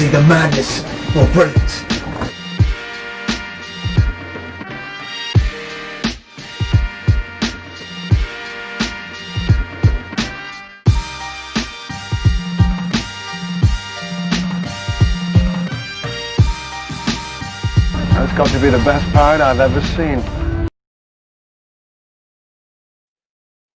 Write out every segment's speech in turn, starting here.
exposing the madness for brilliance. That's got to be the best part I've ever seen.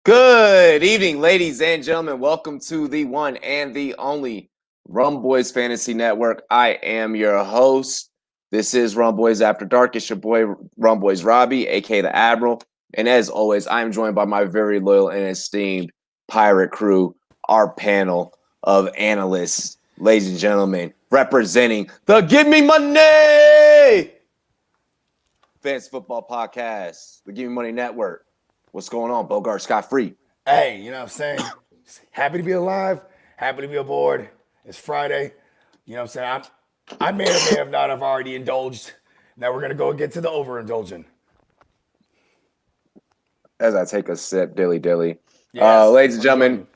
Good evening, ladies and gentlemen. Welcome to the one and the only Rumboyz Fantasy Network. I am your host. This is Rumboyz After Dark. It's your boy Rumboyz Robbie, aka the Admiral. And as always, I am joined by my very loyal and esteemed pirate crew, our panel of analysts, ladies and gentlemen, representing the Give Me Money Fantasy Football Podcast, the Give Me Money Network. What's going on, Bogart Scott Free? Hey, you know what I'm saying? Happy to be alive. Happy to be aboard. It's Friday. You know what I'm saying? I may or may have not have already indulged. Now we're going to go get to the overindulging. As I take a sip, dilly. Yes, ladies and gentlemen,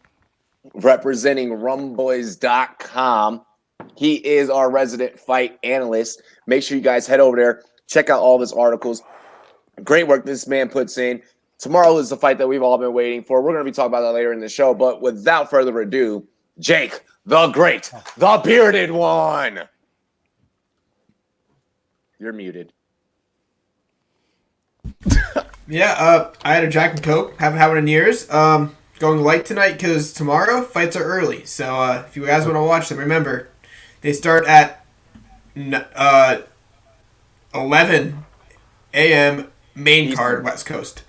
representing Rumboyz.com, he is our resident fight analyst. Make sure you guys head over there. Check out all of his articles. Great work this man puts in. Tomorrow is the fight that we've all been waiting for. We're going to be talking about that later in the show. But without further ado, Jake, the great, the bearded one. You're muted. Yeah, I had a Jack and Coke. Haven't had one in years. Going light tonight because tomorrow fights are early. So if you guys want to watch them, remember, they start at 11 a.m. main card, West Coast.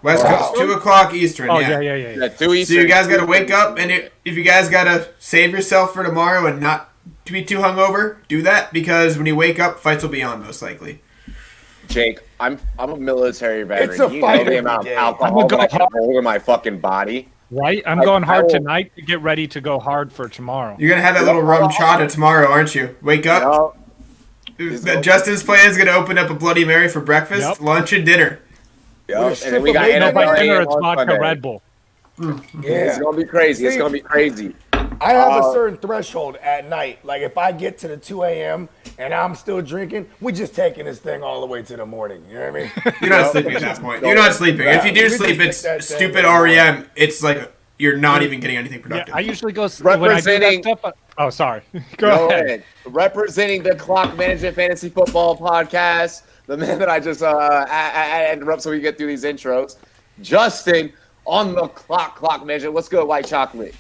West Coast, 2 o'clock Eastern. Oh, yeah. 2 Eastern. So you guys got to wake up, and if you guys got to save yourself for tomorrow and not to be too hungover, do that, because when you wake up, fights will be on most likely. Jake, I'm a military veteran. It's a you fight know the every amount day. of alcohol that I can hold in my fucking body. Right? I'm going hard tonight to get ready to go hard for tomorrow. You're going to have that little rum chata tomorrow, aren't you? Wake up. Justin's plan is going to open up a Bloody Mary for breakfast, lunch, and dinner. Yep. And then we got No, by dinner it's on vodka Sunday. Red Bull. Yeah. It's gonna be crazy. It's gonna be crazy. I have a certain threshold at night. Like if I get to the 2 a.m. and I'm still drinking, we just taking this thing all the way to the morning. You know what I mean? You're not sleeping at that point. You're not sleeping. If you do We sleep, just it's take that stupid thing. REM. It's like you're not even getting anything Yeah, productive. I usually go when I do that stuff. Oh, sorry. Go ahead. Representing the Clock Management Fantasy Football Podcast, the man that I just interrupt so we get through these intros, Justin on the clock measure. What's good, White Chocolate?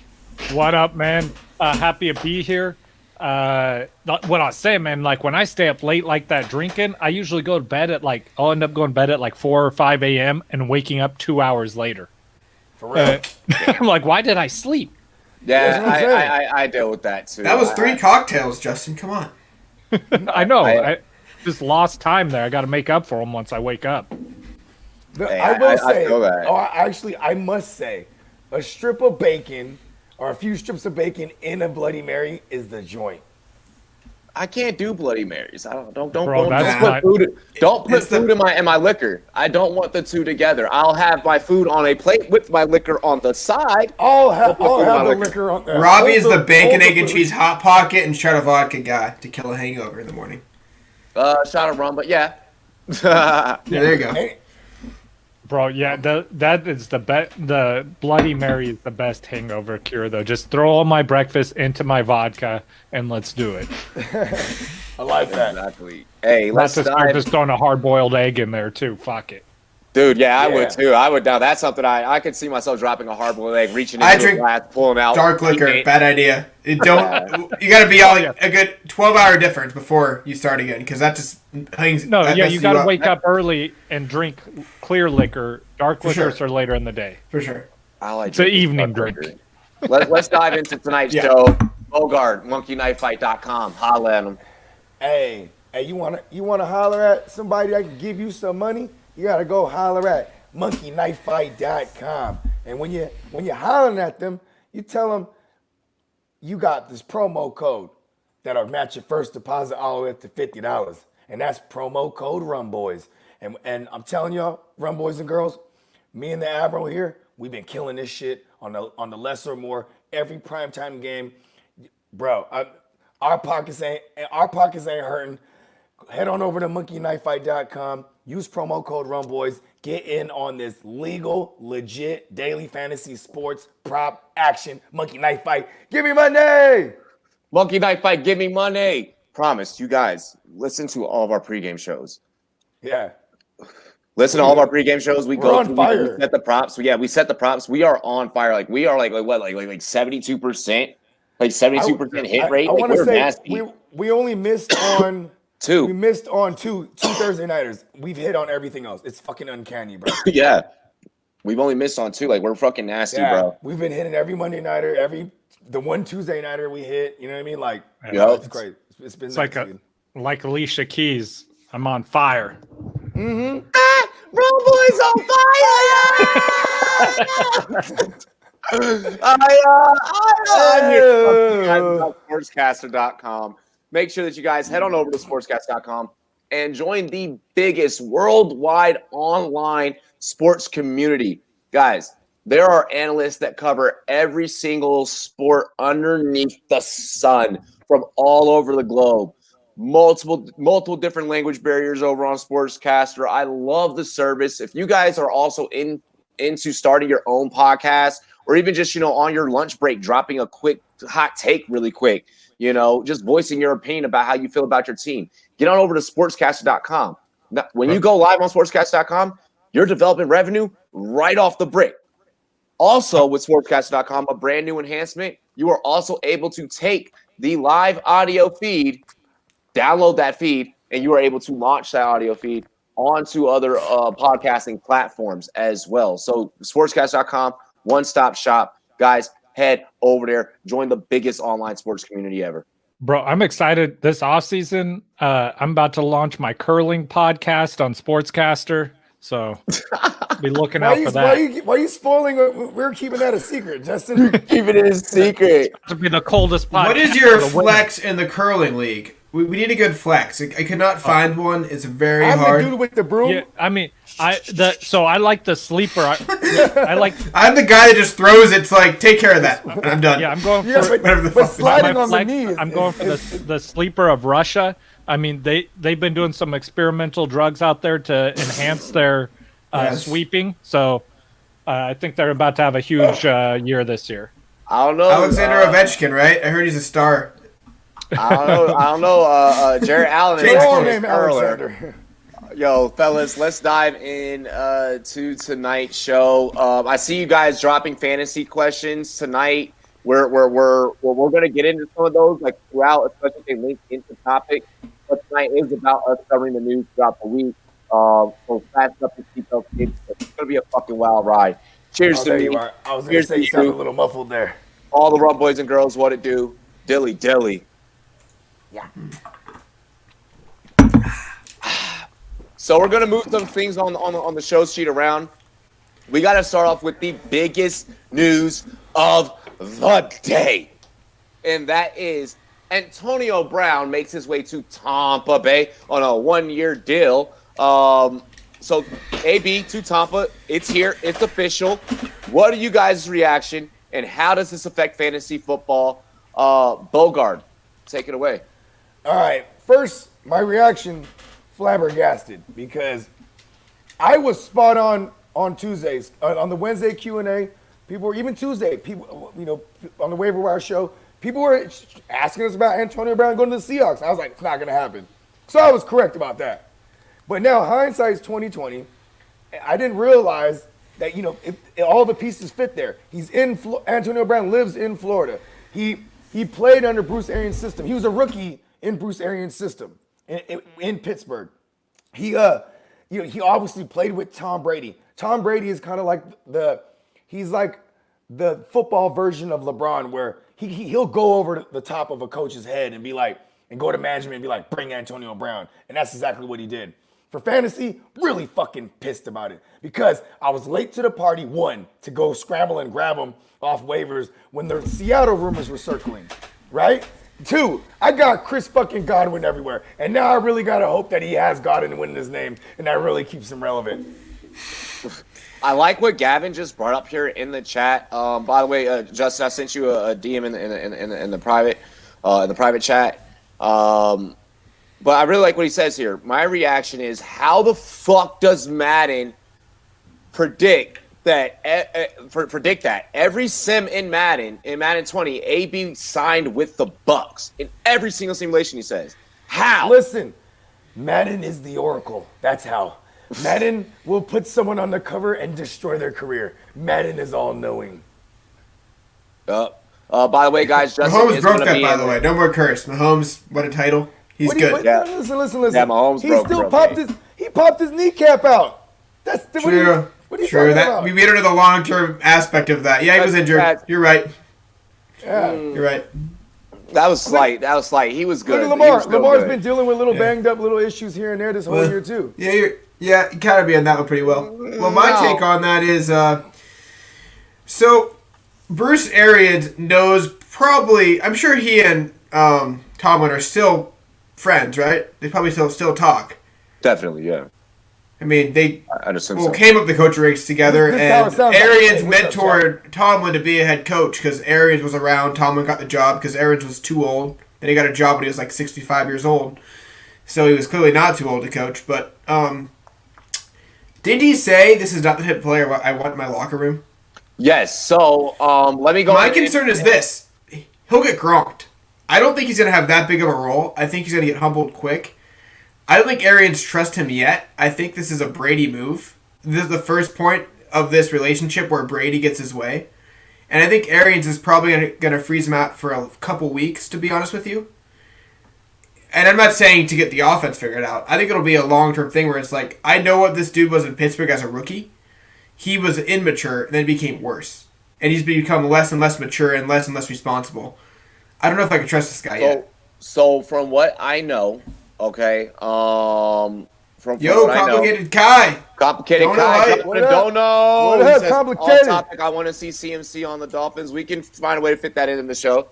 What up, man? Happy to be here. What I say, man, like when I stay up late like that drinking, I usually go to bed at I'll end up going to bed at 4 or 5 a.m. and waking up 2 hours later. For real. I'm like, why did I sleep? Yeah, That's what I'm saying. I deal with that too. That was 3 cocktails, Justin. Come on. I know. I just lost time there. I got to make up for them once I wake up. Hey, I will I say, feel that. I must say, a strip of bacon or a few strips of bacon in a Bloody Mary is the joint. I can't do Bloody Marys. I don't Bro, that's put not- food. Don't put food in my liquor. I don't want the two together. I'll have my food on a plate with my liquor on the side. I'll have Don't put the my liquor on there. Robbie is Hold the bacon, hold egg, and the- cheese hot pocket and shot a vodka guy to kill a hangover in the morning. Shot of rum, but yeah. Yeah, there you go. Hey, Bro, yeah, that is the Bloody Mary is the best hangover cure, though. Just throw all my breakfast into my vodka and let's do it. I like that. Exactly. Hey, Not let's to start dive. just throwing a hard-boiled egg in there, too. Fuck it. Dude, yeah, I Yeah. would too. I would. Now that's something I could see myself dropping a hard-boiled egg, reaching I into a drink glass, pulling out Dark liquor, teammate. bad idea. You don't. You got to be a good 12-hour difference before you start again, because that just hangs. No, that yeah, messes you got to up. wake up early and drink clear liquor. Dark For sure. liquors are later in the day. for sure. I like It's an drinking evening dark drink. liquor. Let's dive into tonight's Yeah. show. Bogart, monkeyknifefight.com. Holla at him. Hey, you wanna holler at somebody that can give you some money? You gotta go holler at monkeyknifefight.com. And when you're hollering at them, you tell them you got this promo code that'll match your first deposit all the way up to $50. And that's promo code Rumboyz. And I'm telling y'all, Rumboyz and girls, me and the Admiral here, we've been killing this shit on the less or more every primetime game. Bro, Our pockets ain't hurting. Head on over to monkeyknifefight.com. Use promo code Rumboyz. Get in on this legal, legit daily fantasy sports prop action. Monkey Knife Fight. Give me money. Monkey Knife Fight, give me money. Promise, you guys, listen to all of our pregame shows. Yeah. Listen to all of our pregame shows. We're on fire. We set the props. We set the props. We are on fire. Like we are like 72%, like 72% hit rate. I Like want to we're say nasty. we only missed on Two. We missed on two Thursday nighters. We've hit on everything else. It's fucking uncanny, bro. Yeah. We've only missed on two. Like we're fucking nasty, bro. We've been hitting every Monday nighter, the one Tuesday nighter we hit. You know what I mean? Like, Yep. it's great. It's been It's like Alicia Keys. I'm on fire. Rumboyz on fire! I'm here about sportscaster.com. Make sure that you guys head on over to sportscast.com and join the biggest worldwide online sports community. Guys, there are analysts that cover every single sport underneath the sun from all over the globe. Multiple different language barriers over on Sportscaster. I love the service. If you guys are also into starting your own podcast, or even just, on your lunch break, dropping a quick hot take really quick, just voicing your opinion about how you feel about your team, get on over to sportscaster.com. Now, when you go live on sportscaster.com, you're developing revenue right off the brick. Also, with sportscaster.com, a brand new enhancement, you are also able to take the live audio feed, download that feed, and you are able to launch that audio feed onto other podcasting platforms as well. So sportscast.com, one-stop shop. Guys, head over there. Join the biggest online sports community ever. Bro, I'm excited this offseason. I'm about to launch my curling podcast on Sportscaster. So be looking out for that. Why are you spoiling? We're keeping that a secret, Justin. Keep it a secret. To be the coldest podcast. What is your flex in the curling league? We need a good flex. I could not find one. It's very hard. I'm the dude with the broom. Yeah, I mean, I like the sleeper. I'm the guy that just throws it. It's like, take care of that. And I'm done. Yeah, I'm going for whatever the but fuck. sliding on the knee. I'm going for the sleeper of Russia. I mean, they've been doing some experimental drugs out there to enhance their sweeping. So I think they're about to have a huge year this year. I don't know. Alexander Ovechkin, right? I heard he's a star. I don't know. Jared Allen is name Alexander. Yo, fellas, let's dive in to tonight's show. I see you guys dropping fantasy questions tonight. We're going to get into some of those like throughout, especially if they link into the topic. But tonight is about us covering the news throughout the week. So fast up to keep those kids. It's going to be a fucking wild ride. Cheers to me. I was going to say you sounded a little muffled there. All the Rumboyz and girls, what it do? Dilly dilly. Yeah. So we're gonna move some things on the show sheet around. We got to start off with the biggest news of the day, and that is Antonio Brown makes his way to Tampa Bay on a one-year deal. So AB to Tampa, it's here, it's official. What are you guys' reaction, and how does this affect fantasy football? Bogard, take it away. All right. First, my reaction, flabbergasted, because I was spot on Tuesdays. On the Wednesday Q&A, people were, even Tuesday, people, on the waiver wire show, people were asking us about Antonio Brown going to the Seahawks. I was like, it's not going to happen. So I was correct about that. But now hindsight's 2020. I didn't realize that, all the pieces fit there. Antonio Brown lives in Florida. He played under Bruce Arians' system. He was a rookie in Bruce Arians' system in Pittsburgh. He obviously played with Tom Brady. Tom Brady is kind of like he's like the football version of LeBron, where he'll go over the top of a coach's head and be like, and go to management and be like, bring Antonio Brown. And that's exactly what he did. For fantasy, really fucking pissed about it, because I was late to the party, one, to go scramble and grab him off waivers when the Seattle rumors were circling, right? Two, I got Chris fucking Godwin everywhere. And now I really got to hope that he has Godwin in his name, and that really keeps him relevant. I like what Gavin just brought up here in the chat. By the way, Justin, I sent you a DM in the private. in the private chat. But I really like what he says here. My reaction is, how the fuck does Madden predict that every sim in Madden 20, AB signed with the Bucks in every single simulation? He says, how? Listen, Madden is the oracle. That's how. Madden will put someone on the cover and destroy their career. Madden is all knowing. By the way, guys, Justin Mahomes is broke gonna that, be by in the way. No more curse. Mahomes won a title. He's good. Yeah. Listen. Yeah, Mahomes he broke still probate. popped his kneecap out. That's the True. What are you True. talking That about? we made it to the long-term aspect of that. Yeah, he was injured. You're right. Yeah. You're right. That was slight. He was good. Look at He Lamar. was still Lamar's good. been dealing with banged up little issues here and there this whole year too. Yeah, you kind of be on that one pretty well. Well, my take on that is, so Bruce Arians knows probably. I'm sure he and Tomlin are still friends, right? They probably still talk. Definitely, yeah. I mean, they I understand. So. came up the coaching ranks together, This is how it and sounds. Arians Hey, what's up, mentored Tomlin to be a head coach because Arians was around. Tomlin got the job because Arians was too old. Then he got a job when he was like 65 years old. So he was clearly not too old to coach. But did he say this is not the type of player I want in my locker room? Yes. So let me go. My concern is this: he'll get gronked. I don't think he's going to have that big of a role. I think he's going to get humbled quick. I don't think Arians trust him yet. I think this is a Brady move. This is the first point of this relationship where Brady gets his way. And I think Arians is probably going to freeze him out for a couple weeks, to be honest with you. And I'm not saying to get the offense figured out. I think it'll be a long-term thing where it's like, I know what this dude was in Pittsburgh as a rookie. He was immature and then became worse. And he's become less and less mature and less responsible. I don't know if I can trust this guy yet. So from what I know, okay, from Yo, what complicated Kai. Complicated Don't Kai. know. Don't know. What up, He says, complicated? On topic, I want to see CMC on the Dolphins. We can find a way to fit that in the show.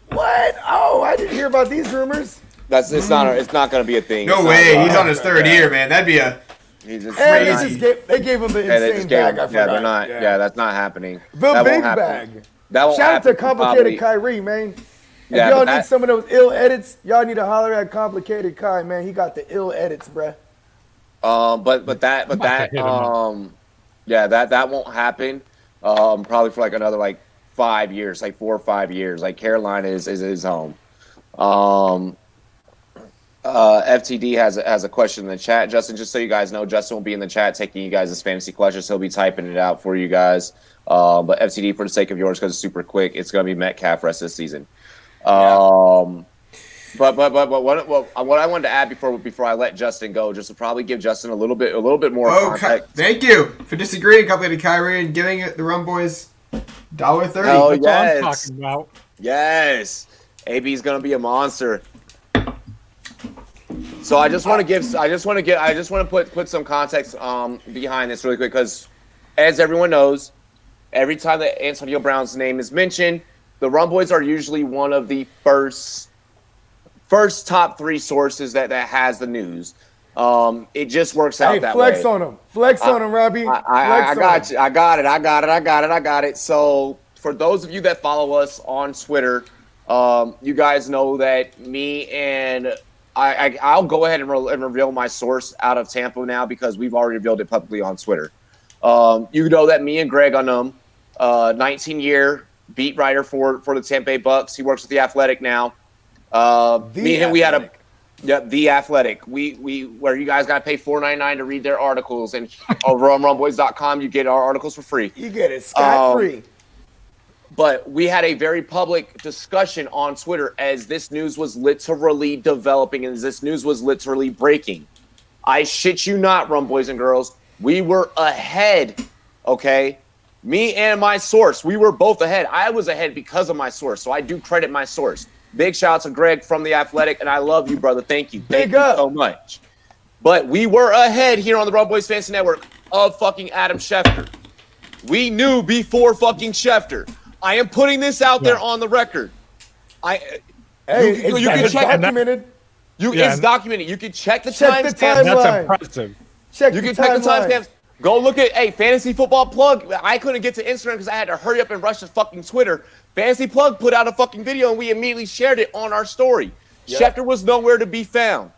What? Oh, I didn't hear about these rumors. It's not going to be a thing. No It's way. not- He's on his third year, man. That'd be a... He's just And Crazy. they gave him the Yeah, they insane just gave bag. him- I forgot. they're not. Yeah, that's not happening. The That big won't happen. bag. That won't Shout out to happen. Complicated Probably- Kyrie, man. If Yeah, y'all but need that- some of those ill edits, y'all need to holler at Complicated Kai, man. He got the ill edits, bruh. But that about to hit him up. yeah, that won't happen. Probably for like another 5 years, 4 or 5 years. Like Carolina is his home. FTD has a question in the chat. Justin, just so you guys know, Justin will be in the chat taking you guys' fantasy questions. He'll be typing it out for you guys. But FTD, for the sake of yours, because it's super quick, it's going to be Metcalf rest of the season. But what I wanted to add before I let Justin go, just to probably give Justin a little bit more context. Thank you for disagreeing, complicated Kyrie, and giving it the Rumboyz $1.30. Oh, That's yes. what I'm talking about. Yes, AB is going to be a monster. So I just want to put some context behind this really quick, because as everyone knows, every time that Antonio Brown's name is mentioned, the Rumboyz are usually one of the first top 3 sources that has the news. It just works out that way. Flex on him. Flex on him, Robbie. I got you. I got it. So for those of you that follow us on Twitter, you guys know that me and I'll go ahead and reveal my source out of Tampa now, because we've already revealed it publicly on Twitter. You know that me and Greg Unum, 19-year beat writer for the Tampa Bay Bucks. He works with The Athletic now. Me and him, we had The Athletic. We where you guys got to pay $4.99 to read their articles, and over on Rumboyz.com you get our articles for free. You get it scot-free. But we had a very public discussion on Twitter as this news was literally developing and as this news was literally breaking. I shit you not, Rumboyz and girls. We were ahead, okay? Me and my source, we were both ahead. I was ahead because of my source, so I do credit my source. Big shout out to Greg from The Athletic, and I love you, brother. Thank you. Thank you so much. But we were ahead here on the Rumboyz Fantasy Network of fucking Adam Schefter. We knew before fucking Schefter. I am putting this out there on the record. It's documented. It's documented. You can check the Check the timestamps. timeline. That's impressive. Check You the can check the timeline. timestamps. Go look at Fantasy Football Plug. I couldn't get to Instagram because I had to hurry up and rush to fucking Twitter. Fantasy Plug put out a fucking video and we immediately shared it on our story. Yep. Schefter was nowhere to be found.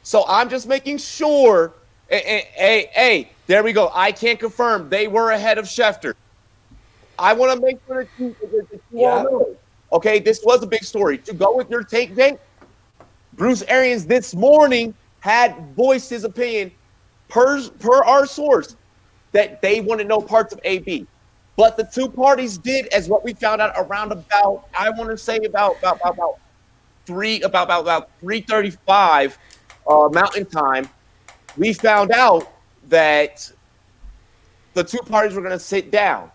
So I'm just making sure. Hey, there we go. I can't confirm they were ahead of Schefter. I want to make sure that you all know. Okay, this was a big story. To go with your take, Jake, Bruce Arians this morning had voiced his opinion per our source that they wanted no parts of AB. But the two parties did, as what we found out around about, I want to say about 3:35 Mountain Time, we found out that the two parties were going to sit down.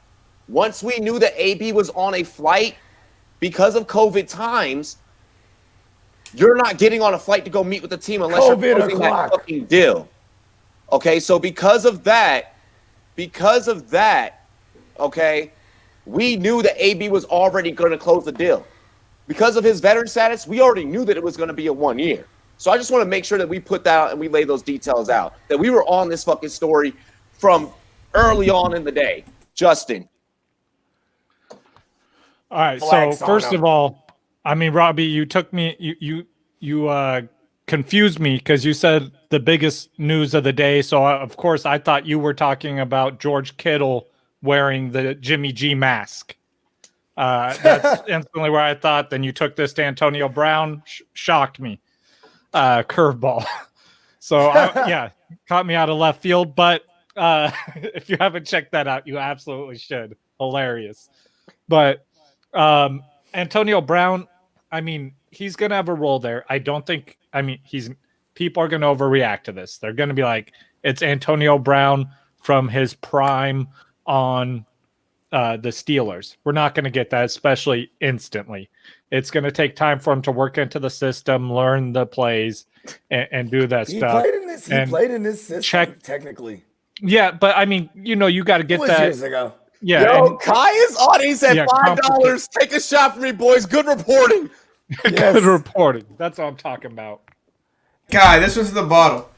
Once we knew that AB was on a flight, because of COVID times, you're not getting on a flight to go meet with the team unless you're closing that fucking deal. Okay, so because of that, okay, we knew that AB was already going to close the deal. Because of his veteran status, we already knew that it was going to be a 1 year. So I just want to make sure that we put that out and we lay those details out, that we were on this fucking story from early on in the day. Justin. All right. So first of all, I mean, Robbie, you took me, you confused me because you said the biggest news of the day. So of course I thought you were talking about George Kittle wearing the Jimmy G mask. That's instantly where I thought. Then you took this to Antonio Brown, shocked me. Curveball. So yeah, caught me out of left field. But if you haven't checked that out, you absolutely should. Hilarious. But Antonio Brown, I mean, he's gonna have a role there. I don't think. I mean, people are gonna overreact to this. They're gonna be like, it's Antonio Brown from his prime on the Steelers. We're not gonna get that, especially instantly. It's gonna take time for him to work into the system, learn the plays, and do that stuff. He played in this system, technically. Yeah, but I mean, you got to get that. Years ago. Yeah. Yo, Kai is on. He said $5. Take a shot for me, boys. Good reporting. Good reporting. That's what I'm talking about. Kai, this was the bottle.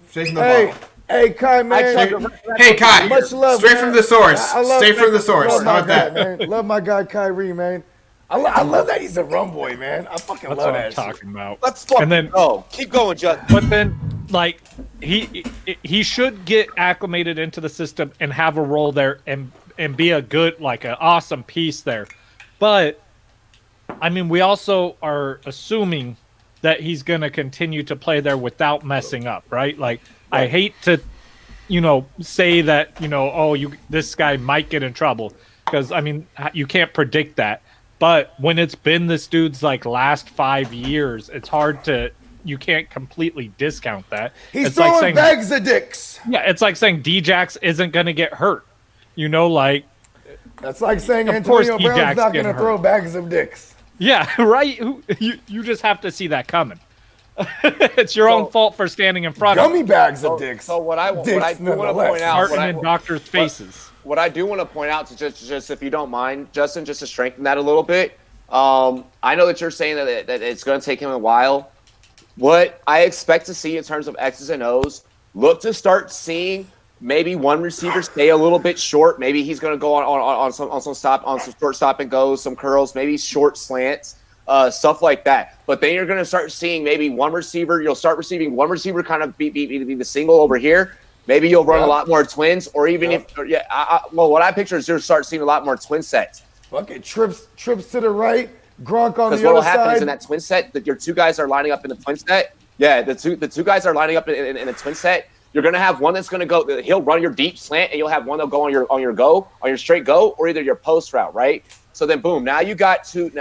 Straight from the bottle. Hey, Kai, man. Hey, Kai. Much love, straight man. from the source. Straight from the source. How about that? Man. Love my guy, Kyrie, man. I love that he's a rum boy, man. I fucking love that. That's what I'm talking about. Let's fucking go. Keep going, Justin. But then, like, he should get acclimated into the system and have a role there and be a good, like, an awesome piece there. But, I mean, we also are assuming that he's going to continue to play there without messing up, right? Like, I hate to, say that, this guy might get in trouble. Because, I mean, you can't predict that. But when it's been this dude's, like, last 5 years, it's hard to... You can't completely discount that. He's throwing like bags of dicks. Yeah, it's like saying D-Jax isn't going to get hurt. Like... That's like saying Antonio Brown's not going to throw bags of dicks. Yeah, right? You just have to see that coming. It's your own fault for standing in front of gummy bags of dicks. So what I do want to point out... Farting in doctors' faces. What I do want to point out, to just if you don't mind, Justin, just to strengthen that a little bit, I know that you're saying that it's going to take him a while. What I expect to see in terms of X's and O's, look to start seeing maybe one receiver stay a little bit short. Maybe he's going to go on some short stop and goes, some curls, maybe short slants, stuff like that. But then you're going to start seeing maybe one receiver. You'll start receiving one receiver kind of be the single over here. Maybe you'll run a lot more twins, or even what I picture is you'll start seeing a lot more twin sets. Okay, trips to the right, Gronk on the other side. Because what will happen is in that twin set, that your two guys are lining up in the twin set. Yeah, the two guys are lining up in the twin set. You're gonna have one that's gonna go. He'll run your deep slant, and you'll have one that'll go on your straight go, or either your post route, right? So then, boom. Now you got two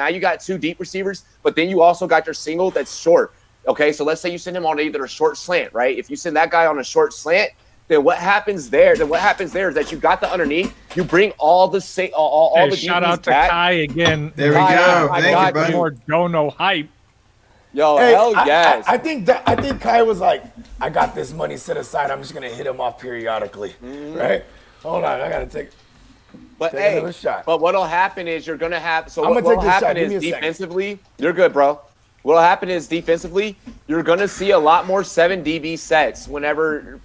deep receivers, but then you also got your single that's short. Okay, so let's say you send him on either a short slant, right? If you send that guy on a short slant, then what happens there is that you got the underneath. You bring all the the shout out to Kai again. There we go. Thank you, buddy. More dono hype. Yo, hell yes. I think Kai was like, I got this money set aside. I'm just gonna hit him off periodically, right? Hold on, I gotta take another shot. But what'll happen is you're gonna have. So what'll happen is defensively, you're good, bro. What'll happen is defensively, you're gonna see a lot more 7 DB sets whenever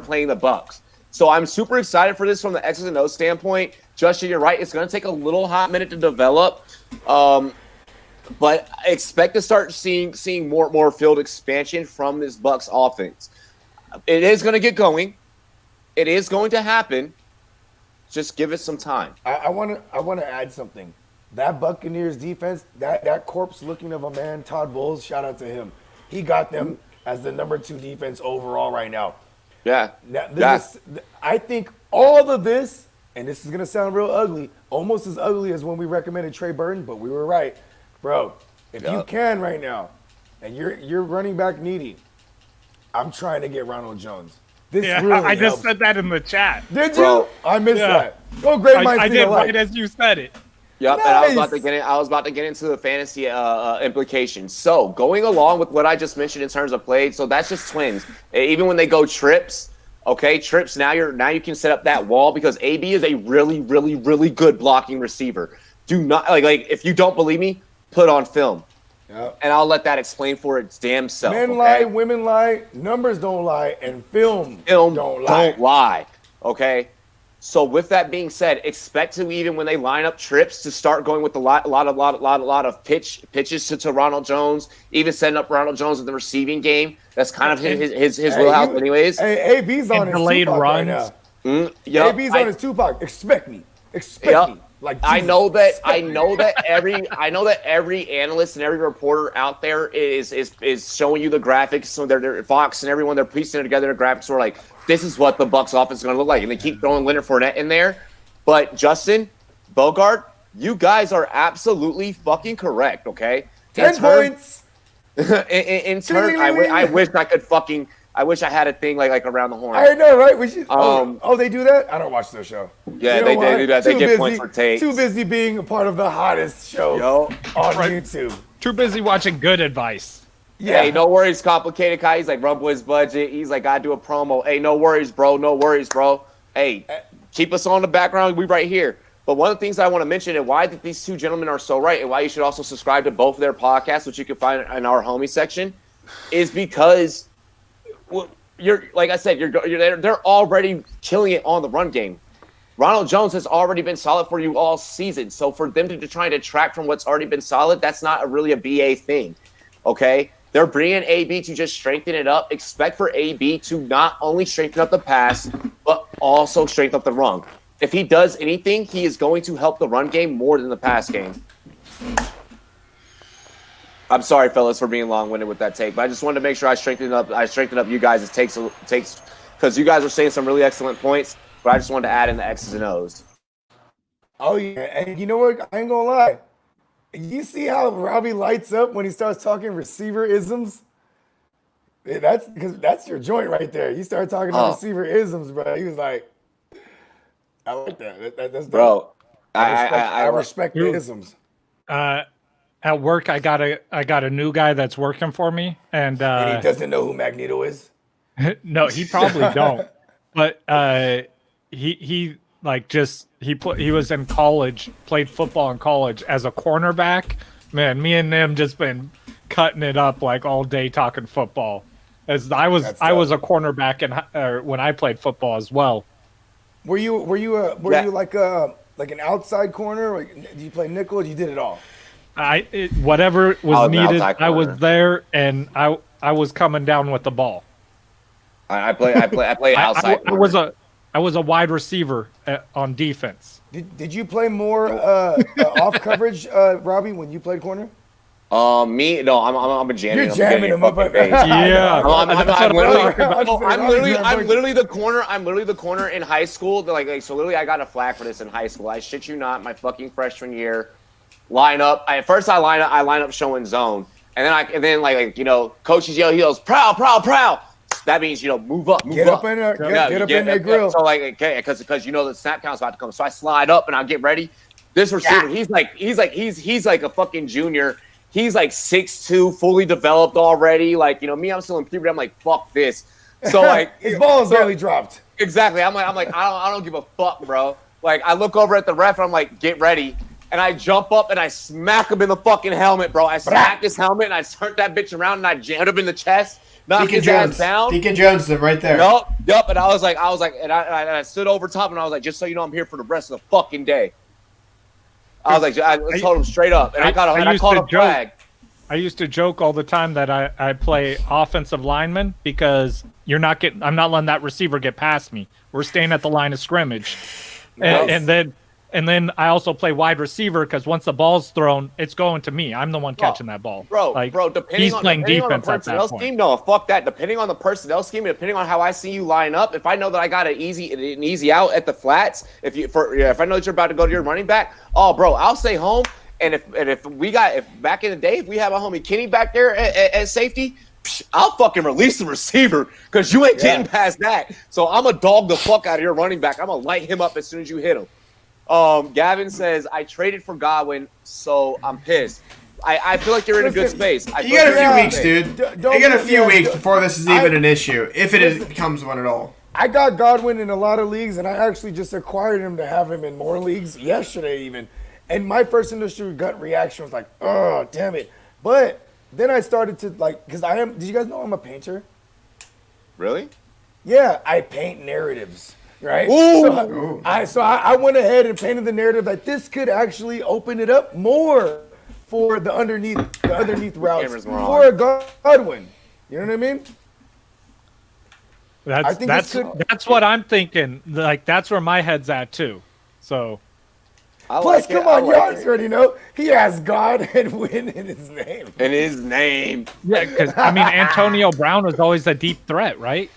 playing the Bucs. So I'm super excited for this from the X's and O's standpoint, Justin, you're right. It's going to take a little hot minute to develop. But I expect to start seeing more field expansion from this Bucs offense. It is going to get going. It is going to happen. Just give it some time. I want to add something. That Buccaneers defense, that corpse looking of a man, Todd Bowles, shout out to him. He got them as the number 2 defense overall right now. Yeah. I think all of this, and this is going to sound real ugly, almost as ugly as when we recommended Trey Burton, but we were right. Bro, if you can right now, and you're running back needy, I'm trying to get Ronald Jones. This really I just helps. said that in the chat. Did you? Bro. I missed that. Oh, great minds I think did alike. right as you said it. Yep, Nice. and I was about to get into the fantasy implications. So going along with what I just mentioned in terms of plays, so that's just twins. Even when they go trips, okay, trips. Now you can set up that wall because AB is a really, really, really good blocking receiver. Do not like if you don't believe me, put on film, and I'll let that explain for its damn self. Men okay? lie, women lie, numbers don't lie, and film don't lie. Okay. So with that being said, expect to even when they line up trips to start going with a lot of pitches to Ronald Jones, even setting up Ronald Jones in the receiving game. That's kind of his wheelhouse, anyways. Hey, AB's on his delayed Tupac runs. right now. Yep, AB's on his Tupac. Expect me. Yep. Me. Like I Jesus, know that expect me. every analyst and every reporter out there is showing you the graphics. So they're Fox and everyone, they're piecing it together. The graphics are like, this is what the Bucs offense is going to look like, and they keep throwing Leonard Fournette in there. But Justin, Bogart, you guys are absolutely fucking correct. Okay, 10 points. in turn, I wish I had a thing like around the horn. I know, right? We should. They do that. I don't watch their show. Yeah, You know they why? do that. They Too get busy- points for takes. Too busy being a part of the hottest show on YouTube. Too busy watching good advice. Yeah. Hey, no worries, complicated guy. He's like Rumboyz budget. He's like, gotta do a promo. Hey, no worries, bro. No worries, bro. Hey, keep us on the background. We right here. But one of the things I want to mention and why these two gentlemen are so right and why you should also subscribe to both of their podcasts, which you can find in our homie section, is because you're like I said, they're already killing it on the run game. Ronald Jones has already been solid for you all season. So for them to try to detract from what's already been solid, that's not really a BA thing. Okay? They're bringing AB to just strengthen it up. Expect for AB to not only strengthen up the pass, but also strengthen up the run. If he does anything, he is going to help the run game more than the pass game. I'm sorry, fellas, for being long-winded with that take, but I just wanted to make sure I strengthened up you guys' takes because you guys were saying some really excellent points, but I just wanted to add in the X's and O's. Oh yeah, and you know what? I ain't gonna lie. You see how Robbie lights up when he starts talking receiver isms? That's your joint right there. You start talking about receiver isms, bro. He was like, I like that. That's bro. I respect the isms. At work, I got a new guy that's working for me, and And he doesn't know who Magneto is. no, he probably don't. But he was in college, played football in college as a cornerback. Man, me and him just been cutting it up like all day talking football. As I was a cornerback when I played football as well. Were you like an outside corner? Or did you play nickel? Or you did it all? Whatever was needed, I was corner. there, and I was coming down with the ball. I play outside. I was a wide receiver on defense. Did you play more off coverage, Robbie, when you played corner? I'm a jamming. You're jamming him up. Yeah, I'm literally the corner. I'm literally the corner in high school. So literally, I got a flag for this in high school. I shit you not. My fucking freshman year, line up. I line up showing zone, and then coaches yell. He goes, proud. That means move up. Get up in there, get up in their grill. So because the snap count's about to come. So I slide up and I get ready. This receiver, he's like a fucking junior. He's like 6'2", fully developed already. Me, I'm still in puberty. I'm like, fuck this. So his ball is barely dropped. Exactly. I'm like, I don't give a fuck, bro. Like I look over at the ref and I'm like, get ready. and I jump up and I smack him in the fucking helmet, bro. I smacked his helmet and I turned that bitch around and I jammed him in the chest, knocked his ass down. Deacon Jones, right there. Yup. And I was like, and I stood over top and I was like, just so you know, I'm here for the rest of the fucking day. I was like, I told him straight up, and I called a flag. I used to joke all the time that I play offensive lineman because I'm not letting that receiver get past me. We're staying at the line of scrimmage, and then I also play wide receiver because once the ball's thrown, it's going to me. I'm the one catching that ball. Bro, he's playing defense on the personnel scheme. No, fuck that. Depending on the personnel scheme, and depending on how I see you line up, if I know that I got an easy out at the flats, if I know that you're about to go to your running back, bro, I'll stay home. And if back in the day, if we have a homie Kenny back there at safety, I'll fucking release the receiver because you ain't getting past that. So I'm a dog the fuck out of your running back. I'm gonna light him up as soon as you hit him. Gavin says, I traded for Godwin, so I'm pissed. I feel like you're in a good space. You got a few weeks, dude. You got a few weeks before this is even an issue, if it becomes one at all. I got Godwin in a lot of leagues, and I actually just acquired him to have him in more leagues yesterday even. And my first initial gut reaction was like, oh, damn it. But then I started to, because did you guys know I'm a painter? Really? Yeah, I paint narratives. Right? Ooh. So I went ahead and painted the narrative that this could actually open it up more for the underneath routes for a Godwin. You know what I mean? That's what I'm thinking. Like that's where my head's at too. So plus, come on, you already know he has God and win in his name. Yeah, because Antonio Brown was always a deep threat, right?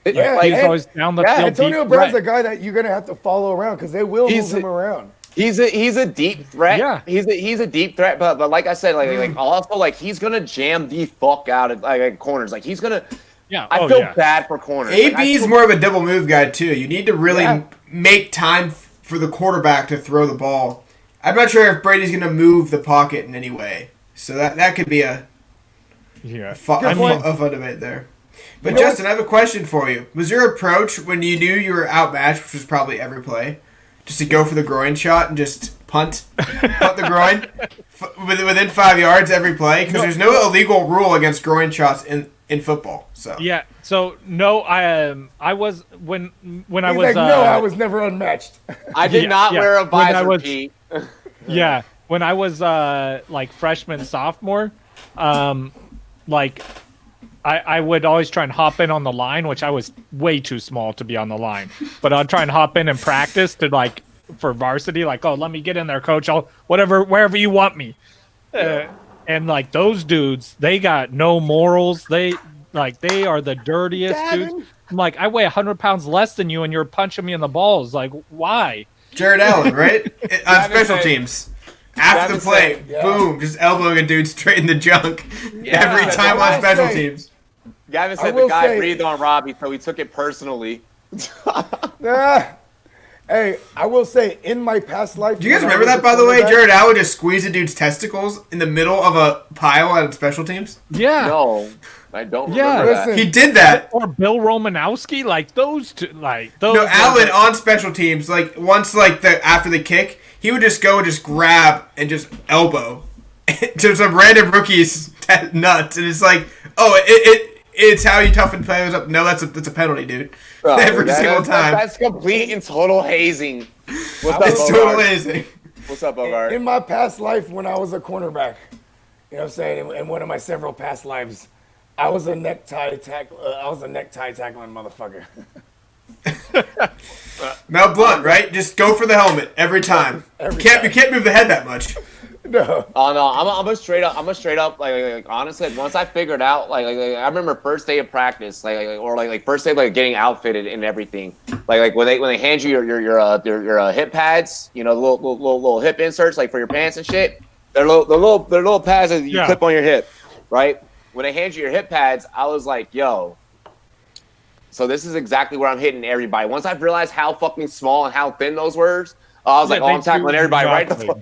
Yeah, he's always down the field. Antonio Brown's a guy that you're gonna have to follow around because they will move him around. He's a deep threat. Yeah, he's a deep threat. But like I said, also he's gonna jam the fuck out of corners. Like he's gonna. Yeah, I feel bad for corners. AB's more of a double move guy too. You need to really make time for the quarterback to throw the ball. I'm not sure if Brady's gonna move the pocket in any way, so that could be a fun debate there. But Justin, I have a question for you. Was your approach when you knew you were outmatched, which was probably every play, just to go for the groin shot and just punt the groin within 5 yards every play? Because there's no illegal rule against groin shots in football. So yeah. So no, I was when I was I was never unmatched. I did not wear a visor, Pete. Yeah, when I was freshman, sophomore, I would always try and hop in on the line, which I was way too small to be on the line. But I'd try and hop in and practice for varsity. Let me get in there, coach. I'll wherever you want me. And those dudes, they got no morals. They are the dirtiest dudes. I'm like, I weigh 100 pounds less than you, and you're punching me in the balls. Like, why? Jared Allen, right? On special teams. After the play, boom, just elbowing a dude straight in the junk every time on special teams. Gavin said the guy breathed on Robbie, so he took it personally. Hey, I will say, in my past life... Do you guys remember that, by the way? Jared Allen would just squeeze a dude's testicles in the middle of a pile on special teams? Yeah. No, I don't remember that. He did that. Or Bill Romanowski, those two, those... No, Allen on special teams, once, after the kick, he would just go and just grab and just elbow to some random rookie's nuts. And it's it's how you toughen players up. No, that's a penalty, dude. Every single time. That's complete and total hazing. It's total hazing. What's up, Bogart? In my past life, when I was a cornerback, you know what I'm saying, in one of my several past lives, I was a necktie tackling motherfucker. Mel Blunt, right? Just go for the helmet every time. You can't move the head that much. No. Oh no, I'm a straight up honestly, once I figured out I remember first day of practice first day getting outfitted and everything when they hand you your hip pads, the little hip inserts for your pants and shit. They're little pads that you clip on your hip, right? When they hand you your hip pads, I was like, yo. So this is exactly where I'm hitting everybody. Once I've realized how fucking small and how thin those were, I was I'm tackling everybody right the fuck.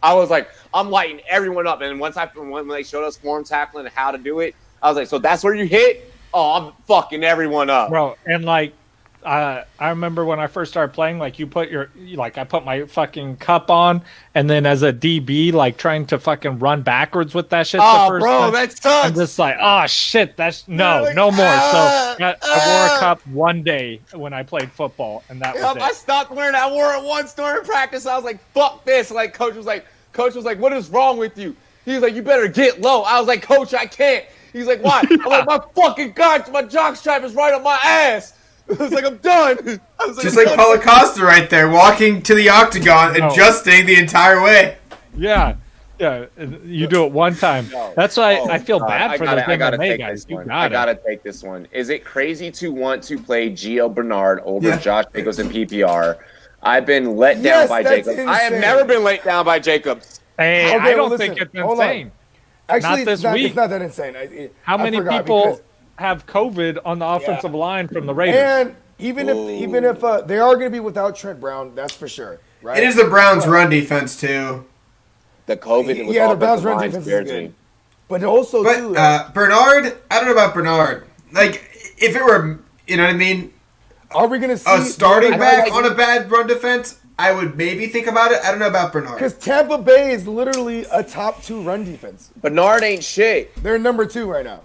I was like, I'm lighting everyone up. And when they showed us form tackling and how to do it, I was like, so that's where you hit? Oh, I'm fucking everyone up. Bro, and I remember when I first started playing, like I put my fucking cup on, and then as a DB, like trying to fucking run backwards with that shit. Oh, the first bro, time, that sucks. I'm just like, oh shit, that's no more. So I wore a cup one day when I played football, and that was I it. stopped wearing it. I wore it once during practice. I was like, fuck this. Like, coach was like, what is wrong with you? He was like, you better get low. I was like, coach, I can't. He's like, why? I'm like, my fucking God, my jock strap is right on my ass. I was like, I'm done. I was Just like Paulo Costa right there, walking to the octagon, adjusting the entire way. Yeah. You do it one time. That's why I feel bad for those MMA guys. I gotta take this one. Is it crazy to want to play Gio Bernard over Josh Jacobs in PPR? I've been let down by Jacobs. I have never been let down by Jacobs. Hey, I don't think it's insane. Actually, not this week. It's not that insane. How many people have COVID on the offensive line from the Raiders? And even if they are going to be without Trent Brown, that's for sure. Right? It is the Browns' run defense too. The COVID, the Browns' run defense is good. But also too, Bernard, I don't know about Bernard. Like, if it were, you know what I mean? Are we going to see a starting back on a bad run defense? I would maybe think about it. I don't know about Bernard. Because Tampa Bay is literally a top 2 run defense. Bernard ain't shit. They're number 2 right now.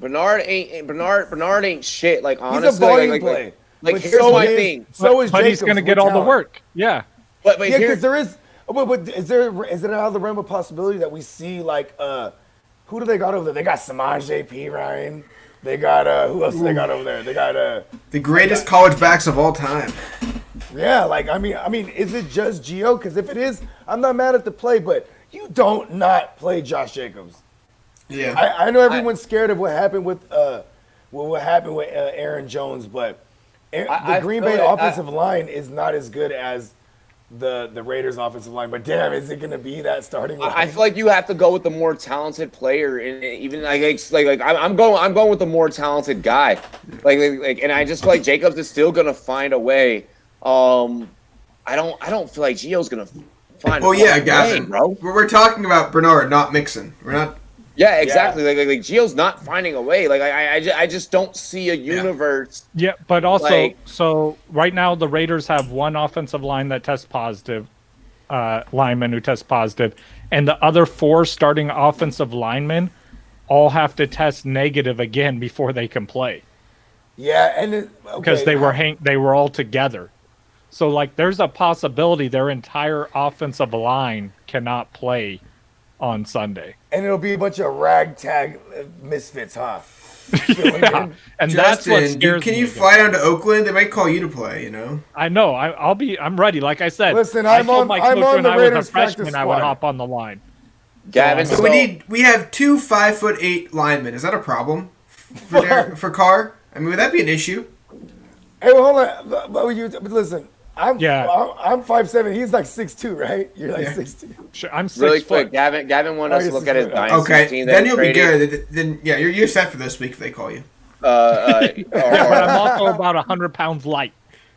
Bernard ain't shit. Like, honestly, he's a volume play. Like here's my thing. So is but Jacobs he's going to get all the work. Yeah. But because there is. But is it out of the realm of possibility that we see like who do they got over there? They got Samaje P. Ryan. They got who else do they got over there? They got the greatest college backs of all time. Yeah, like I mean, is it just Gio? Because if it is, I'm not mad at the play, but you don't not play Josh Jacobs. Yeah, I know everyone's scared of what happened with Aaron Jones, but the Green Bay offensive line is not as good as the Raiders offensive line. But damn, is it going to be that starting line? I feel like you have to go with the more talented player, and even I'm going with the more talented guy. Like, and I just feel like Jacobs is still going to find a way. I don't feel like Gio's going to find. Well, yeah, Gavin, bro. We're talking about Bernard, not Mixon. We're not. Yeah, exactly. Yeah. Like Gio's not finding a way. Like I just don't see a universe. Yeah, but also, so right now the Raiders have one offensive line that tests positive, lineman who tests positive, and the other 4 starting offensive linemen all have to test negative again before they can play. Yeah, and because they were all together. So like, there's a possibility their entire offensive line cannot play on Sunday. And it'll be a bunch of ragtag misfits, huh? Yeah. And Justin, that's what scares can me. you fly down to Oakland? They might call you to play, you know? I know. I'm ready. Like I said, listen, I told my coach when the I was a Raiders freshman I would hop on the line. Gavin, so we have 2 5'8" linemen. Is that a problem for Carr? I mean, would that be an issue? Hey, well, hold on. But listen, I'm 5'7". He's like 6'2", right? You're like 6'2". Sure, I'm 6 really foot. quick. Gavin wanted us to look at his dynasty team. Then you'll be good. Then you're set for this week if they call you. But I'm also about 100 pounds light.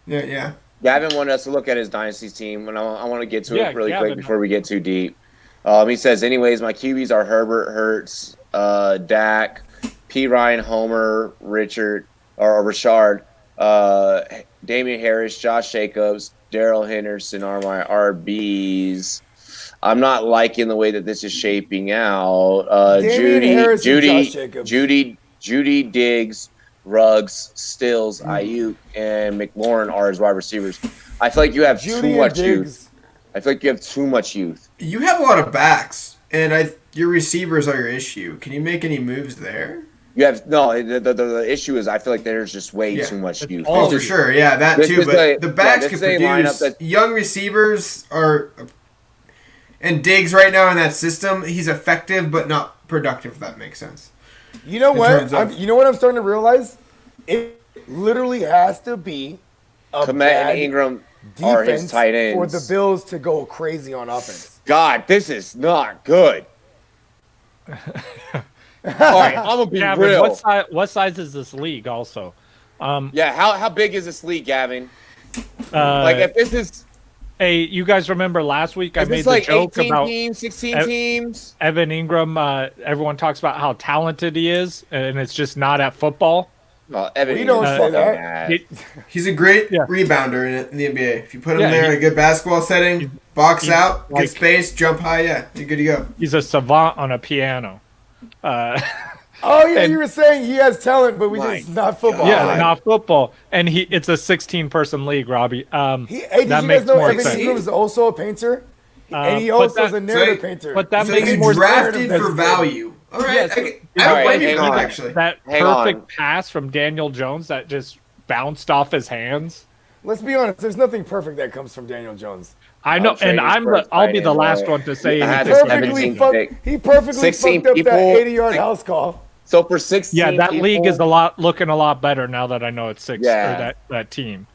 Yeah. Gavin wanted us to look at his dynasty team, and I want to get to it really quick before we get too deep. He says, anyways, my QBs are Herbert, Hurts, Dak, P. Ryan, Homer, Richard, or Richard, Damian Harris, Josh Jacobs, Daryl Henderson are my RBs. I'm not liking the way that this is shaping out. Judy, Diggs, Ruggs, Stills, Ayuk, and McLaurin are his wide receivers. I feel like you have too much youth. I feel like you have too much youth. You have a lot of backs, and your receivers are your issue. Can you make any moves there? You have the issue is I feel like there's just way too much youth. Oh, for sure, yeah, that too. But the backs can produce. Young receivers are, and Diggs right now in that system, he's effective but not productive. If that makes sense. You know what? You know what I'm starting to realize? It literally has to be a Komet bad and Ingram are his tight ends for the Bills to go crazy on offense. God, this is not good. All right, I'm gonna be real. What size is this league? Also, how big is this league, Gavin? Like, if this is, hey, you guys remember last week I made the like joke 18 about teams, 16 teams. Evan Ingram. Everyone talks about how talented he is, and it's just not at football. Evan We don't Ingram's say fucking that. ass. He's a great Yeah. rebounder in the NBA. If you put him Yeah, there in a good basketball setting, box he's out, like- get space, jump high, yeah, you're good to go. He's a savant on a piano. Oh yeah, And- you were saying he has talent, but My it's not football. Yeah, God. not football. And it's a 16-person league, Robbie. Hey, did that you guys makes know more Evan sense. Ingram is also a painter? And he but also is that- a narrative so- painter. but that So makes you more drafted sense. for value. All right, Yes. I don't Alright, blame you hang for that, on. actually. that Hang perfect on. pass from Daniel Jones that just bounced off his hands. Let's be honest. There's nothing perfect that comes from Daniel Jones. I know, trade and his first I'll be tight the end, last boy. one to say I had anything. a Perfectly 17 fucked. pick. He perfectly 16 fucked up that people- 80-yard house call. So for 16 Yeah, that people, league is looking a lot better now that I know it's six Yeah. or that team.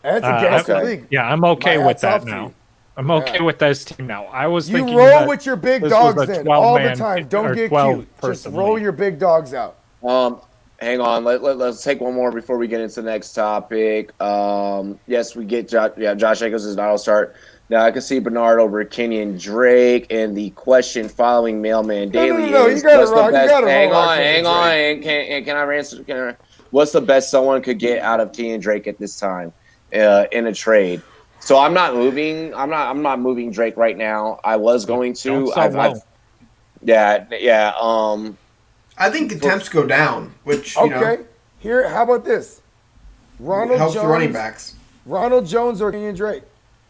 That's a gangster okay. league. Yeah, I'm okay My with hat's off that to now. you. I'm okay with this team now. I was You thinking roll that with your big this dogs was a then all the 12-man time. Don't or get 12 cute. Just person roll league. your big dogs out. Hang on. Let's take one more before we get into the next topic. Yes, we get Josh Jacobs is not all start. Now I can see Bernard over Kenyon Drake, and the question following Mailman Daily no, you is gotta what's the roll- you best? gotta Hang roll out on, Kenyon hang on. And can I answer? What's the best someone could get out of Kenyon Drake at this time in a trade? So I'm not moving. I'm not moving Drake right now. I was going to. Don't sell low. Yeah. I think attempts go down, which, you Okay. know, Here, how about this? Ronald helps Jones, the running backs. Ronald Jones or Kenyon Drake?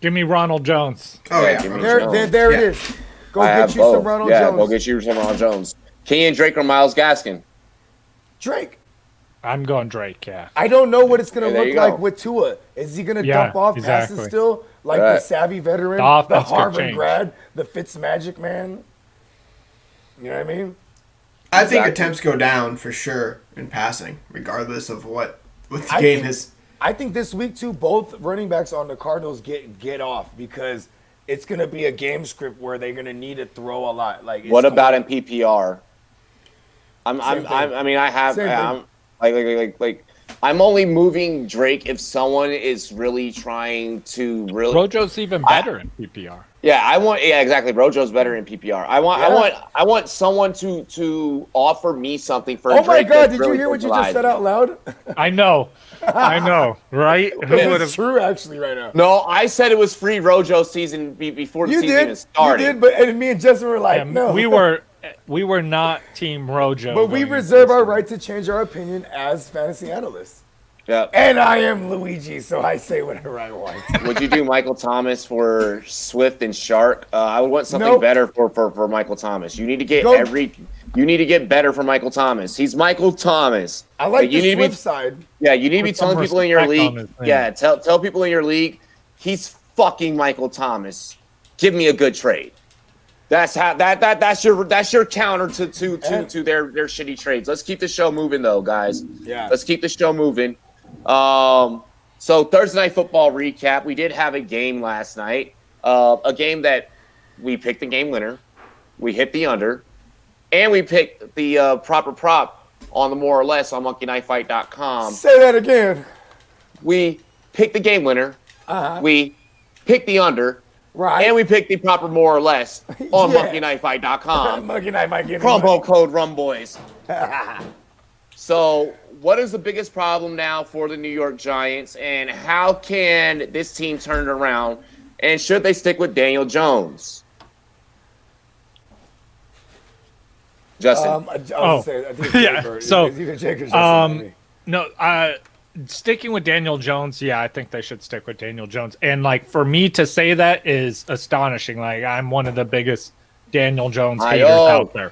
Give me Ronald Jones. Oh, Yeah, yeah. give me- There it Yeah. is. Go I get have you both. some Ronald yeah, Jones. go get you some Ronald Jones. Kenyon Drake or Miles Gaskin? Drake. I'm going Drake. Yeah. I don't know what it's going Hey, to there look you like go. with Tua. Is he going to Yeah, dump off exactly. passes still? Like the Right. savvy veteran, The the offense could Harvard change. grad, the Fitzmagic man? You know what I mean? I think Exactly. attempts go down for sure in passing, regardless of what the I game think- is. I think this week too, both running backs on the Cardinals get off because it's going to be a game script where they're going to need to throw a lot. Like, it's What about going- in PPR? Same thing. I mean, I have. Same I'm like. I'm only moving Drake if someone is really trying to really. Rojo's even better in PPR. Yeah, exactly. Rojo's better in PPR. I want someone to offer me something for. Oh my Drake God! that's Did really you hear what you just provides. said out loud? I know, right? Who would It's have? true, actually, right now. No, I said it was free Rojo season before the You season did, even started. you did, but and me and Justin were like, no. We were not Team Rojo. But we going reserve into our this. right to change our opinion as fantasy analysts. Yeah. And I am Luigi, so I say whatever I want. Would you do Michael Thomas for Swift and Shark? I would want something Nope. better for Michael Thomas. You need to get Go- You need to get better for Michael Thomas. He's Michael Thomas. I like you the need to be, Swift side. Yeah, you need to be Put some telling people in your respect on league. his name. Yeah, tell people in your league. He's fucking Michael Thomas. Give me a good trade. That's how that's your counter to their shitty trades. Let's keep the show moving though, guys. Yeah. Let's keep the show moving. So Thursday Night Football recap. We did have a game last night. A game that we picked the game winner. We hit the under. And we picked the proper prop on the more or less on monkeyknifefight.com. Say that again. We picked the game winner. Uh-huh. We picked the under. Right. And we picked the proper more or less on Yeah. monkeyknifefight.com. Monkey Knife might get Promo code Rumboyz. So, what is the biggest problem now for the New York Giants, and how can this team turn it around? And should they stick with Daniel Jones? Justin, I was Oh. say, I think Yeah, Jake or- so, it's either Jake or Justin, maybe. No, sticking with Daniel Jones, yeah, I think they should stick with Daniel Jones. And like for me to say that is astonishing. Like I'm one of the biggest Daniel Jones haters out there.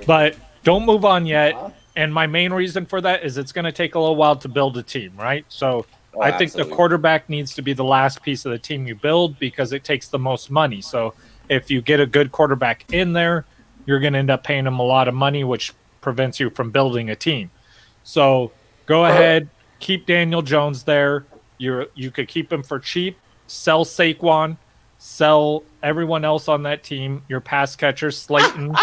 But don't move on yet. And my main reason for that is it's going to take a little while to build a team, right? So Oh, I think the absolutely. quarterback needs to be the last piece of the team you build because it takes the most money. So if you get a good quarterback in there, you're going to end up paying him a lot of money, which prevents you from building a team. So go ahead, keep Daniel Jones there. You could keep him for cheap, sell Saquon, sell everyone else on that team, your pass catcher, Slayton,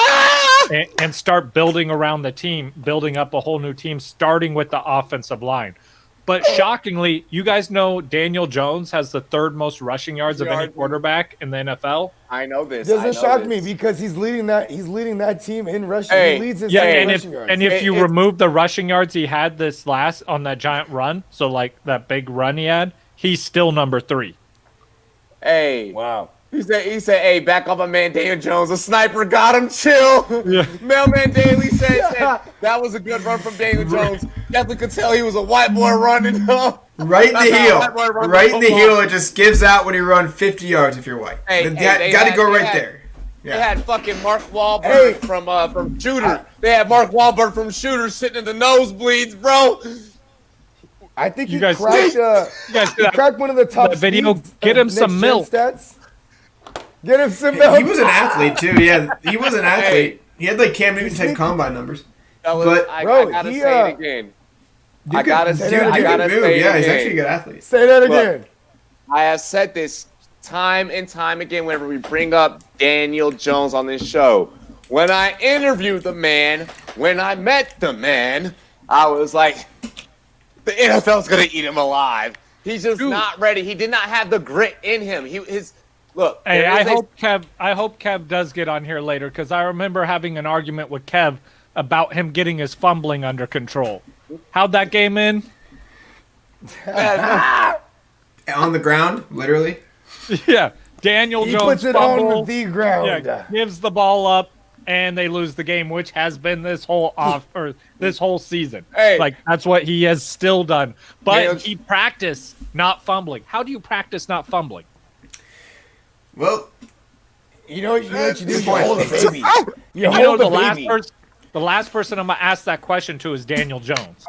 and start building around the team, building up a whole new team, starting with the offensive line. But shockingly, you guys know Daniel Jones has the third most rushing yards of any quarterback in the NFL. I know this. Doesn't shock me because he's leading that team in rushing. Hey, he leads his Yeah, team in and rushing yards. if you remove the rushing yards he had this last on that giant run, so like that big run he had, he's still number 3. Hey, Wow. He said, hey, back up my man Daniel Jones. A sniper got him. Chill. Yeah. Mailman Daily said that was a good run from Daniel Jones. Definitely could tell he was a white boy running. Right in the heel. Right in the heel. It just gives out when you run 50 yards if you're white. Hey, got to go right there. They had fucking Mark Wahlberg from Shooter. They had Mark Wahlberg from Shooter sitting in the nosebleeds, bro. I think You he guys- cracked, guys- cracked one of the top that video. speeds Get of him some next-gen milk. Stats. Get him some milk. He was an athlete, too. Yeah, he was an athlete. He had like Cam Newton type combine numbers. But I gotta say it again. I gotta say it Yeah, he's again. actually a good athlete. Say that again. I have said this time and time again whenever we bring up Daniel Jones on this show. When I interviewed the man, when I met the man, I was like, the NFL's gonna eat him alive. He's just not ready. He did not have the grit in him. Look. Hey, I hope Kev does get on here later because I remember having an argument with Kev about him getting his fumbling under control. How'd that game end? On the ground, literally. Yeah, Daniel He Jones puts it fumble, on the ground. yeah, gives the ball up, and they lose the game, which has been this whole season. Hey. Like that's what he has still done. But Daniel- he practiced not fumbling. How do you practice not fumbling? Well, You know what you do? You point. hold a baby. You You know hold the a last baby. person. The last person I'm gonna ask that question to is Daniel Jones.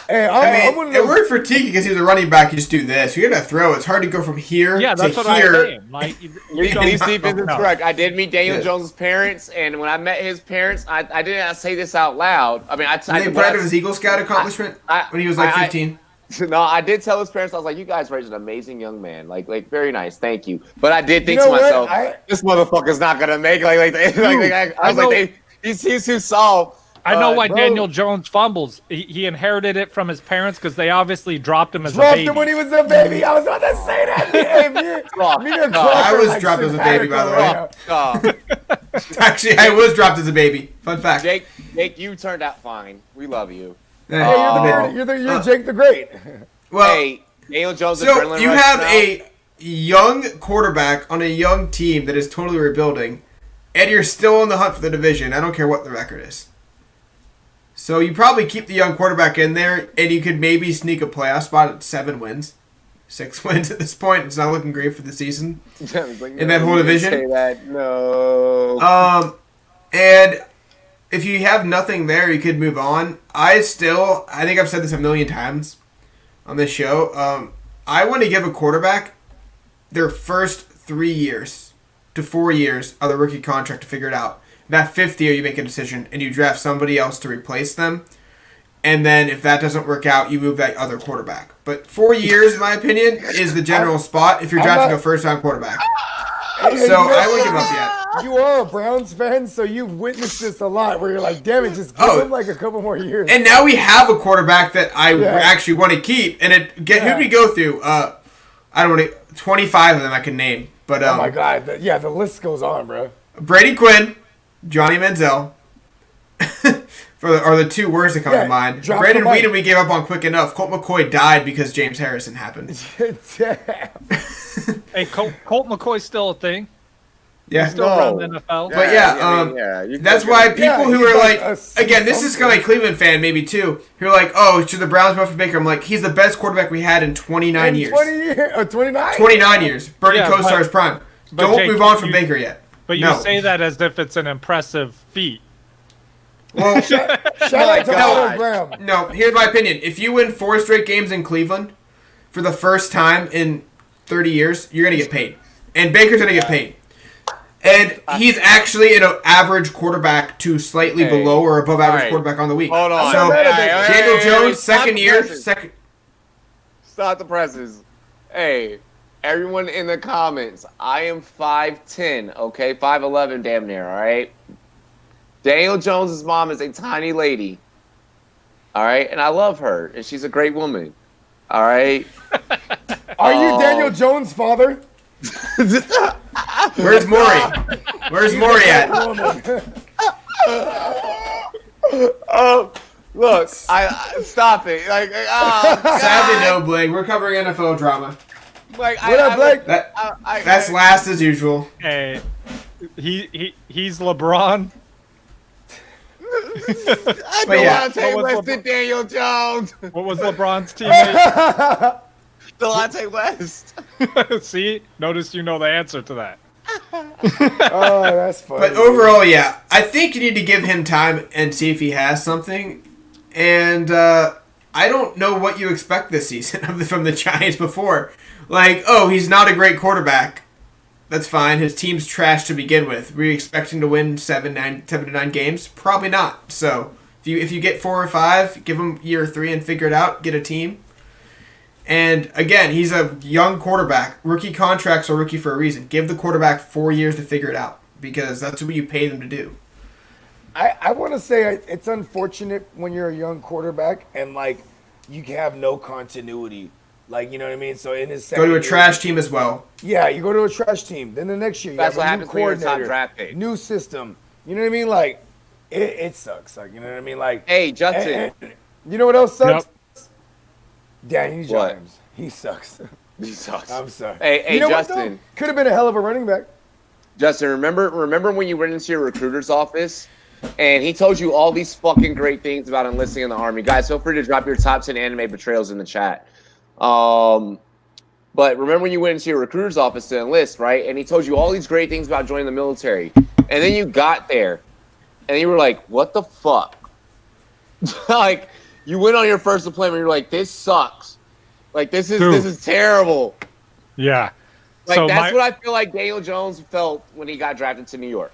Hey, I mean, it worked for Tiki because he was a running back. You just do this. You're gonna throw. It's hard to go from here Yeah, that's to what I'm here. saying. Like, Lee Stevens is No. correct. I did meet Daniel Yeah. Jones' parents, and when I met his parents, I didn't say this out loud. I mean, Were they proud of his Eagle Scout accomplishment I- when he was like I- 15? No, I did tell his parents. I was like, "You guys raised an amazing young man. Like very nice. Thank you." But I did think You know to what? myself, "This motherfucker's not gonna make it." I was like, he's too soft. I know why bro. Daniel Jones fumbles. He inherited it from his parents because they obviously dropped him as a Dropped baby. him when he was a baby. I was about to say that. I was dropped as a baby, by the way. Actually, I was dropped as a baby. Fun fact. Jake, you turned out fine. We love you. You're Jake the Great. Well, Hey, Daniel Jones. so adrenaline you rush have now. a young quarterback on a young team that is totally rebuilding, and you're still in the hunt for the division. I don't care what the record is. So you probably keep the young quarterback in there, and you could maybe sneak a playoff spot at 7 wins. 6 wins at this point. It's not looking great for the season. In that whole division? Say that. No. And if you have nothing there, you could move on. I think I've said this a million times on this show. I want to give a quarterback their first 3 years to 4 years of the rookie contract to figure it out. That 5th year, you make a decision and you draft somebody else to replace them. And then if that doesn't work out, you move that other quarterback. But 4 years, in my opinion, is the general spot if you're drafting a first-round quarterback. So I wouldn't give up yet. You are a Browns fan, so you've witnessed this a lot where you're like, damn it, just give him like a couple more years. And now we have a quarterback that I actually want to keep. And who did we go through? I don't know, 25 of them I can name. But oh my God. The list goes on, bro. Brady Quinn, Johnny Manziel, are the two worst that come to mind. Brandon Weeden we gave up on quick enough. Colt McCoy died because James Harrison happened. Hey, Colt McCoy's still a thing. Yeah. Still around the NFL. But that's why people who are like, again, this is kind of like Cleveland fan maybe too, who are like, oh, should the Browns go for Baker? I'm like, he's the best quarterback we had in 29 years. 29? 29 years. Bernie Kosar's prime. Don't Jake, move on from Baker yet. But you say that as if it's an impressive feat. Well, shout out to Otto Graham. No, here's my opinion. If you win 4 straight games in Cleveland for the first time in 30 years, you're going to get paid. And Baker's going to get paid. And he's actually an average quarterback to slightly below or above average quarterback on the week. Hold on. So, Daniel Jones, second year. Stop the presses. Hey, everyone in the comments, I am 5'10", okay? 5'11", damn near, all right? Daniel Jones' mom is a tiny lady, all right? And I love her, and she's a great woman. All right. Are you Daniel Jones' father? Where's Maury? Where's Maury at? Look, I stop it. Like, Sadly, no, Blake. We're covering NFL drama. like, What up, Blake? That's last as usual. Hey, he's LeBron. But yeah, Delonte what was West and Daniel Jones. What was LeBron's teammate? Delonte West. See, notice you know the answer to that. Oh, that's funny. But overall, yeah, I think you need to give him time and see if he has something. And I don't know what you expect this season from the Giants before. Like, oh, he's not a great quarterback. That's fine. His team's trash to begin with. Were you expecting to win 7 to 9 games? Probably not. So if you get 4 or 5, give him year 3 and figure it out. Get a team. And again, he's a young quarterback. Rookie contracts are rookie for a reason. Give the quarterback 4 years to figure it out because that's what you pay them to do. I want to say it's unfortunate when you're a young quarterback and, like, you have no continuity. Like, you know what I mean? So in his second Go to a year, trash team as well. Yeah, you go to a trash team. Then the next year, you That's have what a new happens when you're a top coordinator, draft pick. new system. You know what I mean? Like, it sucks. Like, you know what I mean? Like, Hey, Justin. and you know what else sucks? Yep. Danny What? Jones. He sucks. He sucks. I'm sorry. Hey, you know Justin. Could have been a hell of a running back. Justin, remember when you went into your recruiter's office and he told you all these fucking great things about enlisting in the Army? Guys, feel free to drop your top 10 anime betrayals in the chat. But remember when you went into your recruiter's office to enlist, right? And he told you all these great things about joining the military. And then you got there and you were like, what the fuck? Like, you went on your first deployment, you're like, this sucks. Like, this is terrible. Yeah. Like, So that's what I feel like Daniel Jones felt when he got drafted to New York.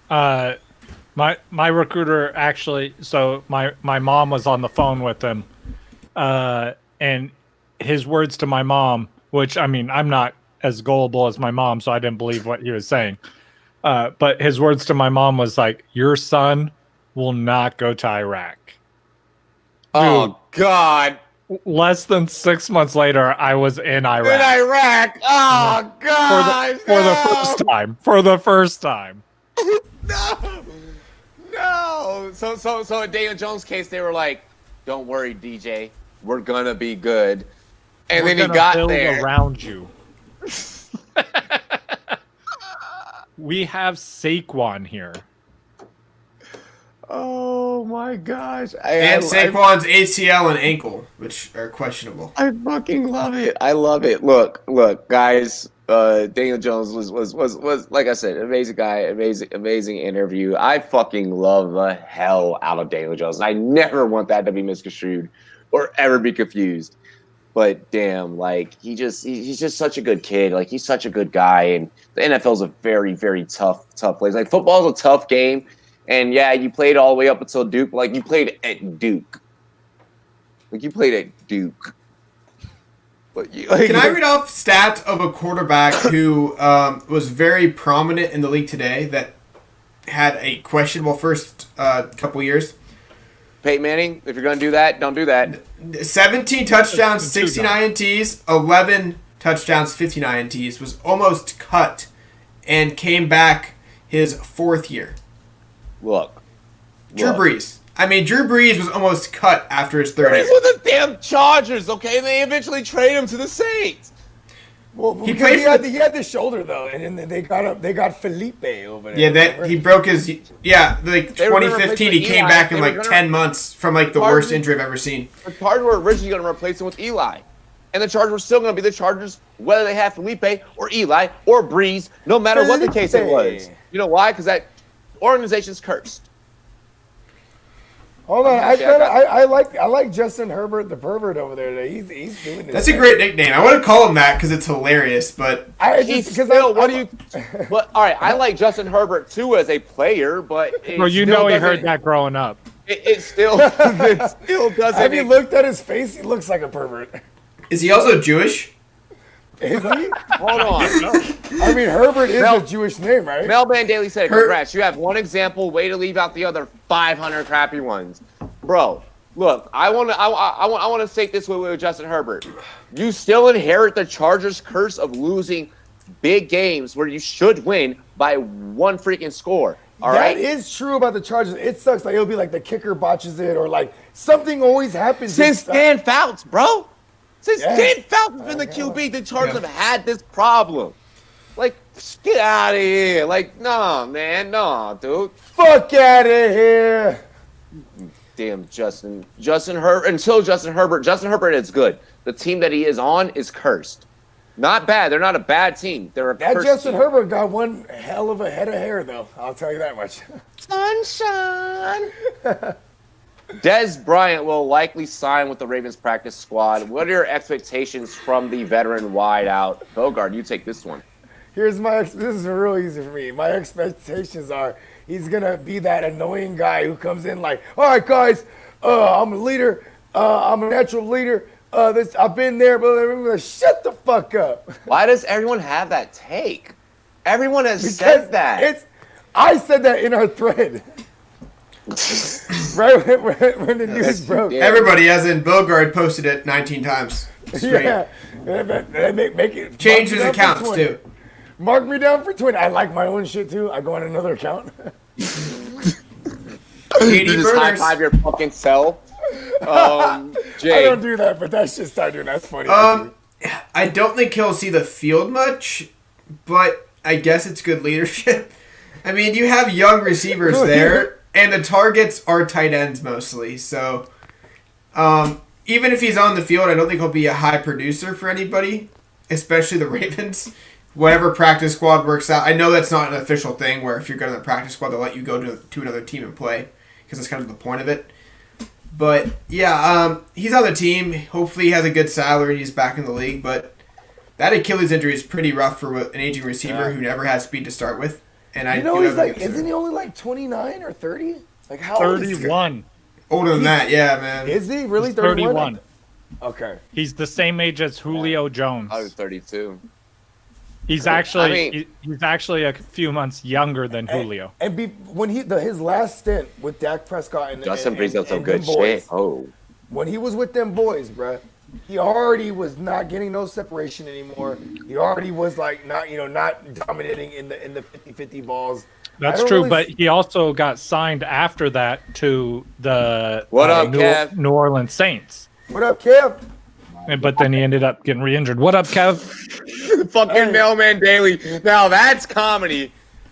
My recruiter actually. So my mom was on the phone with him, and his words to my mom, which I mean I'm not as gullible as my mom, so I didn't believe what he was saying. But his words to my mom was like, "Your son will not go to Iraq." Oh, God. Less than 6 months later, I was in Iraq. In Iraq. Oh, God. For the first time. No. So in Daniel Jones' case, they were like, don't worry, DJ. We're going to be good. And then he got build there. around you. We have Saquon here. Oh, my gosh. And Saquon's ACL and ankle, which are questionable. I fucking love it. I love it. Look, guys. Daniel Jones was like I said, amazing guy, amazing interview. I fucking love the hell out of Daniel Jones. I never want that to be misconstrued or ever be confused. But damn, like he's just such a good kid. Like he's such a good guy, and the NFL is a very, very tough place. Like football is a tough game. And yeah, you played all the way up until Duke. But, like you played at Duke. But Can I read off stats of a quarterback who was very prominent in the league today that had a questionable first couple years? Peyton Manning, if you're going to do that, don't do that. 17 touchdowns, 69 INTs, 11 touchdowns, 59 INTs, was almost cut and came back his 4th year. Look. Drew Brees. I mean, Drew Brees was almost cut after his 3rd year. Brees with the damn Chargers, okay? And they eventually trade him to the Saints. Well, He because played he had the shoulder though, and then they got Felipe over there. Yeah, that he broke his. Yeah, like They were gonna 2015, replace he with came Eli. back in They were like gonna- 10 months from like the worst injury I've ever seen. The Chargers were originally going to replace him with Eli. And the Chargers were still going to be the Chargers, whether they have Felipe or Eli or Breeze, no matter what the case it was. You know why? Because that organization's cursed. Hold on, Okay, I like Justin Herbert the pervert over there. He's doing this. That's a great nickname. I want to call him that because it's hilarious. But He's still, what do you? But all right, I like Justin Herbert too as a player, but it Well, you still know he doesn't- heard that growing up. It still doesn't. Have you looked at his face? He looks like a pervert. is he also Jewish? Is he? Hold on. I mean, Herbert is a Jewish name, right? Mailman Daily said, congrats. You have one example. Way to leave out the other 500 crappy ones. Bro, Look, I want to say it this way with Justin Herbert. You still inherit the Chargers' curse of losing big games where you should win by one freaking score. All right? That is true about the Chargers. It sucks. Like it'll be like the kicker botches it, or like something always happens. Since Dan Fouts, bro. Since Dan Fouts has been the know. QB, the Chargers have had this problem. Like, get out of here. Like, no, man. No, dude. Fuck out of here. Damn, Justin Herbert. Until Justin Herbert is good. The team that he is on is cursed. Not bad. They're not a bad team. They're a That cursed Justin team. Herbert got one hell of a head of hair, though. I'll tell you that much. Sunshine. Dez Bryant will likely sign with the Ravens practice squad. What are your expectations from the veteran wideout? Bogard, you take this one. This is real easy for me. My expectations are he's gonna be that annoying guy who comes in like, all right, guys, I'm a leader. I'm a natural leader. I've been there, but everyone's like, shut the fuck up. Why does everyone have that take? Everyone has said that. I said that in our thread. Right when the news broke. Yeah. Everybody, as in Bogard, posted it 19 times straight. Yeah. They make it. Changed mark his me down for accounts 20. too. Mark me down for 20. I like my own shit too. I go on another account. You Katie just high Burners. five your fucking self. Jay. I don't do that, but that's just start doing. That's funny. I don't think he'll see the field much, but I guess it's good leadership. I mean, you have young receivers there, and the targets are tight ends mostly. So, even if he's on the field, I don't think he'll be a high producer for anybody, especially the Ravens. Whatever practice squad works out. I know that's not an official thing where if you're good on the practice squad, they'll let you go to another team and play because that's kind of the point of it. But, yeah, he's on the team. Hopefully he has a good salary and he's back in the league. But that Achilles injury is pretty rough for an aging receiver who never has speed to start with. And I do he's have like, isn't he only like 29 or 30? Like how old is he? 31. older than that, yeah, man. Is he really He's 31? 31. Okay. He's the same age as Julio Jones. I was 32. He's actually he's actually a few months younger than Julio. And when his last stint with Dak Prescott and Justin brings up some and good them boys, shit. Oh. when he was with them boys, bruh, he already was not getting no separation anymore. He already was like not dominating in the 50-50 balls. That's true, but he also got signed after that to the New Orleans Saints. What up, Kev? But then he ended up getting re-injured. What up, Kev? Fucking Mailman Daily. Now that's comedy.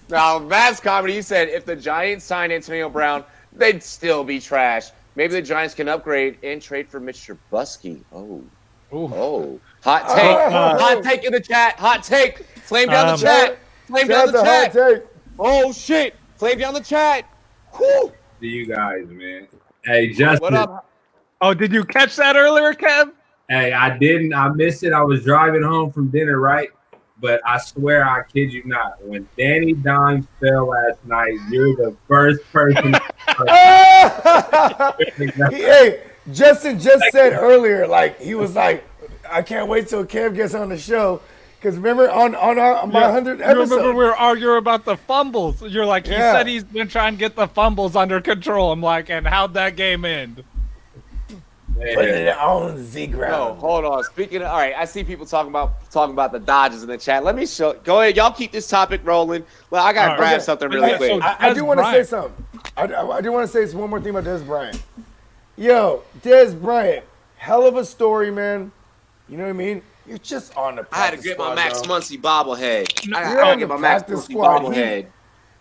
He said if the Giants signed Antonio Brown, they'd still be trash. Maybe the Giants can upgrade and trade for Mr. Trubisky. Oh. Hot take. Hot take in the chat. Hot take. Flame down the chat. Flame down the chat. Oh, shit. Flame down the chat. Whew. See you guys, man. Hey, Justin. What up? Oh, did you catch that earlier, Kev? Hey, I didn't. I missed it. I was driving home from dinner, right? But I swear, I kid you not. When Danny Dimes fell last night, you're the first person. Hey, Justin just said earlier, like, he was like, I can't wait till Kev gets on the show. Because remember, on my 100th episode. Remember we were arguing about the fumbles. You're like, he said he's been trying to get the fumbles under control. I'm like, and how'd that game end? Putting it on the ground. No, hold on. Speaking of, all right, I see people talking about the Dodgers in the chat. Let me show. Go ahead, y'all keep this topic rolling. Well, I gotta grab something really quick. I do want to say something. I do want to say one more thing about Dez Bryant. Yo, Dez Bryant, hell of a story, man. You know what I mean? You're just on the practice I had to get my Max Muncy bobblehead. You're I on get the my Max practice Muncy squad.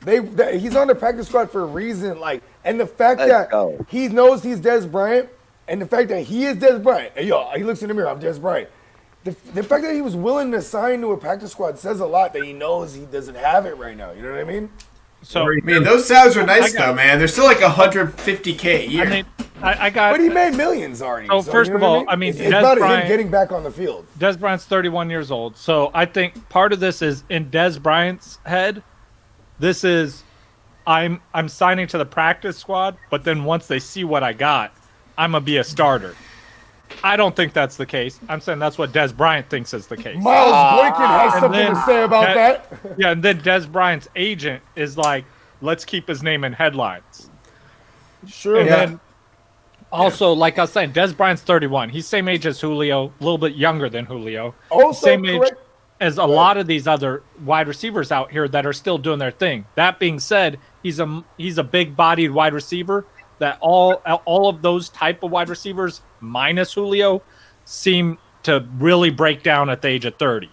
bobblehead. He's on the practice squad for a reason. Like, and the fact Let's that go. he knows he's Dez Bryant, and the fact that he is Dez Bryant. Hey, yo, he looks in the mirror. I'm Dez Bryant. The fact that he was willing to sign to a practice squad says a lot. That he knows he doesn't have it right now. You know what I mean? So, I mean, those sounds are nice though, man. They're still like $150K a year. I mean, I got. But he made millions already. So first of all, I mean, it's about him getting back on the field. Dez Bryant's 31 years old, so I think part of this is in Dez Bryant's head. This is, I'm signing to the practice squad, but then once they see what I got, I'm gonna be a starter. I don't think that's the case. I'm saying that's what Dez Bryant thinks is the case. Miles Boykin has something to say about that. Yeah, and then Dez Bryant's agent is like, let's keep his name in headlines. Sure. And then Also, like I was saying, Des Bryant's 31. He's same age as Julio, a little bit younger than Julio. Also, same age correct- as a lot of these other wide receivers out here that are still doing their thing. That being said, he's a big-bodied wide receiver that all of those type of wide receivers, minus Julio, seem to really break down at the age of 30.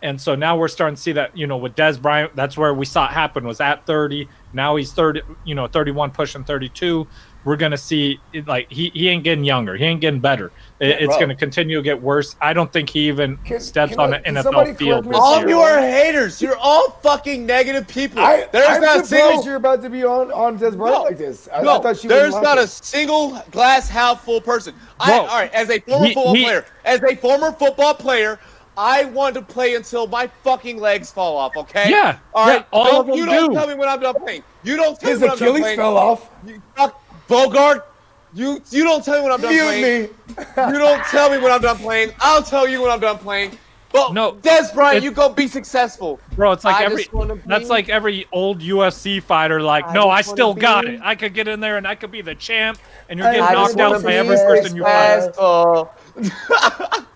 And so now we're starting to see that, with Des Bryant, that's where we saw it happen, was at 30. Now he's 30, 31 pushing 32. We're going to see, he ain't getting younger. He ain't getting better. It's going to continue to get worse. I don't think he even steps on an NFL field this all year. of you are haters. You're all fucking negative people. I'm not surprised you're about to be on Des Bryant like this. I thought she there's was not a single glass half full person. All right, as a former football player, I want to play until my fucking legs fall off, okay? Yeah. All right. all of them you don't do. tell me when I'm done playing. You don't tell His me when I'm done Achilles playing. fell off. Bogart, you don't tell me when I'm done playing. You don't tell me when I'm done playing. I'll tell you when I'm done playing. But No, Des Bryant, you go be successful. Bro, it's like that's like every old UFC fighter, I still got it. I could get in there and I could be the champ, and you're getting knocked out by every person you fight.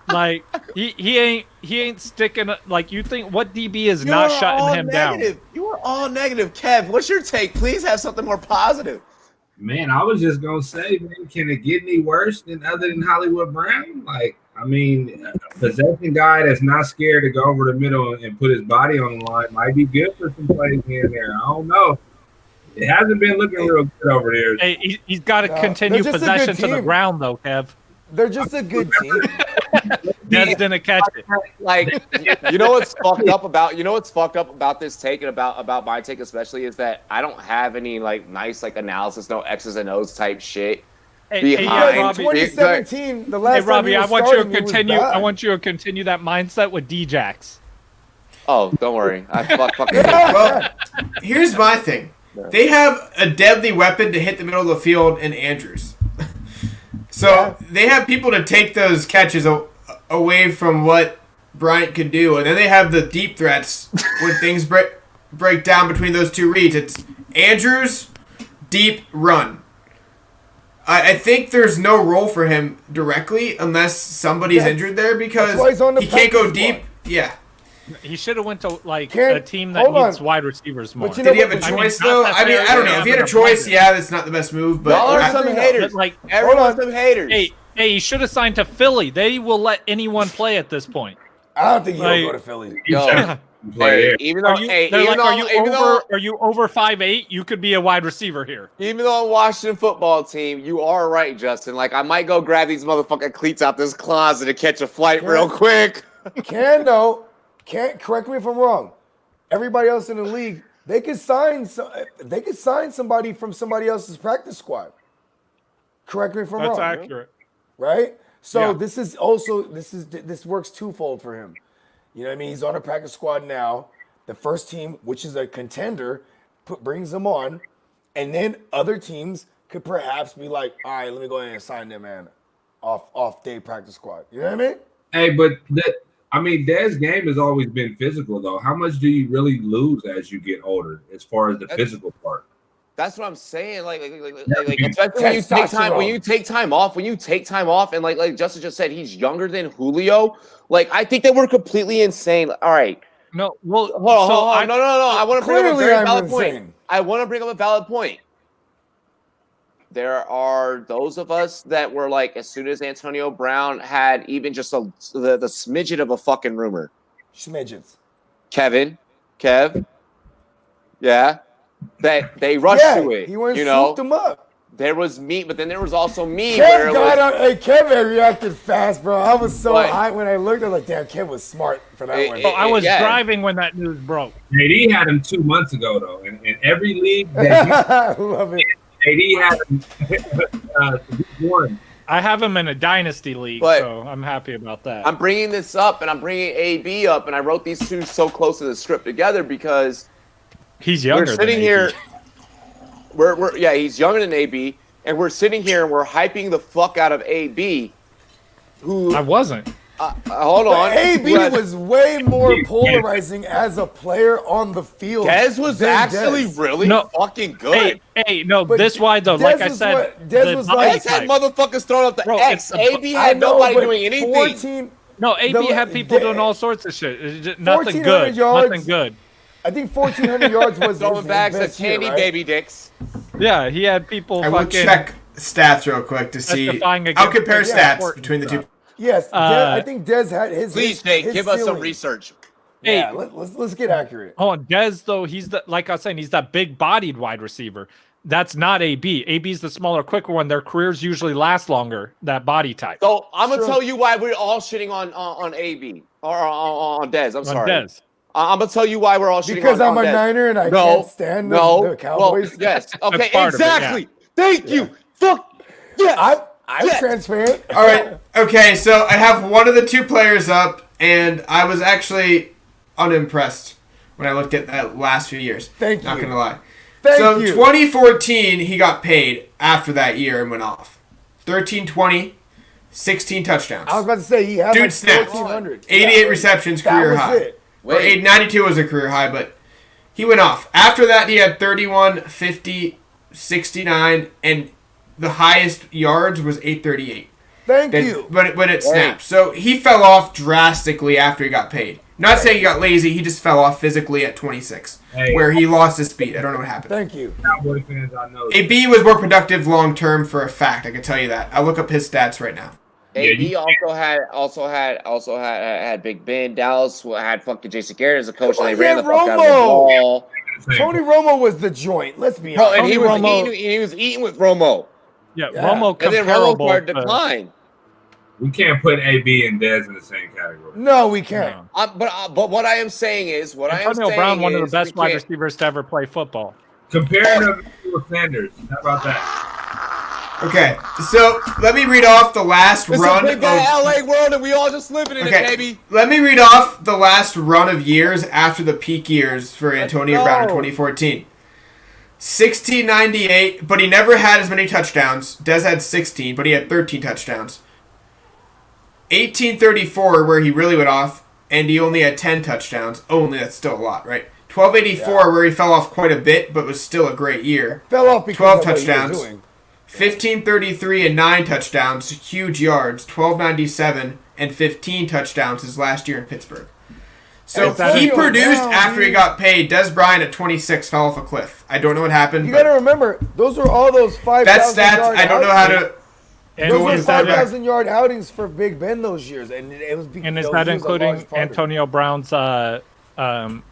Like he ain't sticking. Like, you think what DB is not shutting him down? You are all negative, Kev. What's your take? Please have something more positive. Man, I was just gonna say, man, can it get any worse other than Hollywood Brown? Like, I mean, a possession guy that's not scared to go over the middle and put his body on the line might be good for some plays here and there. I don't know. It hasn't been looking real good over there. Hey, he's got to continue possession to the ground, though, Kev. They're just a good team. Des didn't catch it. Like, you know what's fucked up about this take and about my take especially is that I don't have any nice analysis, no X's and O's type shit. Robbie, 2017, the last Robbie, time I want you to continue that mindset with D-Jax. Oh, don't worry. Well, here's my thing. They have a deadly weapon to hit the middle of the field in Andrews. So they have people to take those catches away from what Bryant could do, and then they have the deep threats when things break down between those two reads. It's Andrews, deep, run. I think there's no role for him directly unless somebody's injured there because he can't go deep. Yeah. He should have went to a team that needs wide receivers more. Did he have a choice though? I don't know. If he had a choice, that's not the best move. But y'all are some haters. Everyone's some haters. Hey, he should have signed to Philly. They will let anyone play at this point. I don't think he'll go to Philly. Are you over 5'8"? You could be a wide receiver here. Even though on Washington football team, you are right, Justin. I might go grab these motherfucking cleats out this closet and catch a flight real quick. Can't correct me if I'm wrong. Everybody else in the league, they could sign somebody from somebody else's practice squad. Correct me if I'm wrong. That's accurate. Right? So this works twofold for him. You know what I mean? He's on a practice squad now. The first team, which is a contender, brings him on, and then other teams could perhaps be like, all right, let me go ahead and sign them man off day practice squad. You know what I mean? Hey, but Dez game has always been physical, though. How much do you really lose as you get older, as far as the physical part? That's what I'm saying. Especially when you take time off, and like Justin just said, he's younger than Julio. I think that we're completely insane. All right. No, well, hold on. No. I want to bring up a very valid point. I want to bring up a valid point. There are those of us that were as soon as Antonio Brown had even just the smidget of a fucking rumor. Smidgets. Kev. Yeah. That they rushed to it. He went and swooped him up. There was me, but then there was also me. Kev reacted fast, bro. I was so high when I looked. I was like, damn, Kev was smart for that one. I was driving when that news broke. JD had him 2 months ago, though. In every league that I love it. JD had him one. I have him in a dynasty league, so I'm happy about that. I'm bringing this up, and I'm bringing AB up, and I wrote these two so close to the script together because he's younger. We're sitting here. He's younger than AB, and we're sitting here and we're hyping the fuck out of AB. Who I wasn't. Hold on. AB But was way more polarizing as a player on the field. Dez was than actually Dez. really No. fucking good. No, But this why though. Dez Like I was said, what- Dez the was body like- Dez had type. motherfuckers throwing up the Bro, X. it's AB I had know, nobody but doing anything. 14, No, AB The- had people the- doing all sorts of shit. It's just nothing 1,400 good. yards. Nothing good. I think 1,400 yards was Throwing his bags of best year, candy right? baby dicks. Yeah, he had people I will fucking. check stats real quick to see. Testifying I'll against compare the stats sport between the and two. Yes, I think Dez had his. Please, his, Jake, his give us some ceiling. research. Yeah, Hey. let's get accurate. Hold on, Dez though he's the like I was saying he's that big-bodied wide receiver. That's not AB. AB's the smaller, quicker one. Their careers usually last longer. That body type. So I'm gonna Sure. tell you why we're all shitting on AB or on Dez. I'm On sorry. Dez. I'm gonna tell you why we're all shitting Because on I'm a Dez. Niner and I can't stand the Cowboys. Well, yes. Okay. part of it, yeah. Exactly. Thank you. Fuck. Yes. I'm Yes. transparent. All right. Okay, so I have one of the two players up, and I was actually unimpressed when I looked at that last few years. Thank Not you. gonna lie. Thank So you. 2014, he got paid after that year and went off. 13-20, 16 touchdowns. I was about to say he had Dude like snapped. 1,400. 88 Yeah, receptions, that career was high. it. Or Wait. 92 was a career high, but he went off. After that, he had 31, 50, 69, and the highest yards was 838. Thank you. But it snapped. So he fell off drastically after he got paid. Not saying he got lazy, he just fell off physically at 26, Hey. where he lost his speed. I don't know what happened. Thank you. Cowboy fans, I know. AB was more productive long term for a fact. I can tell you that. I'll look up his stats right now. AB also had Big Ben. Dallas had fucking Jason Garrett as a coach, and they Come on, ran the yeah, fuck out of the Romo. ball. Tony Romo was the joint. Let's be Bro, honest. and he was eating with Romo, Yeah, Yeah. Romo and then Romo comparable. started to to- decline. We can't put AB and Dez in the same category. No, we can't. No. But what I am saying is, Antonio Brown, one of the best wide receivers to ever play football. Comparing them with Sanders. How about that? Okay, so let me read off the last It's run a big of. LA world, and we all just living in it, baby. Let me read off the last run of years after the peak years for Antonio Brown in go. 2014. 1698, but he never had as many touchdowns. Dez had 16, but he had 13 touchdowns. 1834, where he really went off, and he only had 10 touchdowns. Only, that's still a lot, right? 1284, where he fell off quite a bit, but was still a great year. Fell off because 12 of what he was touchdowns. doing. 1533 and 9 touchdowns, huge yards. 1297 and 15 touchdowns his last year in Pittsburgh. So Hey, he Antonio produced Brown, after he dude. got paid. Des Bryant at 26 fell off a cliff. I don't know what happened. You But got to remember, those are all those 5,000 that's stats. yard I don't know how to. And Those Go were into that. 5,000 yard outings for Big Ben those years, and it was because And is he that was a including large part of it. Antonio Brown's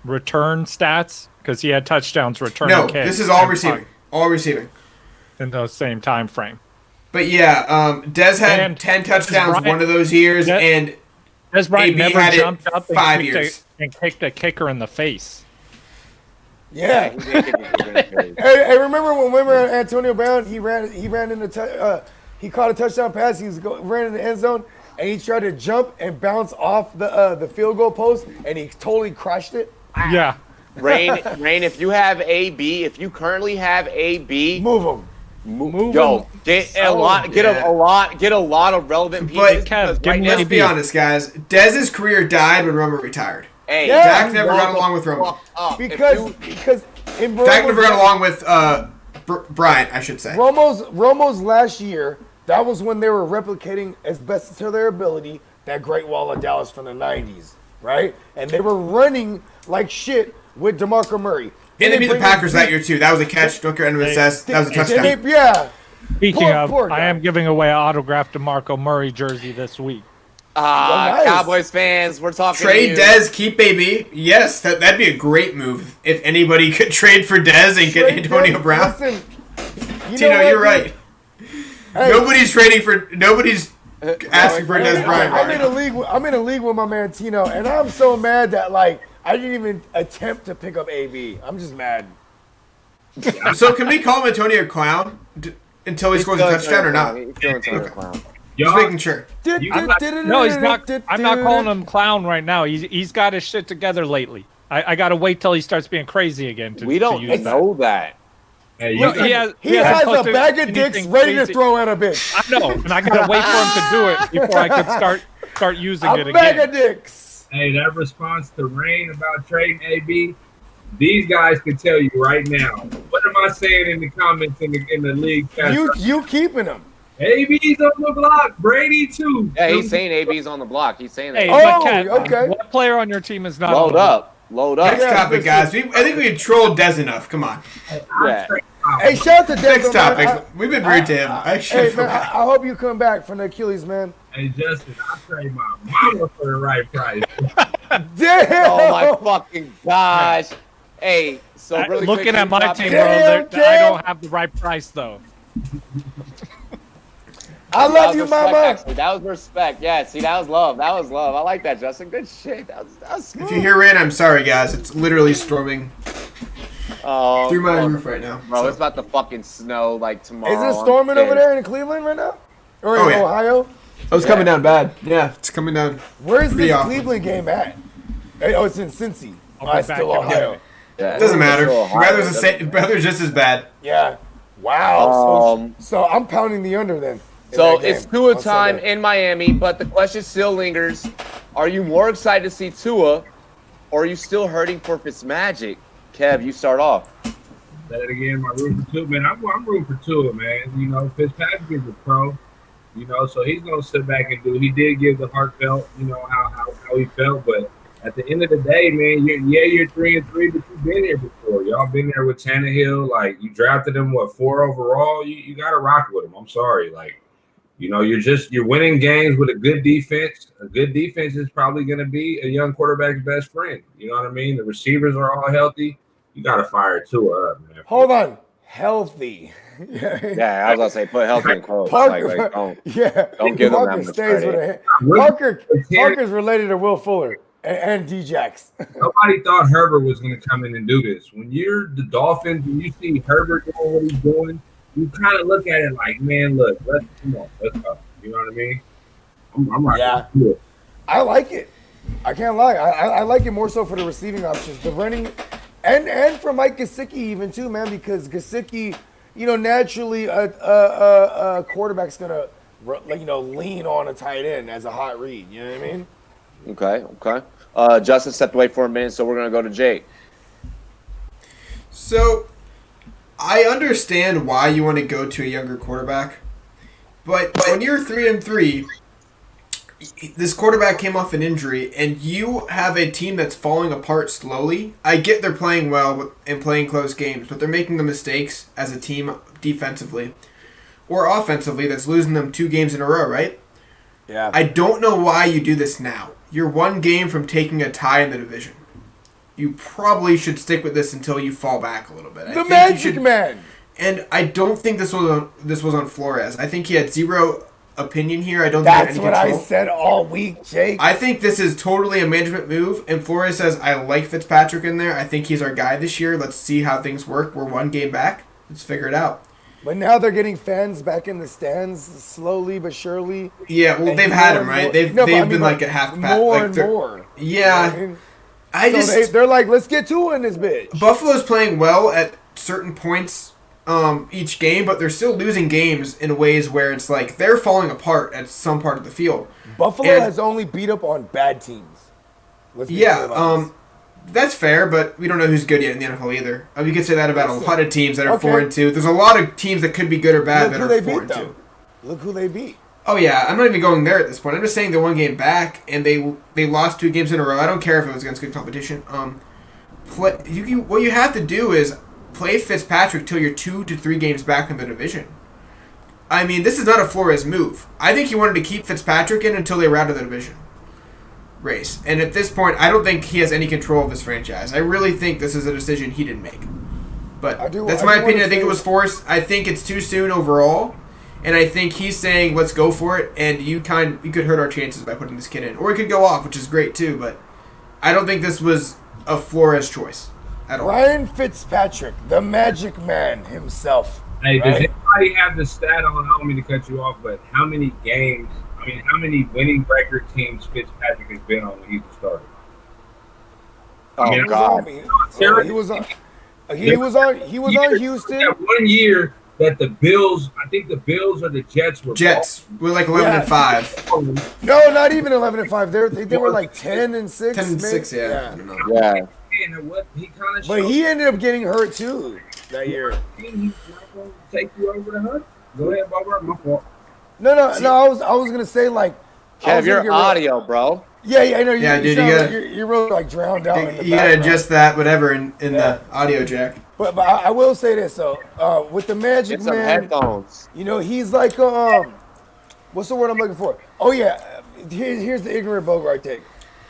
return stats? Because he had touchdowns returning No, kicks. this is all and receiving. All receiving. in the same time frame. But yeah, Des had And 10 Des touchdowns Bryant- one of those years, Des- and Des Bryant AB never had it jumped up 5 and years. kicked a kicker in the face. Yeah. Hey, remember when we were on Antonio Brown? He ran into he caught a touchdown pass. Ran in the end zone, and he tried to jump and bounce off the field goal post, and he totally crushed it. Yeah. Rain, if you have AB, if you currently have AB, Move him. Move yo, him. get a lot of relevant pieces. But because give right me now, let's AB. be honest, guys. Dez's career died when Romo retired. hey, Yeah. Dak never got along with Romo. Because in Dak never got Romo's- along with Bryant, I should say. Romo's last year, that was when they were replicating as best to their ability that Great Wall of Dallas from the 90s, right? And they were running like shit with DeMarco Murray. And they beat the bring Packers in that year too. That was a catch. Don't care anyone says. That was a touchdown. Yeah. Speaking of, poor I guy. am giving away an autographed DeMarco Murray jersey this week. nice. Cowboys fans, we're talking Trade to you. Dez, keep AB. Yes, that'd be a great move if anybody could trade for Dez and get Antonio Brown. Listen, you Tino, know what, you're dude? right. Hey, Nobody's asking for Dez Bryant. I'm in Mario. a league with my man Tino, and I'm so mad that like I didn't even attempt to pick up AB. I'm just mad. So can we call him Antonio Clown until he scores a touchdown or not? He's still Antonio Clown. Just making sure. No, he's not. I'm not calling him clown right now. He's got his shit together lately. I gotta wait till he starts being crazy again. We don't use that. know that. Hey, Look, you, he has a posted bag of dicks anything ready to crazy. throw at a bitch. I know, and I gotta wait for him to do it before I could start start using I'm it mega again. dicks. Hey, that response to Rain about trading AB, these guys can tell you right now. What am I saying in the comments in the league chat? You keeping them. AB's on the block. Brady too. Yeah, he's saying AB's on the block. He's saying that. Hey, Oh, but Cat, okay. what player on your team is not on Load the block? up. Load up. Next Yeah, topic, guys. I think we trolled Des enough. Come on. Yeah. Hey, shout out to Next Denzel, man. topic. We've been rude to him. I should Hey, feel man, bad. I hope you come back from the Achilles, man. Hey, Justin, I'll trade my mama for the right price. Damn. Oh my fucking gosh. Hey, so really quick, Looking at my topic- team, bro, I don't have the right price though. I That love was you, respect, mama. actually. That was respect. Yeah, see, that was love. That was love. I like that, Justin. Good shit. That was smooth. If you hear rain, I'm sorry, guys. It's literally storming Oh, through my bro, roof right now. bro, So- it's about to fucking snow like tomorrow. Is it I'm storming over pissed. there in Cleveland right now? Or in Oh, yeah. Ohio? Oh, it's coming down bad. Yeah, it's coming down. Where's Pretty this often. Cleveland game at? Hey, oh, it's in Cincy. I'll Oh, be it's back still in a Ohio. minute. Yeah, It doesn't matter. It's Ohio. Weather's the Doesn't same. Weather's just as bad. Yeah. Wow. Um, So I'm pounding the under then. in So that it's game Tua on time Sunday. in Miami, but the question still lingers. Are you more excited to see Tua, or are you still hurting for Fitzmagic? Kev, you start off. Say it again, my room for Tua, man. I'm rooting for Tua, man. You know, Fitzpatrick is a pro. You know, so he's gonna sit back and do. He did give the heartfelt, you know, how he felt, but at the end of the day, man, you're 3-3, but you've been here before. Y'all been there with Tannehill. Like, you drafted him, 4 overall? You got to rock with him. I'm sorry. Like, you know, you're winning games with a good defense. A good defense is probably going to be a young quarterback's best friend. You know what I mean? The receivers are all healthy. You got to fire Tua up, man. Hold on. Healthy. Yeah, I was gonna say put healthy in quotes. Parker, Like, don't don't give them Parker that much stays with credit. Parker's related to Will Fuller and D-Jax. Nobody thought Herbert was going to come in and do this. When you're the Dolphins and you see Herbert doing what he's doing, you kind of look at it like, man, look, let's go. You know what I mean? I'm right. Yeah. I like it. I can't lie. I like it more so for the receiving options, the running, and for Mike Gesicki even too, man, because Gesicki, you know, naturally a quarterback's gonna, you know, lean on a tight end as a hot read. You know what I mean? Okay. Justin stepped away for a minute, so we're gonna go to Jake. So, I understand why you want to go to a younger quarterback, but when you're 3-3, this quarterback came off an injury, and you have a team that's falling apart slowly. I get they're playing well and playing close games, but they're making the mistakes as a team defensively or offensively that's losing them 2 games in a row, right? Yeah. I don't know why you do this now. You're 1 game from taking a tie in the division. You probably should stick with this until you fall back a little bit. The Magic Man. And I don't think this was on Flores. I think he had zero opinion here. I don't think he had That's any what control. I said all week, Jake. I think this is totally a management move, and Flores says, I like Fitzpatrick in there. I think he's our guy this year. Let's see how things work. We're 1 game back. Let's figure it out. But now they're getting fans back in the stands slowly but surely. Yeah, well, And they've more had and him, right? more- They've No, but I mean, been like a half pack. more like and they're- more. Yeah. You know what I mean? I So just they're like, let's get two in this bitch. Buffalo's playing well at certain points each game, but they're still losing games in ways where it's like they're falling apart at some part of the field. Buffalo and- has only beat up on bad teams. Let's be Yeah, clear about this. that's fair, but we don't know who's good yet in the NFL either. You could say that about Listen, a lot of teams that are okay. 4-2. There's a lot of teams that could be good or bad Look that who are they beat, 4-2. though. Look who they beat. Oh yeah, I'm not even going there at this point. I'm just saying they're 1 game back and they lost 2 games in a row. I don't care if it was against good competition. What you have to do is play Fitzpatrick till you're 2 to 3 games back in the division. I mean, this is not a Flores move. I think he wanted to keep Fitzpatrick in until they were out of the division race. And at this point, I don't think he has any control of this franchise. I really think this is a decision he didn't make. But that's my opinion. I think it was forced. I think it's too soon overall. And I think he's saying, let's go for it. And you could hurt our chances by putting this kid in. Or he could go off, which is great too. But I don't think this was a Flores choice at all. Ryan Fitzpatrick, the Magic Man himself. Hey, does right? anybody have the stat on, I don't mean to cut you off, but how many winning record teams Fitzpatrick has been on when he's a starter? Oh, mean, God. He was on Houston. That 1 year that the Bills, I think the Bills or the Jets were Jets. We're like 11-5. No, not even 11-5. They were like 10-6. 10-6, yeah. I don't know. Yeah. And what he kind of But he ended up getting hurt too that year. he's not going to take you over the hunt. Go ahead, Bubba. My fault. No. I was gonna say like. Kev, your audio, bro. Yeah, I know. Yeah, dude, You're really like drowned out in the You gotta background. adjust that, whatever, in the audio jack. But I will say this though, with the Magic Get some Man, headphones. you know, he's like what's the word I'm looking for? Oh yeah, here's the ignorant Bogart take.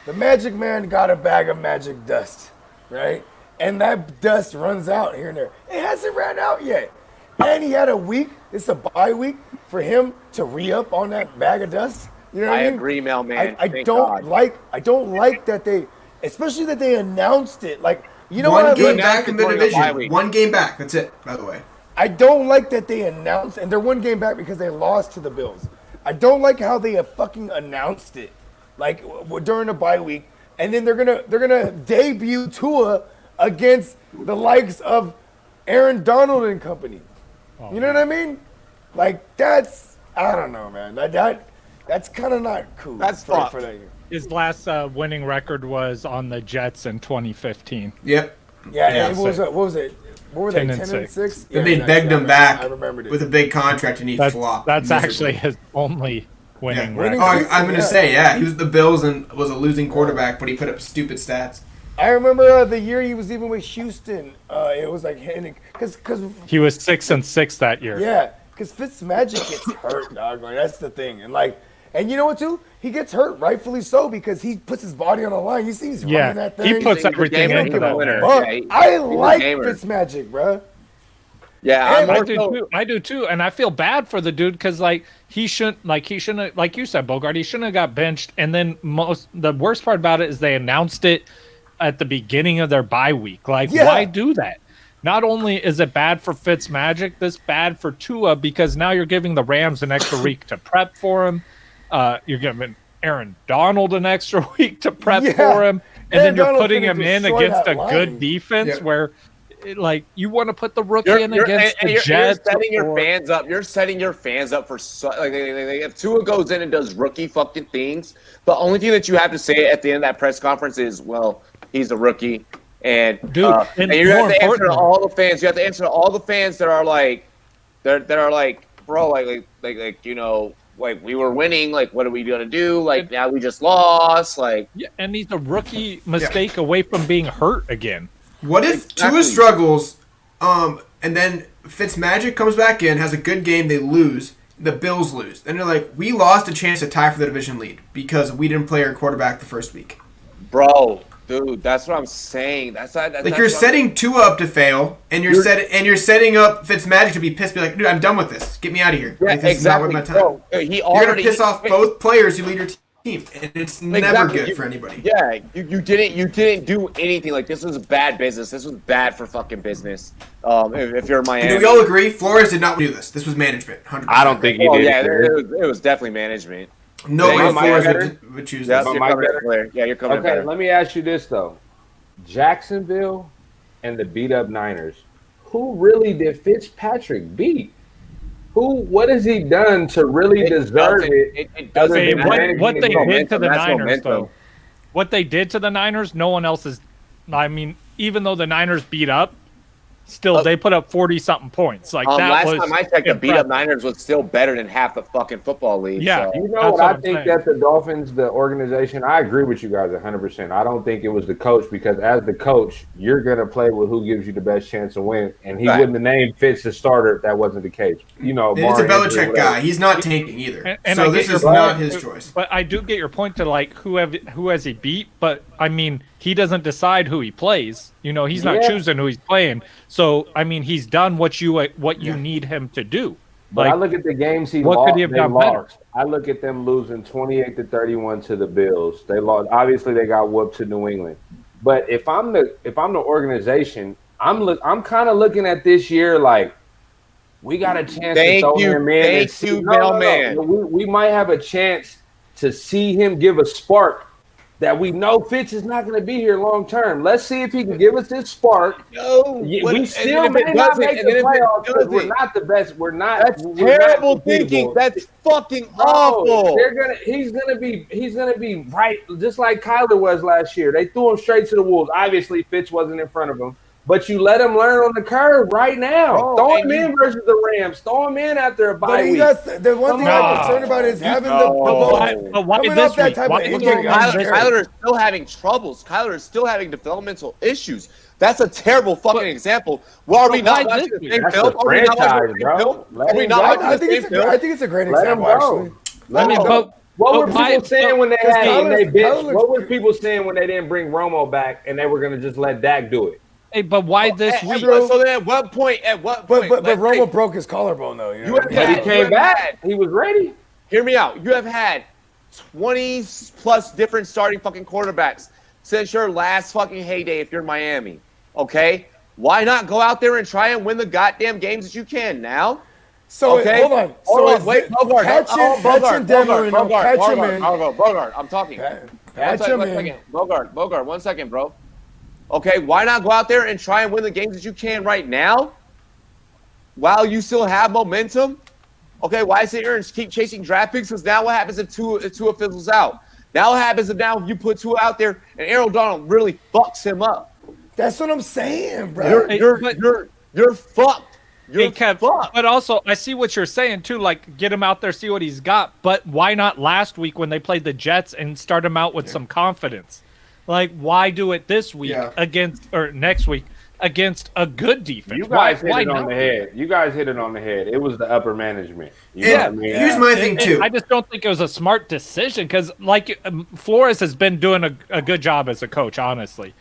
The Magic Man got a bag of magic dust, right? And that dust runs out here and there. It hasn't ran out yet, and he had a week. It's a bye week for him to re-up on that bag of dust. You know what I mean? agree, mailman. I Thank don't God. like that they, especially that they announced it. Like, you know One what I game mean? back in the during the bye division. week. One game back. That's it, by the way. I don't like that they announced, and they're one game back because they lost to the Bills. I don't like how they have fucking announced it, like during the bye week, and then they're gonna debut Tua against the likes of Aaron Donald and company. You know what I mean? Like that's, I don't know, man. That's kind of not cool. That's for fucked. that year. His last winning record was on the Jets in 2015. Yep. Yeah, Yeah, what was it? What were they? 10-6. Then they begged him back I remembered it. with a big contract, and he flopped. That's miserably. actually his only winning Yeah. record. Oh, I'm gonna say, yeah, he was the Bills and was a losing quarterback, but he put up stupid stats. I remember the year he was even with Houston. It was like because He was 6-6 that year. yeah, because Fitzmagic gets hurt, dog. Like that's the thing, and you know what too? He gets hurt, rightfully so, because he puts his body on the line. You see, he's Yeah, running that thing. he puts He's a everything gamer. into He's a that. winner. Fuck, Yeah, I he's a like gamer. Fitzmagic, bro. Yeah, I'm And also, I do too, and I feel bad for the dude because he shouldn't have, like you said, Bogart, he shouldn't have got benched. And then the worst part about it is they announced it at the beginning of their bye week. Like, Yeah. why do that? Not only is it bad for Fitzmagic, this bad for Tua because now you're giving the Rams an extra week to prep for him. You're giving Aaron Donald an extra week to prep Yeah. for him, and Aaron then you're Donald's putting gonna him in destroy against that a line. good defense Yeah. where. Like you want to put the rookie you're, in you're, against and the you're, Jets. you're setting your or- fans up. You're setting your fans up for like if Tua goes in and does rookie fucking things. The only thing that you have to say at the end of that press conference is, "Well, he's a rookie," and Dude, and and you have more to answer to importantly- all the fans. You have to answer to all the fans that are like, that are like, bro, like you know. Like we were winning, like what are we gonna do? Like now we just lost. Like Yeah, and he's a rookie mistake away from being hurt again. What if Exactly. Tua struggles, and then Fitzmagic comes back in, has a good game, they lose, the Bills lose. Then they're like, we lost a chance to tie for the division lead because we didn't play our quarterback the first week. bro, dude, that's what I'm saying. That's Like that's you're what setting Tua up to fail, and you're setting up Fitzmagic to be pissed, be like, dude, I'm done with this. Get me out of here. Yeah, Like, this exactly. is not worth my time. Bro, he You're already gonna piss off both players who lead your team, and it's never Exactly. good You- for anybody. Yeah, you didn't do anything. Like this was bad business. This was bad for fucking business. If you're Miami, And do we all agree? Flores did not do this. This was management. 100%. I don't think he Oh did. yeah, either. it was definitely management. No Am way I Flores better? would choose Yeah, this. you're Am I coming in better? better. Yeah, you're coming in Okay, better. let me ask you this though: Jacksonville and the beat up Niners. Who really did Fitzpatrick beat? What has he done to really deserve it? It doesn't. Hey, managing what they his did to the That's Niners, momentum. though. What they did to the Niners, no one else is. I mean, even though the Niners beat up, still they put up 40-something points. Like that Last was time I checked, the beat up impressive. Niners was still better than half the fucking football league. Yeah. so. You know That's what? what I I'm think saying. that the Dolphins, the organization, I agree with you guys 100%. I don't think it was the coach because as the coach, you're going to play with who gives you the best chance to win. And he Right. wouldn't have named Fitz as starter if that wasn't the case. You know, And it's a barring injury, Belichick whatever. guy. He's not tanking either. And So I this get is your not point, his choice. But I do get your point to like who has he beat, but I mean he doesn't decide who he plays. You know, he's not Yeah. choosing who he's playing. So I mean he's done what you need him to do. But Like I look at the games he what lost. could he have They done better? lost. I look at them losing 28-31 to the Bills. They lost. Obviously, they got whooped to New England. But if I'm the organization, I'm kind of looking at this year like we got a chance to throw him in. and Thank see- you, No. mailman. We might have a chance to see him give a spark that we know Fitz is not going to be here long term. Let's see if he can give us this spark. We still may not make the playoffs because we're not the best. We're not. That's terrible thinking. That's fucking awful. He's gonna be right, just like Kyler was last year. They threw him straight to the wolves. Obviously, Fitz wasn't in front of him. But you let him learn on the curve right now. Throw him in versus the Rams. Throw him in after a bye week. The one thing I'm concerned about is having the why this week? Kyler is still having troubles. Kyler is still having developmental issues. That's a terrible fucking example. Well, are we not watching the same film? Are we not watching the same film? Are we not watching the same film? I think it's a great example, actually. What were people saying when What were people saying when they didn't bring Romo back and they were going to just let Dak do it? Hey, but why this week? So then at what point? But Romo broke his collarbone, though. But he came back. He was ready. Hear me out. You have had 20-plus different starting fucking quarterbacks since your last fucking heyday if you're Miami, okay? Why not go out there and try and win the goddamn games that you can now? So, hold on. Wait, Bogart. Bogart, I'm talking. Bogart, 1 second, bro. Okay, why not go out there and try and win the games that you can right now while you still have momentum? Okay, why sit here and keep chasing draft picks? Because now what happens if Tua fizzles out? Now what happens if now you put Tua out there and Aaron Donald really fucks him up? That's what I'm saying, bro. You're fucked. You're fucked. But also, I see what you're saying too. Like, get him out there, see what he's got. But why not last week when they played the Jets and start him out with some confidence? Like, why do it this week next week against a good defense? You guys hit it on the head. You guys hit it on the head. It was the upper management. Here's my thing too. I just don't think it was a smart decision because, like, Flores has been doing a good job as a coach, honestly.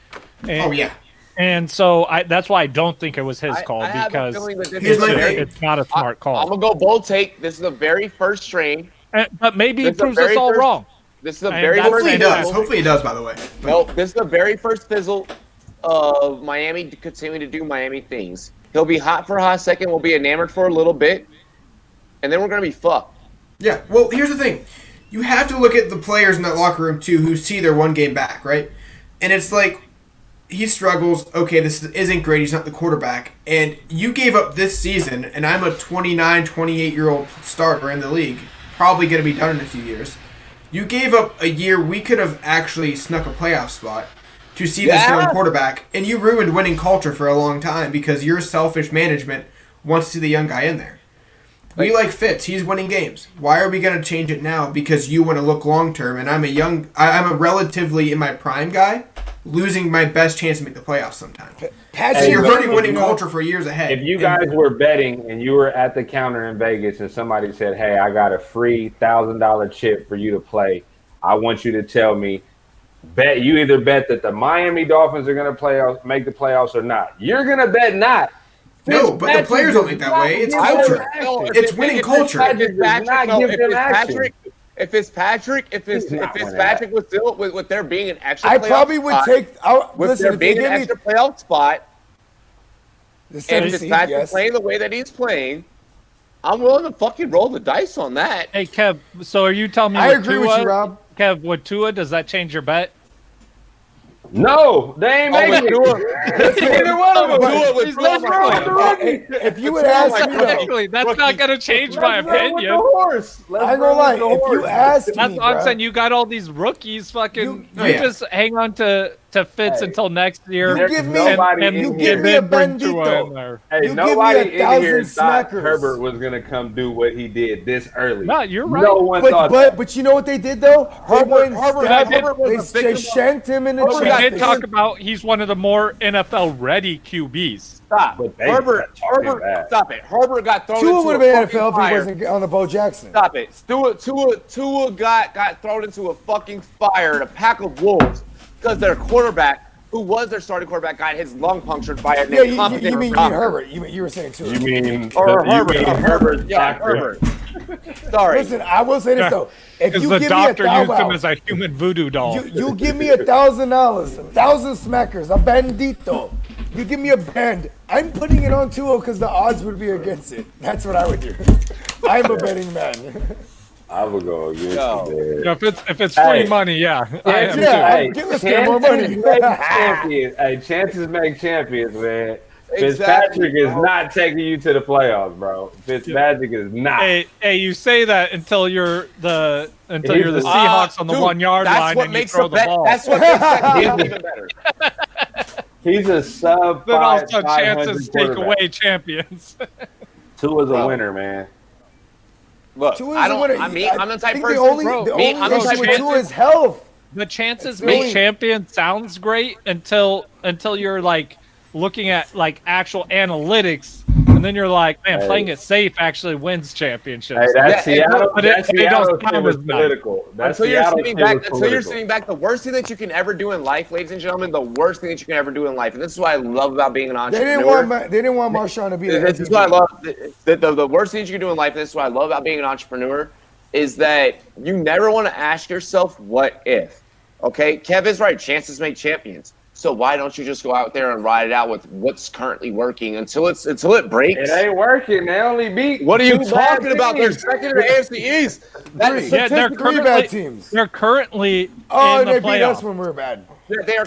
And so that's why I don't think it was his call because it's not a smart call. I'm gonna go bold take. This is the very first strain, but maybe he proves us all wrong. This is the very first. Hopefully he does. Hopefully he does. By the way. No, this is the very first fizzle of Miami continuing to do Miami things. He'll be hot for a hot second. We'll be enamored for a little bit, and then we're gonna be fucked. Yeah. Well, here's the thing. You have to look at the players in that locker room too, who see their one game back, right? And it's like he struggles. Okay, this isn't great. He's not the quarterback, and you gave up this season. And I'm a 29, 28-year-old starter in the league, probably gonna be done in a few years. You gave up a year we could have actually snuck a playoff spot to see this young quarterback, and you ruined winning culture for a long time because your selfish management wants to see the young guy in there. We like Fitz. He's winning games. Why are we going to change it now? Because you want to look long-term, and I'm a relatively in my prime guy, losing my best chance to make the playoffs sometimes. And you're hurting winning culture for years ahead. If you guys were betting and you were at the counter in Vegas and somebody said, hey, I got a free $1,000 chip for you to play, I want you to tell me, you either bet that the Miami Dolphins are going to make the playoffs or not. You're going to bet not. No, but the players don't think that way. It's culture. It's winning culture. If Fitzpatrick was still with there being an extra playoff probably would spot, take out with there being an extra playoff spot, and Fitzpatrick playing the way that he's playing, I'm willing to fucking roll the dice on that. Hey Kev, so are you telling me I agree with you, Rob? Kev, with Tua, does that change your bet? No, they ain't making it. Neither one of them. If you would ask me, that's not going to change my opinion. I ain't gonna lie. If you ask me, that's what I'm saying. You got all these rookies. Fucking, you just hang on to Fitz until next year. You give me a Bendito. Hey, nobody in here thought Herbert was gonna come do what he did this early. No, you're right. No one thought that. But you know what they did though? They shanked him in the chat. We did talk about he's one of the more NFL ready QBs. Stop. Herbert, stop it. Herbert got thrown Tua into would have been NFL if he wasn't on the Bo Jackson. Stop it. Tua got thrown into a fucking fire, a pack of wolves, because their quarterback, who was their starting quarterback, got his lung punctured by a you mean Herbert. You were saying Tua. You mean Herbert. Yeah, Herbert. Sorry. Listen, I will say this though. If you the give doctor me used him as a human voodoo doll. You give me $1,000, 1,000 smackers, a Bendito. You give me a bend. I'm putting it on Tua because the odds would be against it. That's what I would do. I'm a betting man. I would go against Yo. you, man. If it's free money, yeah. I am too. Hey, give us more money. Chances make champions, man. Exactly, Fitzpatrick is not taking you to the playoffs, bro. Fitzpatrick is not. Hey, you say that until you're the Seahawks on the 1 yard line and you throw the ball. That's what makes that game even better. He's a sub. Then also 500 chances take quarterback. away champions. Tua is a winner, man. Look, Tua is I a don't. winner. I mean, I'm the type think person. the only I'm the issue type with person. Tua is health. The chances It's make really- champion sounds great until you're like looking at like actual analytics, and then you're like, man, playing it safe actually wins championships. Hey, that's Yeah, Seattle. but it- That's it Seattle don't shit sound was as nice. political. That's Until you're Seattle sitting shit back, was until you're political. sitting back, the worst thing that you can ever do in life, ladies and gentlemen, the worst thing that you can ever do in life, and this is what I love about being an They entrepreneur. didn't want Marshawn to be there. This is what I love. The worst thing that you can do in life, and this is what I love about being an entrepreneur, is that you never want to ask yourself, what if? Okay, Kev is right. Chances make champions. So why don't you just go out there and ride it out with what's currently working until it breaks? It ain't working. They only beat. What are you 2 bad talking about? They're teams. second in the AFC East. That's Yeah, they're Three bad teams. They're currently Oh, in and the they beat us playoffs. when we were bad. They are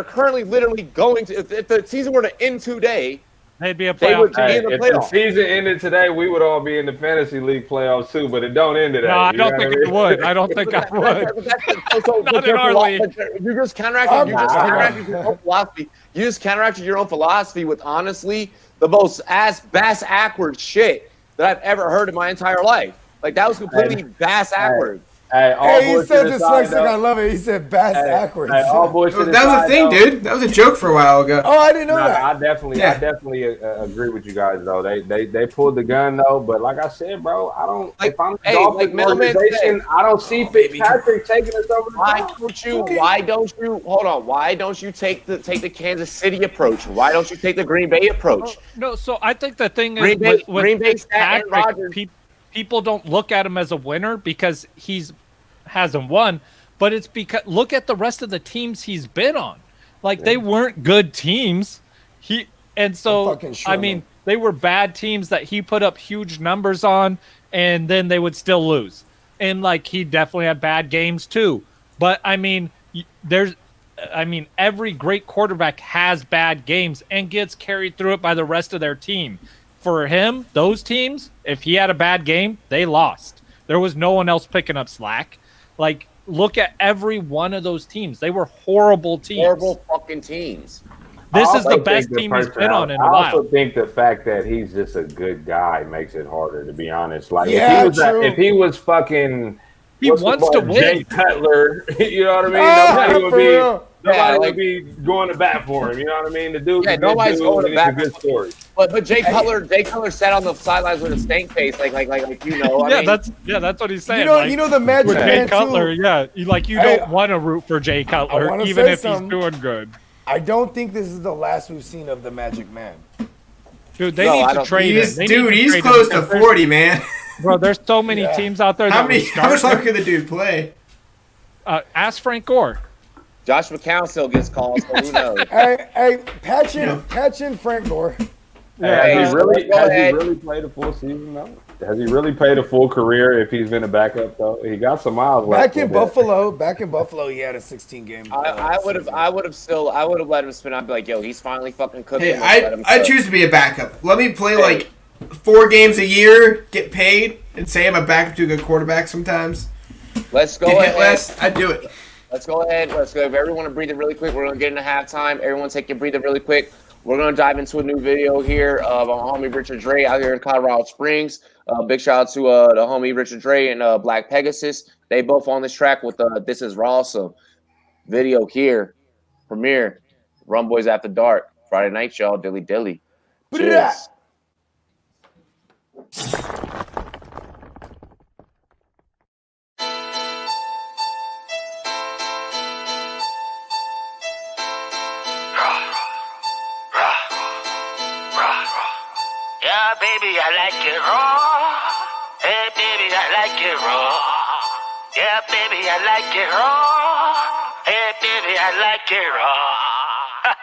currently literally going to. If the season were to end today, They'd be a They would playoff be team. in the If the playoffs. season ended today, we would all be in the fantasy league playoffs too. But it don't end today. No, I you don't know think what it mean? would. I don't think I would. Not in our league. You just counteracted your own philosophy. You just counteracted your own philosophy with honestly the most bass-ackward shit that I've ever heard in my entire life. Like that was completely bass-ackward. Hey, all Hey, he bullshit said aside, dyslexic. I though, love it. He said bass backwards. hey, all bullshit That was aside, a thing, though, dude. That was a joke for a while ago. Oh, I didn't know No, that. I definitely agree with you guys though. They pulled the gun though, but like I said, bro, I don't. Like, if I'm hey, Dolphins like Middleman organization, said. I don't see Fitzpatrick taking us over the top. Why don't you take the Kansas City approach? Why don't you take the Green Bay approach? No, so I think the thing is Green Bay- with Green Bay sat Fitzpatrick, Aaron Rodgers. people don't look at him as a winner because hasn't won, but it's because look at the rest of the teams he's been on. Like they weren't good teams. I'm fucking sure, I mean, man. they were bad teams that he put up huge numbers on, and then they would still lose. And like he definitely had bad games too. But I mean, every great quarterback has bad games and gets carried through it by the rest of their team. For him, those teams, if he had a bad game, they lost. There was no one else picking up slack. Like, look at every one of those teams. They were horrible teams. Horrible fucking teams. This I is the also best think team he's been on in a I while. also think the fact that he's just a good guy makes it harder, to be honest. Like Yeah, if he was fucking, He what's the wants to fuck, win. Jay Cutler, you know what I mean? Ah, for real. Yeah, Nobody would be going to bat for him. You know what I mean? The dude's Yeah, a good nobody's dude, going to and bat he's a good story. But Jay Cutler sat on the sidelines with a stank face, like you know. I mean, that's what he's saying. You know the magic with Jay man Cutler, too. yeah, you Hey, don't want to root for Jay Cutler, wanna even say if something. he's doing good. I don't think this is the last we've seen of the Magic Man. Dude, they No, I need to don't- trade him. They need to He's trade close him. to 40, man. Bro, there's so many Yeah. teams out there. How that would much start longer can the dude play? him. Ask Frank Gore. Josh McCown still gets calls, so who knows? Hey, patch in Frank Gore. Hey, Has he really go ahead. played a full season though? Has he really played a full career if he's been a backup though? He got some miles left. Back in Buffalo, he had a 16 game. I would have let him spin. I'd be like, yo, he's finally fucking cooking. Hey, Let's let him I cook. choose to be a backup. Let me play like 4 games a year, get paid, and say I'm a backup to a good quarterback sometimes. Let's go Get hit ahead. less, I'd do it. Let's go ahead. Let's go. If everyone to breathe it really quick, we're gonna get into halftime. Everyone take your breather really quick. We're gonna dive into a new video here of our homie Richard Dre out here in Colorado Springs. Big shout out to the homie Richard Dre and Black Pegasus. They both on this track with This Is Raw. So video here, premiere, Rumboyz After Dark, Friday night, y'all. Dilly dilly. Cheers. Yeah, baby, I like it raw. Hey, baby, I like it raw. Yeah, baby, I like it raw. Hey, baby, I like it raw.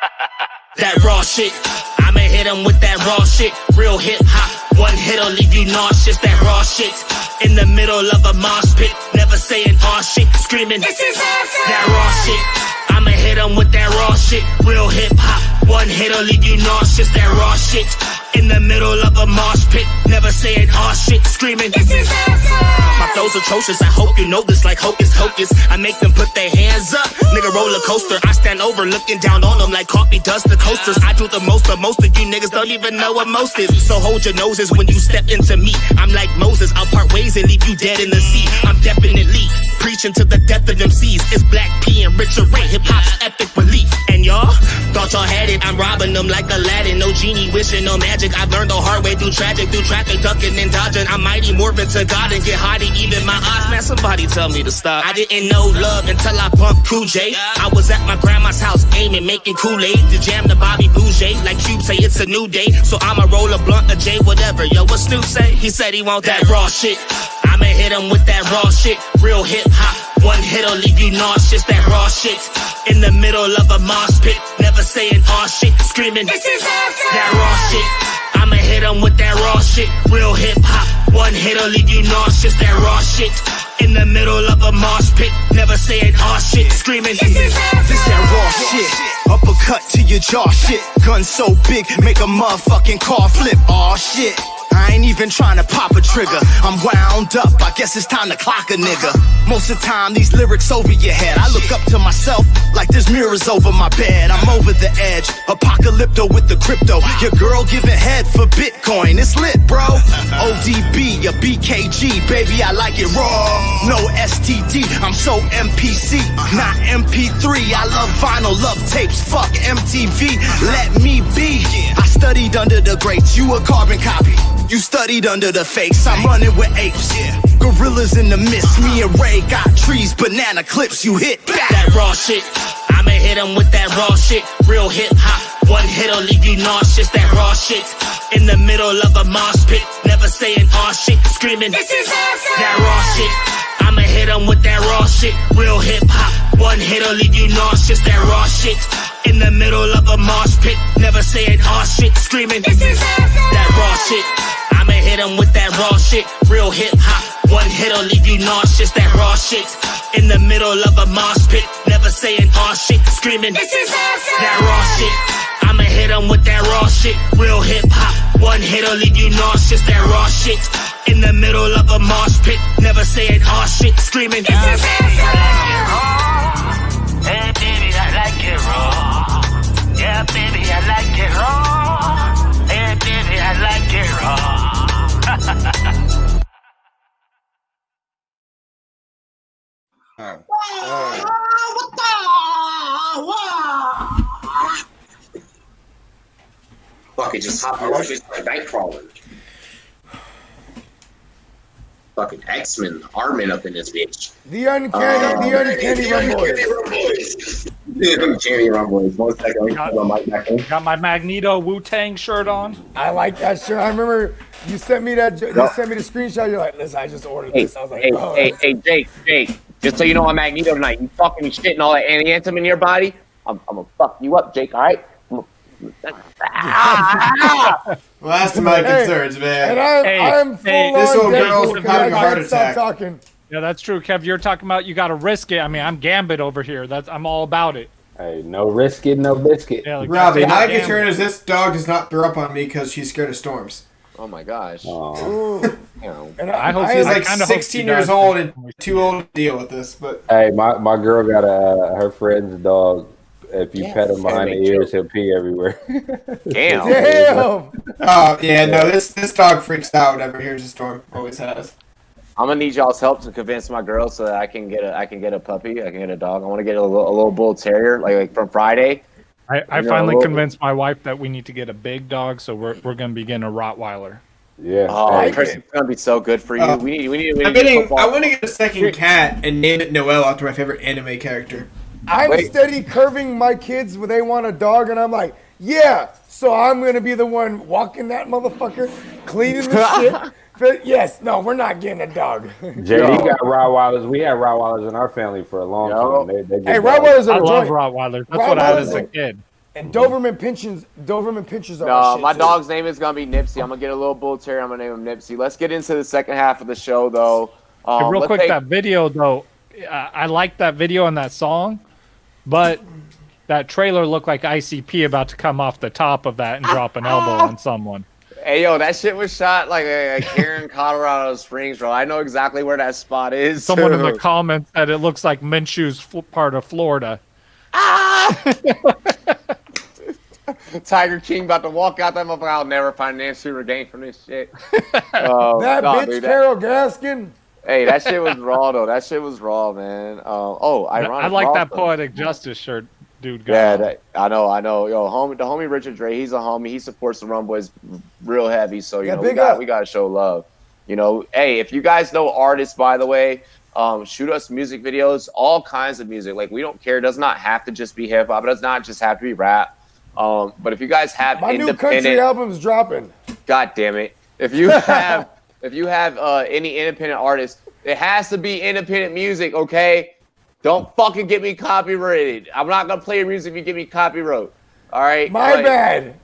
That raw shit, I'ma hit him with that raw shit. Real hip hop, one hit hit'll leave you nauseous. That raw shit in the middle of a mosh pit. Never saying aw shit, screaming. This is awesome. That raw shit. I'ma hit 'em with that raw shit. Real hip hop. One hit'll leave you nauseous. That raw shit in the middle of a mosh pit. Never saying aw shit, screaming. This is awesome. My flow's atrocious. I hope you know this like hocus pocus. I make them put their hands up. Nigga roller coaster. I stand over looking down on them like coffee does the coasters. I do the most, but most of you niggas don't even know what most is. So hold your noses when you step into me. I'm like Moses. I'll part ways and leave you dead in the sea. I'm definitely preaching to the death of them seas. It's Black P and Richard Ray. Hip hop's epic relief. And y'all thought y'all had it. I'm robbing them like Aladdin. No genie wishing, no magic. I learned the hard way through traffic, ducking and dodging. I'm mighty morphin' to God and get hotty. Even my eyes, man, somebody tell me to stop. I didn't know love until I bumped Cool J. I was at my grandma's house aiming, making Kool-Aid to jam the Bobby Boucher. Like Cube say it's a new day, so I'ma roll a blunt, a J, whatever. Yo, what Snoop say? He said he want that raw shit. I'ma hit him with that raw shit. Real hip hop. One hit'll leave you nauseous. That raw shit in the middle of a mosh pit. Never saying aw shit, screaming. This is awesome. That raw shit. I'ma hit 'em with that raw shit. Real hip hop. One hit'll leave you nauseous. That raw shit in the middle of a mosh pit. Never saying aw shit, screaming. This is awesome. This that raw shit. Uppercut to your jaw shit. Gun so big, make a motherfucking car flip. Aw shit. I ain't even trying to pop a trigger. I'm wound up, I guess it's time to clock a nigga. Most of the time, these lyrics over your head. I look up to myself like there's mirrors over my bed. I'm over the edge, apocalypto with the crypto. Your girl giving head for Bitcoin, it's lit, bro. ODB, a BKG, baby, I like it raw. No STD, I'm so MPC, not MP3. I love vinyl, love tapes, fuck MTV. Let me be. I studied under the greats, you a carbon copy. You studied under the fakes, I'm running with apes. Gorillas in the mist, me and Ray got trees, banana clips, you hit back. That raw shit, I'ma hit 'em with that raw shit. Real hip hop, one hit'll leave you nauseous. That raw shit in the middle of a mosh pit. Never saying aw shit, screaming. This is awesome. That raw shit, I'ma hit 'em with that raw shit. Real hip hop, one hit'll leave you nauseous. That raw shit in the middle of a mosh pit. Never saying aw shit, screaming. This is awesome. That raw shit. I'ma hit 'em with that raw shit. Real hip hop. One hit'll leave you nauseous. That raw shit in the middle of a mosh pit. Never saying aw shit, screaming. This is awesome. That raw shit. I'ma hit 'em with that raw shit. Real hip hop. One hit'll leave you nauseous. That raw shit in the middle of a mosh pit. Never saying aw shit, screaming. This is awesome. Hey baby, I like it raw. Yeah, baby, I like it raw. Hey baby, I like it raw. Fucking just hop on just like Nightcrawler. Fucking X-Men, Armin up in this bitch. The uncanny Rumboyz. The uncanny Rumboyz. 1 second, let me put my mic back in. Got my Magneto Wu-Tang shirt on. I like that shirt. I remember you sent me that. You sent me the screenshot. You're like, listen, I just ordered this. I was like, hey, Jake. Just so you know, I'm Magneto tonight. You fucking shit and all that anthem in your body. I'm gonna fuck you up, Jake. All right. Well, that's to my concerns, man. And I'm full this on old girl's having a heart stop attack. talking. Yeah, that's true, Kev. You're talking about you got to risk it. I mean, I'm Gambit over here. I'm all about it. Hey, no risk it, no biscuit. Yeah, like, Robbie, my goddamn. concern is this dog does not throw up on me because she's scared of storms. Oh my gosh. Ooh. You know. And I hope She's I like kinda hope 16 she years does. old and too old to deal with this. But Hey, my girl got her friend's dog. If you pet him behind the ears, he'll pee everywhere. Damn. oh yeah, no, this dog freaks out whenever he hears a storm. Always has. I'm gonna need y'all's help to convince my girl so that I can get a puppy. I can get a dog. I want to get a little bull terrier like from Friday. I finally convinced my wife that we need to get a big dog, so we're gonna be getting a Rottweiler. Yeah. Oh, Kristen's gonna be so good for you. We need. I want to get a second cat and name it Noelle after my favorite anime character. I'm steady curving my kids when they want a dog, and I'm like, yeah. So I'm gonna be the one walking that motherfucker, cleaning the shit. But yes, no, we're not getting a dog. JD got Rottweilers. We had Rottweilers in our family for a long time. Hey, Rottweilers I are love joint. Rottweilers. That's what I had as a kid. And Doberman pinchers are No, shit my too. dog's name is gonna be Nipsey. I'm gonna get a little bull terrier. I'm gonna name him Nipsey. Let's get into the second half of the show, though. Hey, real let's quick, take- that video though, I like that video and that song, but that trailer looked like ICP about to come off the top of that and drop an elbow on someone. Hey, yo, that shit was shot like here in Colorado Springs, bro. I know exactly where that spot is. Someone in too. the comments said it looks like Minshew's part of Florida. Tiger King about to walk out that motherfucker. I'll never financially regain from this shit. That bitch Carol Gaskin. Hey, that shit was raw though. That shit was raw, man. Ironic. I like that though. Poetic Justice shirt, dude. Yeah, I know. Yo, the homie Richard Dre, he's a homie. He supports the Rumboyz real heavy. So you know, we gotta show love. You know, hey, if you guys know artists, by the way, shoot us music videos, all kinds of music. Like we don't care. It does not have to just be hip hop. It does not just have to be rap. But if you guys have my new country album's dropping. God damn it! If you have any independent artist, it has to be independent music. Okay, don't fucking get me copyrighted. I'm not gonna play your music if you get me copyright. All right. My bad.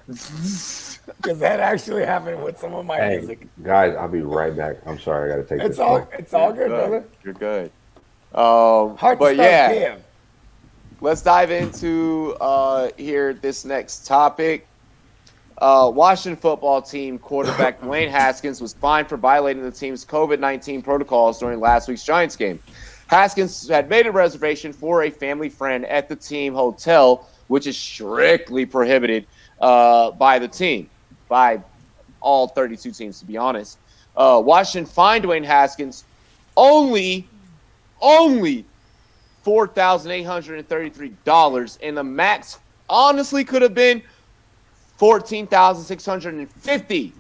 Because that actually happened with some of my music. Guys, I'll be right back. I'm sorry, I gotta take It's all good, brother. You're good. But yeah. Let's dive into here this next topic. Washington football team quarterback Dwayne Haskins was fined for violating the team's COVID-19 protocols during last week's Giants game. Haskins had made a reservation for a family friend at the team hotel, which is strictly prohibited by the team, by all 32 teams, to be honest. Washington fined Dwayne Haskins only $4,833, and the max honestly could have been $14,650.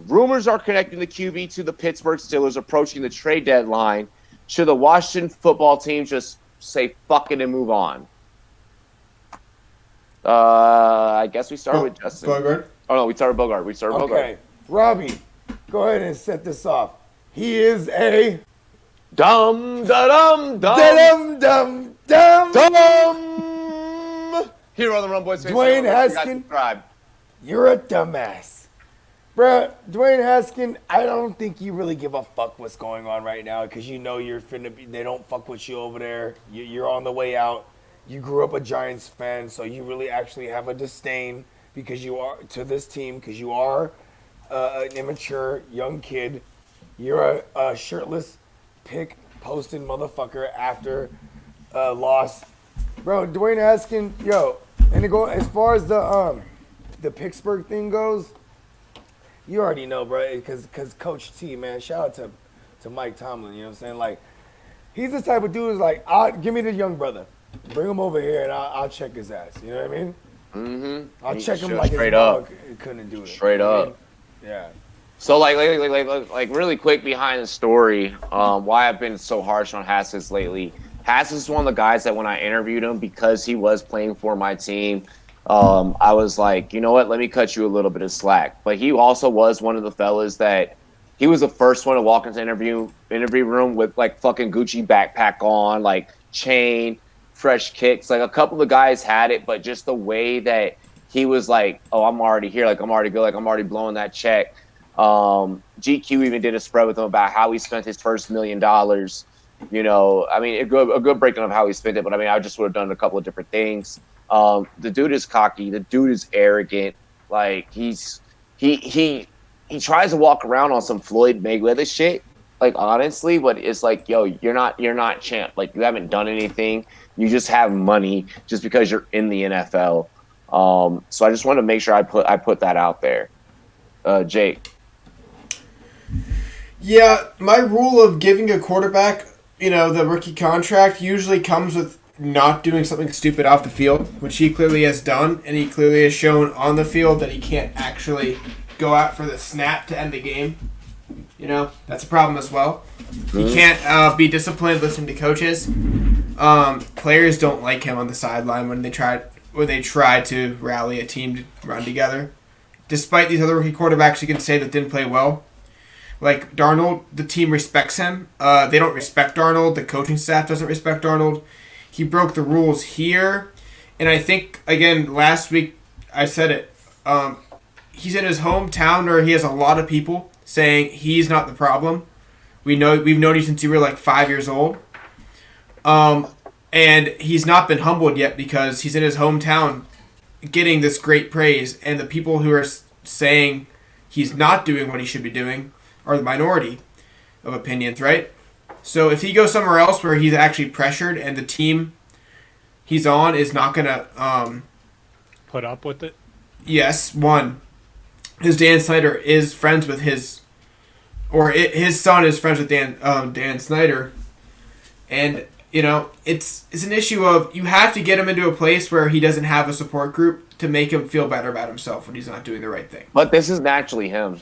Rumors are connecting the QB to the Pittsburgh Steelers approaching the trade deadline. Should the Washington football team just say fuck it and move on? I guess we start with Justin. Bogart? Oh, no, we started Bogart. Bogart. Okay. Robbie, go ahead and set this off. He is a... Dum. Here on the Rumboyz. Dwayne Haskin, you're a dumbass. Bruh, Dwayne Haskin, I don't think you really give a fuck what's going on right now because you know you're finna be, they don't fuck with you over there. You're on the way out. You grew up a Giants fan, so you really actually have a disdain because you are to this team because you are an immature young kid. You're a shirtless pick posting motherfucker after a loss. Bro, Dwayne Haskin, yo, and to go as far as the Pittsburgh thing goes, you already know, bro, because Coach T, man, shout out to Mike Tomlin, you know what I'm saying? Like, he's the type of dude who's like, give me the young brother. Bring him over here and I'll check his ass. You know what I mean? Mm-hmm. I'll check him like his up. couldn't do it. Straight up. Yeah. So like really quick behind the story, why I've been so harsh on Haskins lately. Haskins is one of the guys that when I interviewed him, because he was playing for my team, I was like, you know what, let me cut you a little bit of slack. But he also was one of the fellas that he was the first one to walk into interview room with like fucking Gucci backpack on, like chain, fresh kicks. Like a couple of guys had it, but just the way that he was like, oh, I'm already here, like I'm already good, like I'm already blowing that check. GQ even did a spread with him about how he spent his first $1 million. You know, I mean, a good breakdown of how he spent it, but I mean, I just would have done a couple of different things. The dude is cocky. The dude is arrogant. Like he tries to walk around on some Floyd Mayweather shit. Like honestly, but it's like, yo, you're not champ. Like you haven't done anything. You just have money just because you're in the NFL. So I just wanted to make sure I put that out there. Jake. Yeah, my rule of giving a quarterback, the rookie contract usually comes with not doing something stupid off the field, which he clearly has done, and he clearly has shown on the field that he can't actually go out for the snap to end the game. That's a problem as well. He can't be disciplined, listen to coaches. Players don't like him on the sideline when they try to rally a team to run together. Despite these other rookie quarterbacks you can say that didn't play well, like Darnold, the team respects him. They don't respect Darnold. The coaching staff doesn't respect Darnold. He broke the rules here, And I think, again, last week I said it. He's in his hometown where he has a lot of people saying he's not the problem. We've known you since you were like 5 years old. And he's not been humbled yet because he's in his hometown getting this great praise. And the people who are saying he's not doing what he should be doing are the minority of opinions, right? So if he goes somewhere else where he's actually pressured and the team he's on is not going to... put up with it? Yes, one. His Dan Snyder is friends with his son is friends with Dan Snyder. And, you know, it's an issue of you have to get him into a place where he doesn't have a support group to make him feel better about himself when he's not doing the right thing. But this is naturally him.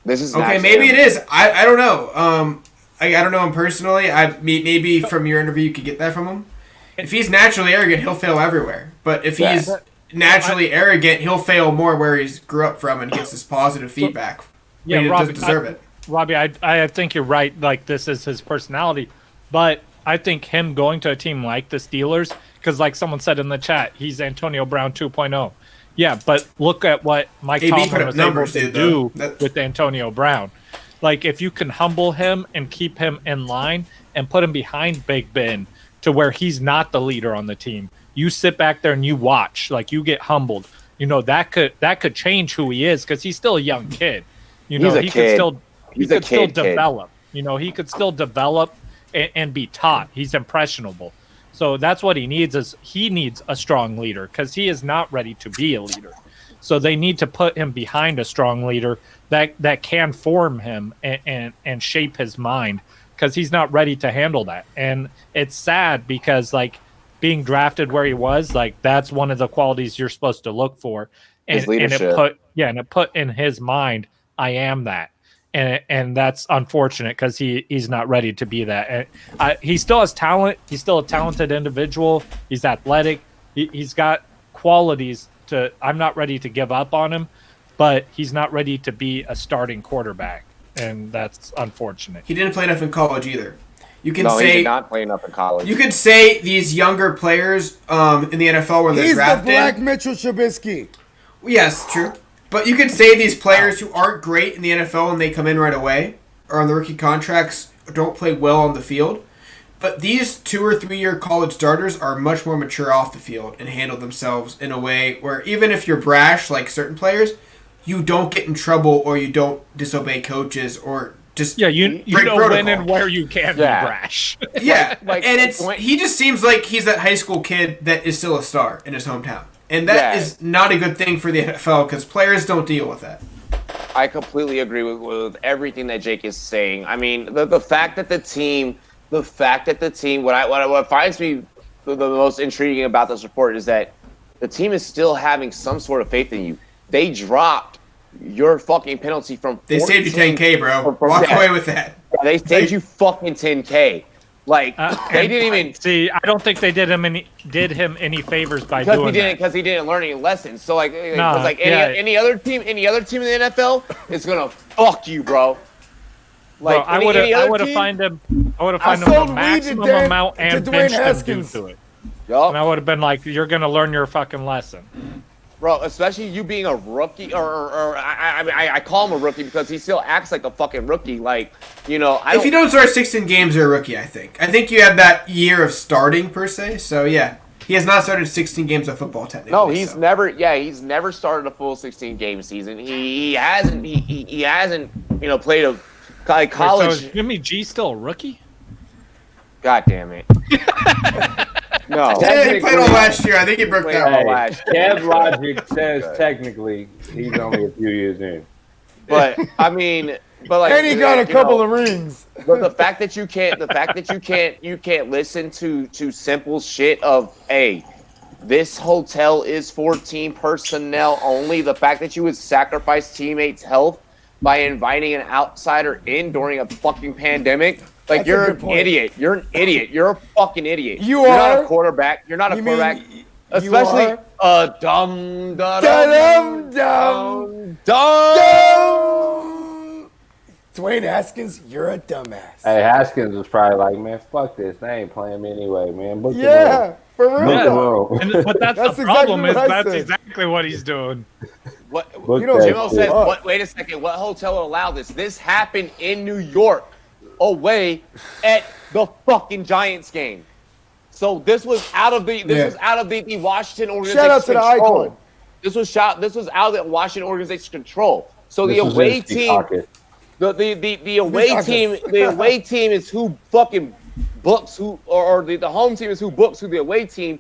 Okay, maybe it is. I don't know. I don't know him personally. Maybe from your interview you could get that from him. If he's naturally arrogant, he'll fail everywhere. But if he's naturally arrogant, he'll fail more where he grew up from and gets this positive feedback. Yeah, he Robbie, doesn't deserve it. Robbie, I think you're right. Like, this is his personality. But I think him going to a team like the Steelers, because like someone said in the chat, he's Antonio Brown 2.0. Yeah, but look at what Mike Tomlin was able to do with Antonio Brown. Like, if you can humble him and keep him in line and put him behind Big Ben to where he's not the leader on the team, you sit back there and you watch, like, you get humbled. You know, that could change who he is, because he's still a young kid. You know, he could still develop. You know, he could still develop and be taught. He's impressionable. So that's what he needs, is he needs a strong leader, because he is not ready to be a leader. So they need to put him behind a strong leader that can form him and shape his mind, because he's not ready to handle that. And it's sad because, like, being drafted where he was, like, that's one of the qualities you're supposed to look for. And, his leadership. And it put in his mind, I am that. And that's unfortunate, because he's not ready to be that. And he still has talent. He's still a talented individual. He's athletic. He's got qualities to. I'm not ready to give up on him, but he's not ready to be a starting quarterback, and that's unfortunate. He didn't play enough in college either. You can he say did not play enough in college. You could say these younger players in the NFL when they're drafted. He's the Black Mitchell Trubisky. Yes, true. But you could say these players who aren't great in the NFL and they come in right away, or on the rookie contracts, don't play well on the field. But these 2 or 3 year college starters are much more mature off the field and handle themselves in a way where even if you're brash like certain players, you don't get in trouble or you don't disobey coaches or just you break know protocol. when and where you can be brash. Yeah, and he just seems like he's that high school kid that is still a star in his hometown. And that is not a good thing for the NFL, because players don't deal with that. I completely agree with everything that Jake is saying. I mean, the fact that the team, what finds me the most intriguing about this report is that the team is still having some sort of faith in you. They dropped your fucking penalty from. They saved you $10K, bro. Walk away with that. Yeah, they saved you fucking $10K. Like, they didn't even see. I don't think they did him any favors by doing that. Because he didn't learn any lessons. So any other team in the NFL is gonna fuck you, bro. Like, bro, I would have fined him the maximum amount and benched him due to it. Yep. And I would have been like, "You're gonna learn your fucking lesson." Bro, especially you being a rookie, or I call him a rookie because he still acts like a fucking rookie. Like, you know, if you don't start 16 games, you're a rookie. I think you have that year of starting per se. So yeah, he has not started 16 games of football technically. No, he's never started a full 16 game season. He hasn't played a college. Wait, so is Jimmy G still a rookie? God damn it. No, he played all last year. I think he broke down. Kev Logic says technically he's only a few years in. But I mean, and he got a couple of rings. But the fact that you can't listen to simple shit of, hey, this hotel is 14 personnel only. The fact that you would sacrifice teammates' health by inviting an outsider in during a fucking pandemic. Like, you're an idiot. You're an idiot. You're a fucking idiot. You're not a quarterback. You're not a quarterback. Especially dumb. 20 Dwayne Haskins, you're a dumbass. Hey, Haskins was probably like, man, fuck this. They ain't playing me anyway, man. Book the Yeah, for real. Book the room. But that's the problem is that's exactly what he's doing. What Book you know? that Jimmo shit. says. What? Wait a second. What hotel will allow this? This happened in New York, away at the fucking Giants game. So this was out of the the Washington organization. Shout out to the control. icon. This was out of the Washington organization control. So the away team, the away team is who fucking books who, or the home team is who books who the away team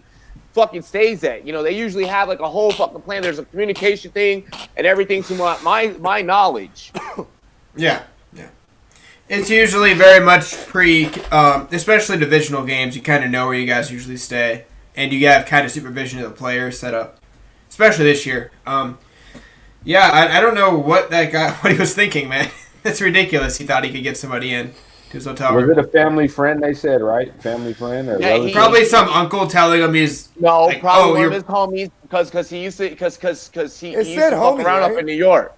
fucking stays at. You know, they usually have like a whole fucking plan. There's a communication thing and everything. To my knowledge. Yeah. It's usually very much especially divisional games. You kind of know where you guys usually stay, and you have kind of supervision of the players set up, especially this year. I don't know what he was thinking, man. That's ridiculous. He thought he could get somebody in to his hotel room. Was it a family friend? They said, right? Family friend or probably some uncle telling him he's probably one of his homies because he used to fuck around up in New York.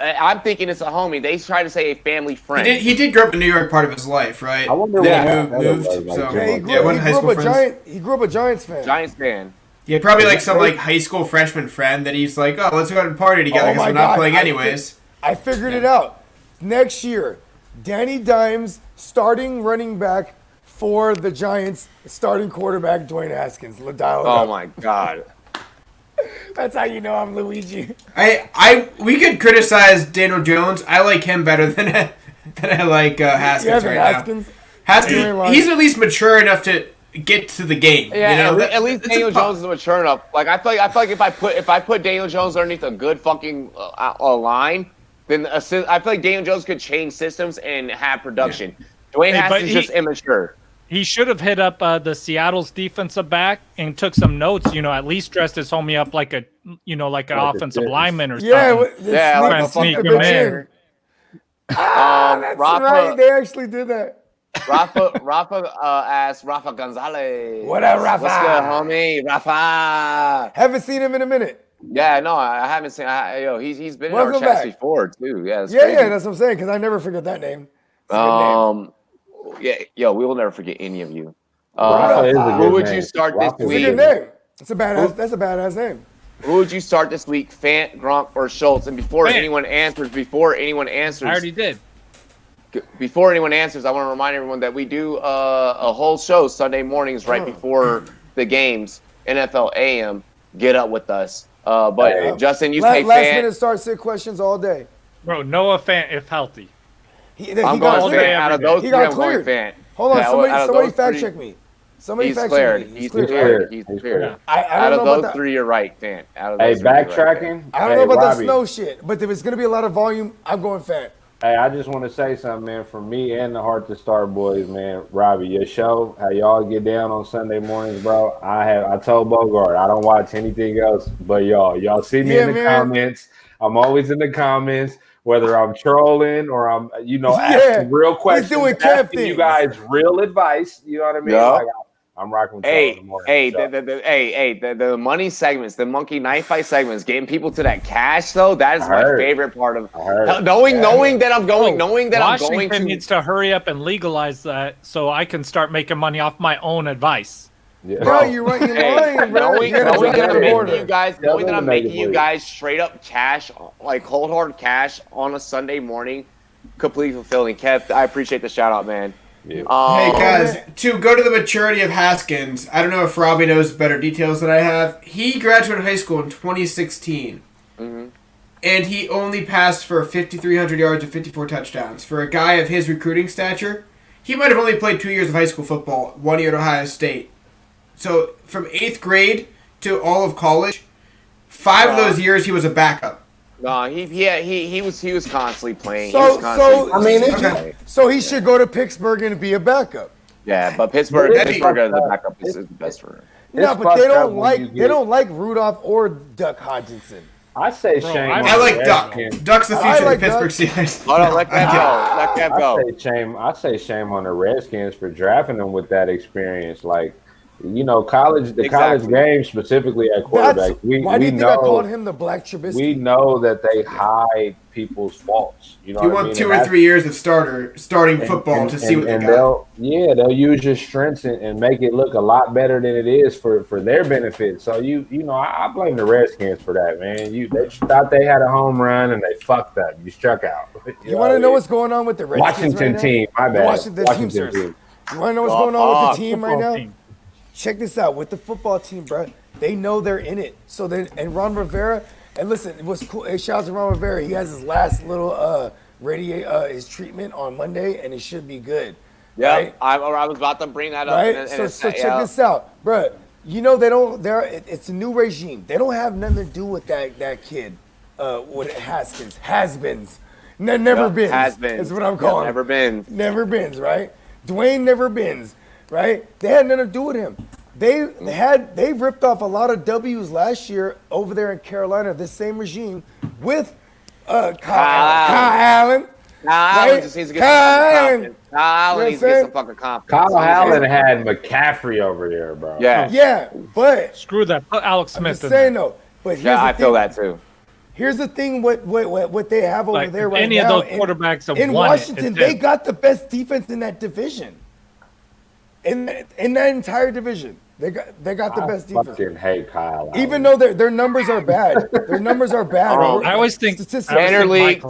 I'm thinking it's a homie. They try to say a family friend. He did grow up in New York part of his life, right? I wonder when he moved. He grew up a Giants fan. Giants fan. Yeah, probably like some high school freshman friend that he's like, oh, let's go out and party together because we're not playing anyways. I figured it out. Next year, Danny Dimes starting running back for the Giants, starting quarterback Dwayne Haskins. Oh my God. That's how you know I'm Luigi. We could criticize Daniel Jones. I like him better than I like Haskins now. Haskins, he's at least mature enough to get to the game. Yeah, at least Daniel Jones is mature enough. Like I feel like if I put Daniel Jones underneath a good fucking line, then I feel like Daniel Jones could change systems and have production. Yeah. Dwayne Haskins is just immature. He should have hit up the Seattle's defensive back and took some notes. You know, at least dressed his homie up like an offensive lineman or something. Yeah, sneak him in. That's right. They actually did that. Rafa asked Rafa Gonzalez. What up, Rafa? What's good, homie? Rafa. Haven't seen him in a minute. Yeah, no, I haven't seen. He's been in our chats before too. Yeah, that's what I'm saying because I never forget that name. Yeah, we will never forget any of you. Who would you start this week? It's a good name. That's a badass name. Who would you start this week? Fant, Gronk, or Schultz? And before anyone answers, I already did. Before anyone answers, I want to remind everyone that we do a whole show Sunday mornings right before the games, NFL AM. Get up with us. Justin, you take Fant. Last minute start sit questions all day. Bro, Noah Fant if healthy. I'm going Fant. Out of those three, I'm going Fant. Hold on, somebody fact check me. He's cleared. He's cleared. Yeah. Out of those three, you're right, Fant. Hey, backtracking. I don't know about the snow shit, but if it's going to be a lot of volume, I'm going Fant. Hey, I just want to say something, man. For me and the Heart to Star boys, man. Robbie, your show, how y'all get down on Sunday mornings, bro. I told Bogart I don't watch anything else but y'all. Y'all see me in the comments. I'm always in the comments, whether I'm trolling or I'm, asking real questions, asking you guys real advice. You know what I mean? Yeah. I'm rocking with y'all in the morning. The money segments, the monkey knife fight segments, getting people to that cash though, that is my favorite part of knowing that I'm going Washington to needs to hurry up and legalize that so I can start making money off my own advice. Yeah. Bro, you're right. You're lying, bro. Knowing that I'm making you guys straight up cash, like cold hard cash on a Sunday morning, completely fulfilling. Kev, I appreciate the shout out, man. Yeah. Hey guys, to go to the maturity of Haskins, I don't know if Robbie knows better details than I have. He graduated high school in 2016, and he only passed for 5,300 yards and 54 touchdowns. For a guy of his recruiting stature, he might have only played 2 years of high school football, 1 year at Ohio State. So from 8th grade to all of college, 5 of those years he was a backup. No, he was constantly playing. So he should go to Pittsburgh and be a backup. Yeah, but Pittsburgh as a backup is the best for him. No, but they don't like Rudolph or Duck Hodgson. I say shame. I like Duck. Duck's the future of the Pittsburgh Steelers. Hold on, let that go. I say shame on the Redskins for drafting them with that experience. Like, You know, college game specifically at quarterback. Why do you think I called him the Black Trubisky? We know that they hide people's faults. You know, you want 2 or 3 years of starting football to see what they got. They'll use your strengths and make it look a lot better than it is for their benefit. So you know, I blame the Redskins for that, man. They thought they had a home run and they fucked up. You struck out. You want to know what's going on with the Redskins Washington right team? My bad. Washington team. You want to know what's going on with the team right now? Check this out with the football team, bro. They know they're in it. So and Ron Rivera, and listen, it was cool. Hey, shout out to Ron Rivera. He has his last little his treatment on Monday, and it should be good. Yeah, right? I was about to bring that up. Right. So check this out, bro. You know they don't. It's a new regime. They don't have nothing to do with that kid. What has-beens. Never been. Has-beens. Is what I'm calling. Never been. Never been, right? Dwayne never been. Right? They had nothing to do with him. They ripped off a lot of W's last year over there in Carolina, this same regime, with Kyle Allen. Kyle Allen just needs to get some confidence. Kyle Allen needs to get some fucking confidence. Kyle Allen had McCaffrey over there, bro. Yeah, but screw that. Put Alex Smith. I'm just saying though. But here's I feel that too. Here's the thing: what they have over there right any now. Any of those quarterbacks have in won Washington, they got the best defense in that division. In that entire division, they got the best defense. I fucking hate Kyle Allen. Even though their numbers are bad, their numbers are bad. I always think standard league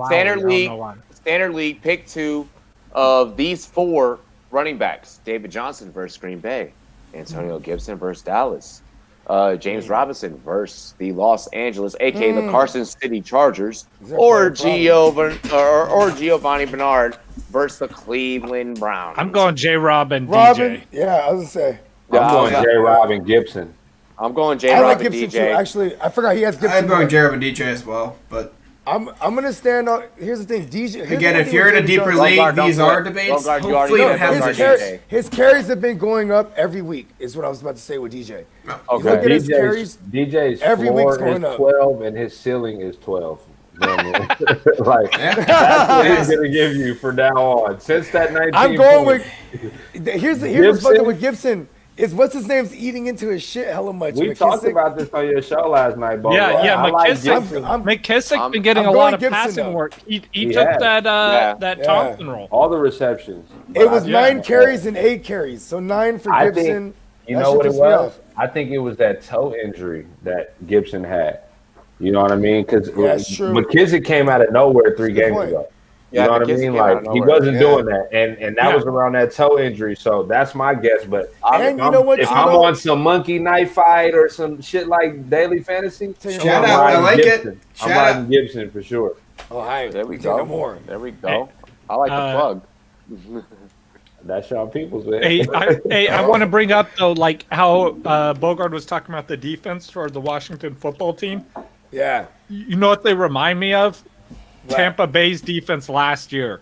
pick 2 of these 4 running backs: David Johnson versus Green Bay, Antonio Gibson versus Dallas, James Robinson versus the Los Angeles, aka the Carson City Chargers, or Giovanni Bernard versus the Cleveland Browns. I'm going J-Rob and DJ. Yeah, I was gonna say. I'm going J-Rob and Gibson. I'm going J-Rob and Gibson DJ. too. Actually, I forgot he has Gibson. I'm going J-Rob and DJ as well, but I'm gonna stand on. Here's the thing, DJ. Again, if you're in a deeper league, these are debates. His carries have been going up every week. Is what I was about to say with DJ. Okay. Look at his carries. DJ's every week's floor going is up. 12 and his ceiling is 12. Like that's what he's gonna give you from now on. Since that 19, I'm going with. Here's what's fucking with Gibson. Is what's his name's eating into his shit hella much. We talked about this on your show last night, Bo. Yeah. McKissick been getting a lot of passing work. He took that Thompson role. All the receptions. It was 9 carries and 8 carries, so 9 for Gibson. You know what it was? I think it was that toe injury that Gibson had. You know what I mean? Because McKissick came out of nowhere 3 games ago. You know what I mean? Like he wasn't doing that, and that was around that toe injury. So that's my guess. But if I'm on some monkey knife fight or some shit like daily fantasy, shout out, I like it. I'm riding Gibson for sure. Oh, hi. There we go. No more. There we go. I like the plug. That's Sean Peoples, man. I want to bring up though, like how Bogard was talking about the defense for the Washington football team. Yeah. You know what they remind me of? What? Tampa Bay's defense last year.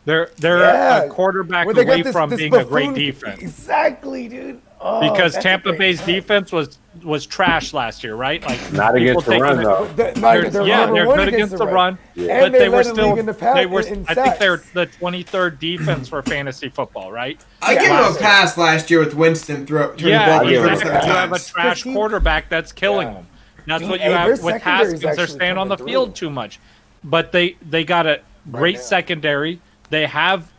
They're a quarterback away from being a great defense. Exactly, dude. Oh, because Tampa Bay's defense was trash last year, right? Like not against the run though. They're good against the run, but they were still. I think they're the 23rd defense for fantasy football, right? I give him a pass last year with Winston turning the ball. You have a trash quarterback that's killing them. That's what you have with Haskins. They're staying on the field too much, but they got a great secondary. They have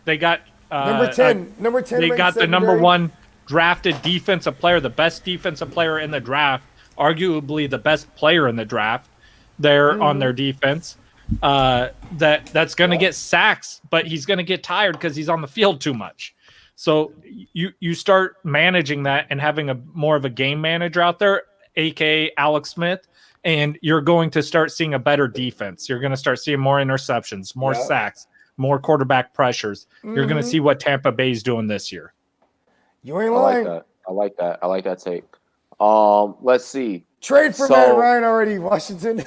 they got number 10. They got the number 1 drafted defensive player, the best defensive player in the draft, arguably the best player in the draft. There on their defense. That's going to get sacks, but he's going to get tired because he's on the field too much. So you start managing that and having more of a game manager out there, aka Alex Smith, and you're going to start seeing a better defense. You're going to start seeing more interceptions, more sacks, more quarterback pressures. You're going to see what Tampa Bay's doing this year. You ain't lying. I like that take. Let's see. Trade for Matt Ryan already, Washington.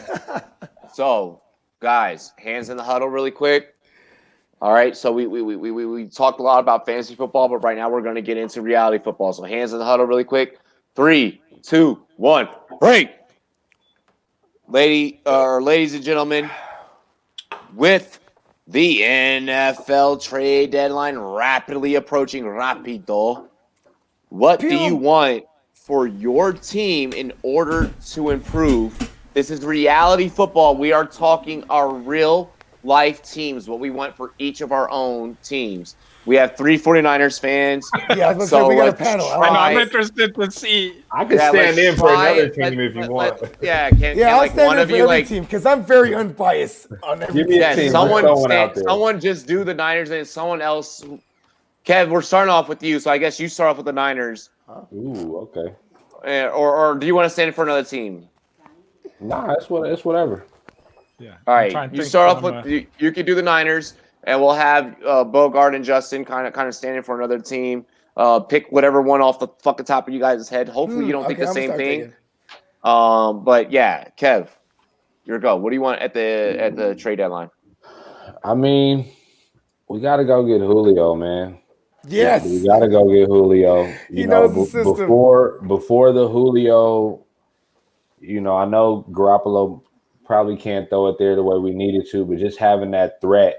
So, guys, hands in the huddle really quick. All right, so we talked a lot about fantasy football, but right now we're going to get into reality football. So hands in the huddle really quick. 3, 2, 1, break. Ladies and gentlemen, with the NFL trade deadline rapidly approaching, What do you want for your team in order to improve? This is reality football. We are talking our real life teams, what we want for each of our own teams. We have 3 49ers fans. Yeah, I was gonna say we got a panel. I'm interested to see. I can stand in for another team if you want. I'll stand in for every team because I'm very unbiased on every team. Someone just do the Niners and someone else. Kev, we're starting off with you, so I guess you start off with the Niners. Ooh, okay. Or do you want to stand in for another team? Nah, it's whatever. Yeah. All right, you start off with you can do the Niners. And we'll have Bogart and Justin kind of standing for another team. Pick whatever one off the fucking top of you guys' head. Hopefully you don't think the same thing. But yeah, Kev, your go. What do you want at the trade deadline? I mean, we got to go get Julio, man. Yes, we got to go get Julio. You know, before the Julio, you know, I know Garoppolo probably can't throw it there the way we needed to, but just having that threat.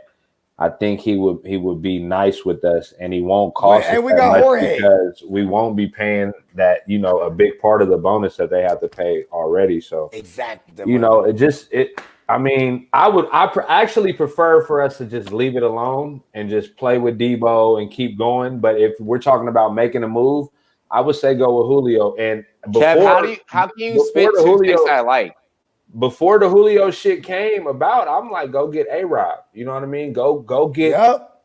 I think he would be nice with us, and he won't cost us that much because we won't be paying that, you know, a big part of the bonus that they have to pay already. So exactly, you know, I mean, I actually prefer for us to just leave it alone and just play with Debo and keep going. But if we're talking about making a move, I would say go with Julio. And before, Kev, how can you spit two things I like? Before the Julio shit came about, I'm like, go get A-Rod. You know what I mean? Go get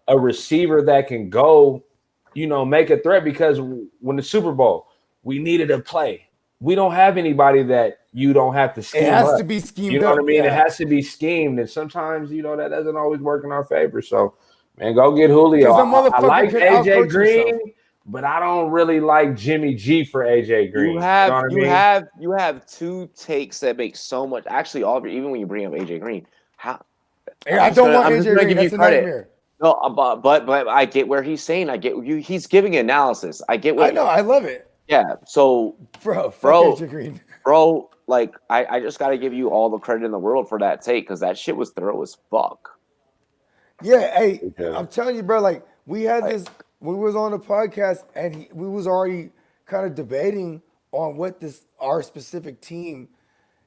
a receiver that can go, you know, make a threat. Because when the Super Bowl, we needed a play. We don't have anybody that you don't have to scheme. It has to be schemed. You know what I mean? It has to be schemed, and sometimes, you know, that doesn't always work in our favor. So, man, go get Julio. I like AJ Green. But I don't really like Jimmy G for AJ Green. You have two takes that make so much. Actually, even when you bring up AJ Green, I don't want AJ Green. That's a nightmare. No, but I get where he's saying. I get you. He's giving analysis. I get what. I know. I love it. Yeah. So, bro, AJ Green. Bro, like I just got to give you all the credit in the world for that take because that shit was thorough as fuck. Yeah. Hey, I'm telling you, bro. Like we had this. We was on the podcast and we was already kind of debating on what our specific team,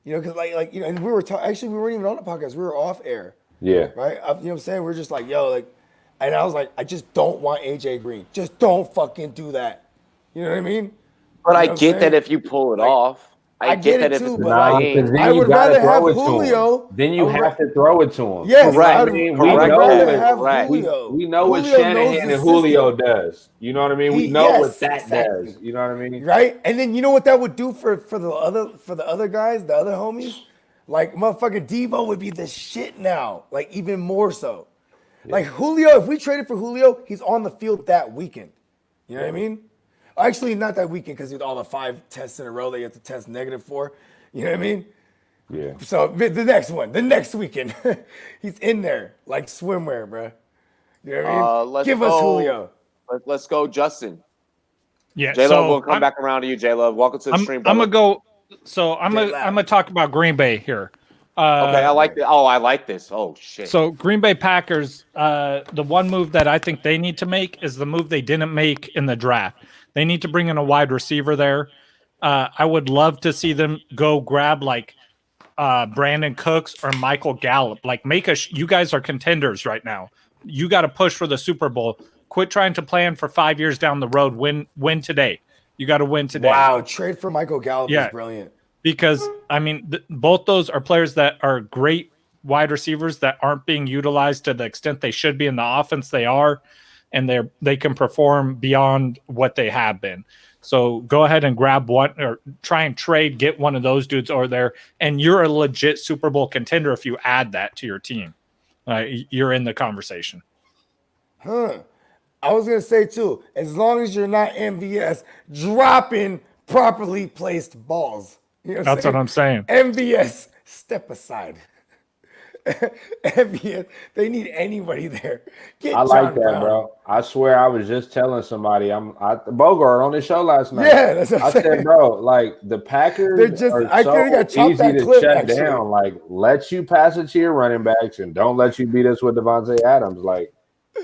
you know, because like you know, and we were actually we weren't even on the podcast. We were off air. Yeah. Right. You know what I'm saying? We're just like, yo, like, and I was like, I just don't want AJ Green. Just don't fucking do that. You know what I mean? But I get that if you pull it off. I get that if too, it's but I would rather have Julio. Then you have to throw it to him. Yes, right. We know what Shanahan and Julio does. You know what I mean? We know what that does. You know what I mean? Right. And then you know what that would do for the other guys, the other homies? Like motherfucking Debo would be the shit now. Like even more so. Yeah. Like Julio, if we traded for Julio, he's on the field that weekend. You know what I mean? Actually, not that weekend because with all the 5 tests in a row that you have to test negative for. You know what I mean? Yeah. So the next weekend, he's in there like swimwear, bro. You know what I mean? Give us Julio. Let's go, Justin. Yeah. J-Love, we'll come back around to you, J-Love. Welcome to the stream. I'm gonna go. So I'm gonna talk about Green Bay here. Okay, I like this. Oh, I like this. Oh shit. So Green Bay Packers, the one move that I think they need to make is the move they didn't make in the draft. They need to bring in a wide receiver there. I would love to see them go grab like Brandon Cooks or Michael Gallup. Like you guys are contenders right now. You got to push for the Super Bowl. Quit trying to plan for 5 years down the road. Win today. You got to win today. Wow, trade for Michael Gallup is brilliant. Because I mean, both those are players that are great wide receivers that aren't being utilized to the extent they should be in the offense. They are. And they can perform beyond what they have been. So go ahead and grab one or try and get one of those dudes over there. And you're a legit Super Bowl contender if you add that to your team. You're in the conversation. I was going to say, too, as long as you're not MVS dropping properly placed balls. You know That's what I'm saying. MVS, step aside. MVS, they need anybody there. I like that, bro. I swear, I was just telling somebody Bogart on the show last night. Yeah, that's what I said, bro, like the Packers are so easy to shut down. Like, let you pass it to your running backs and don't let you beat us with Devontae Adams. Like,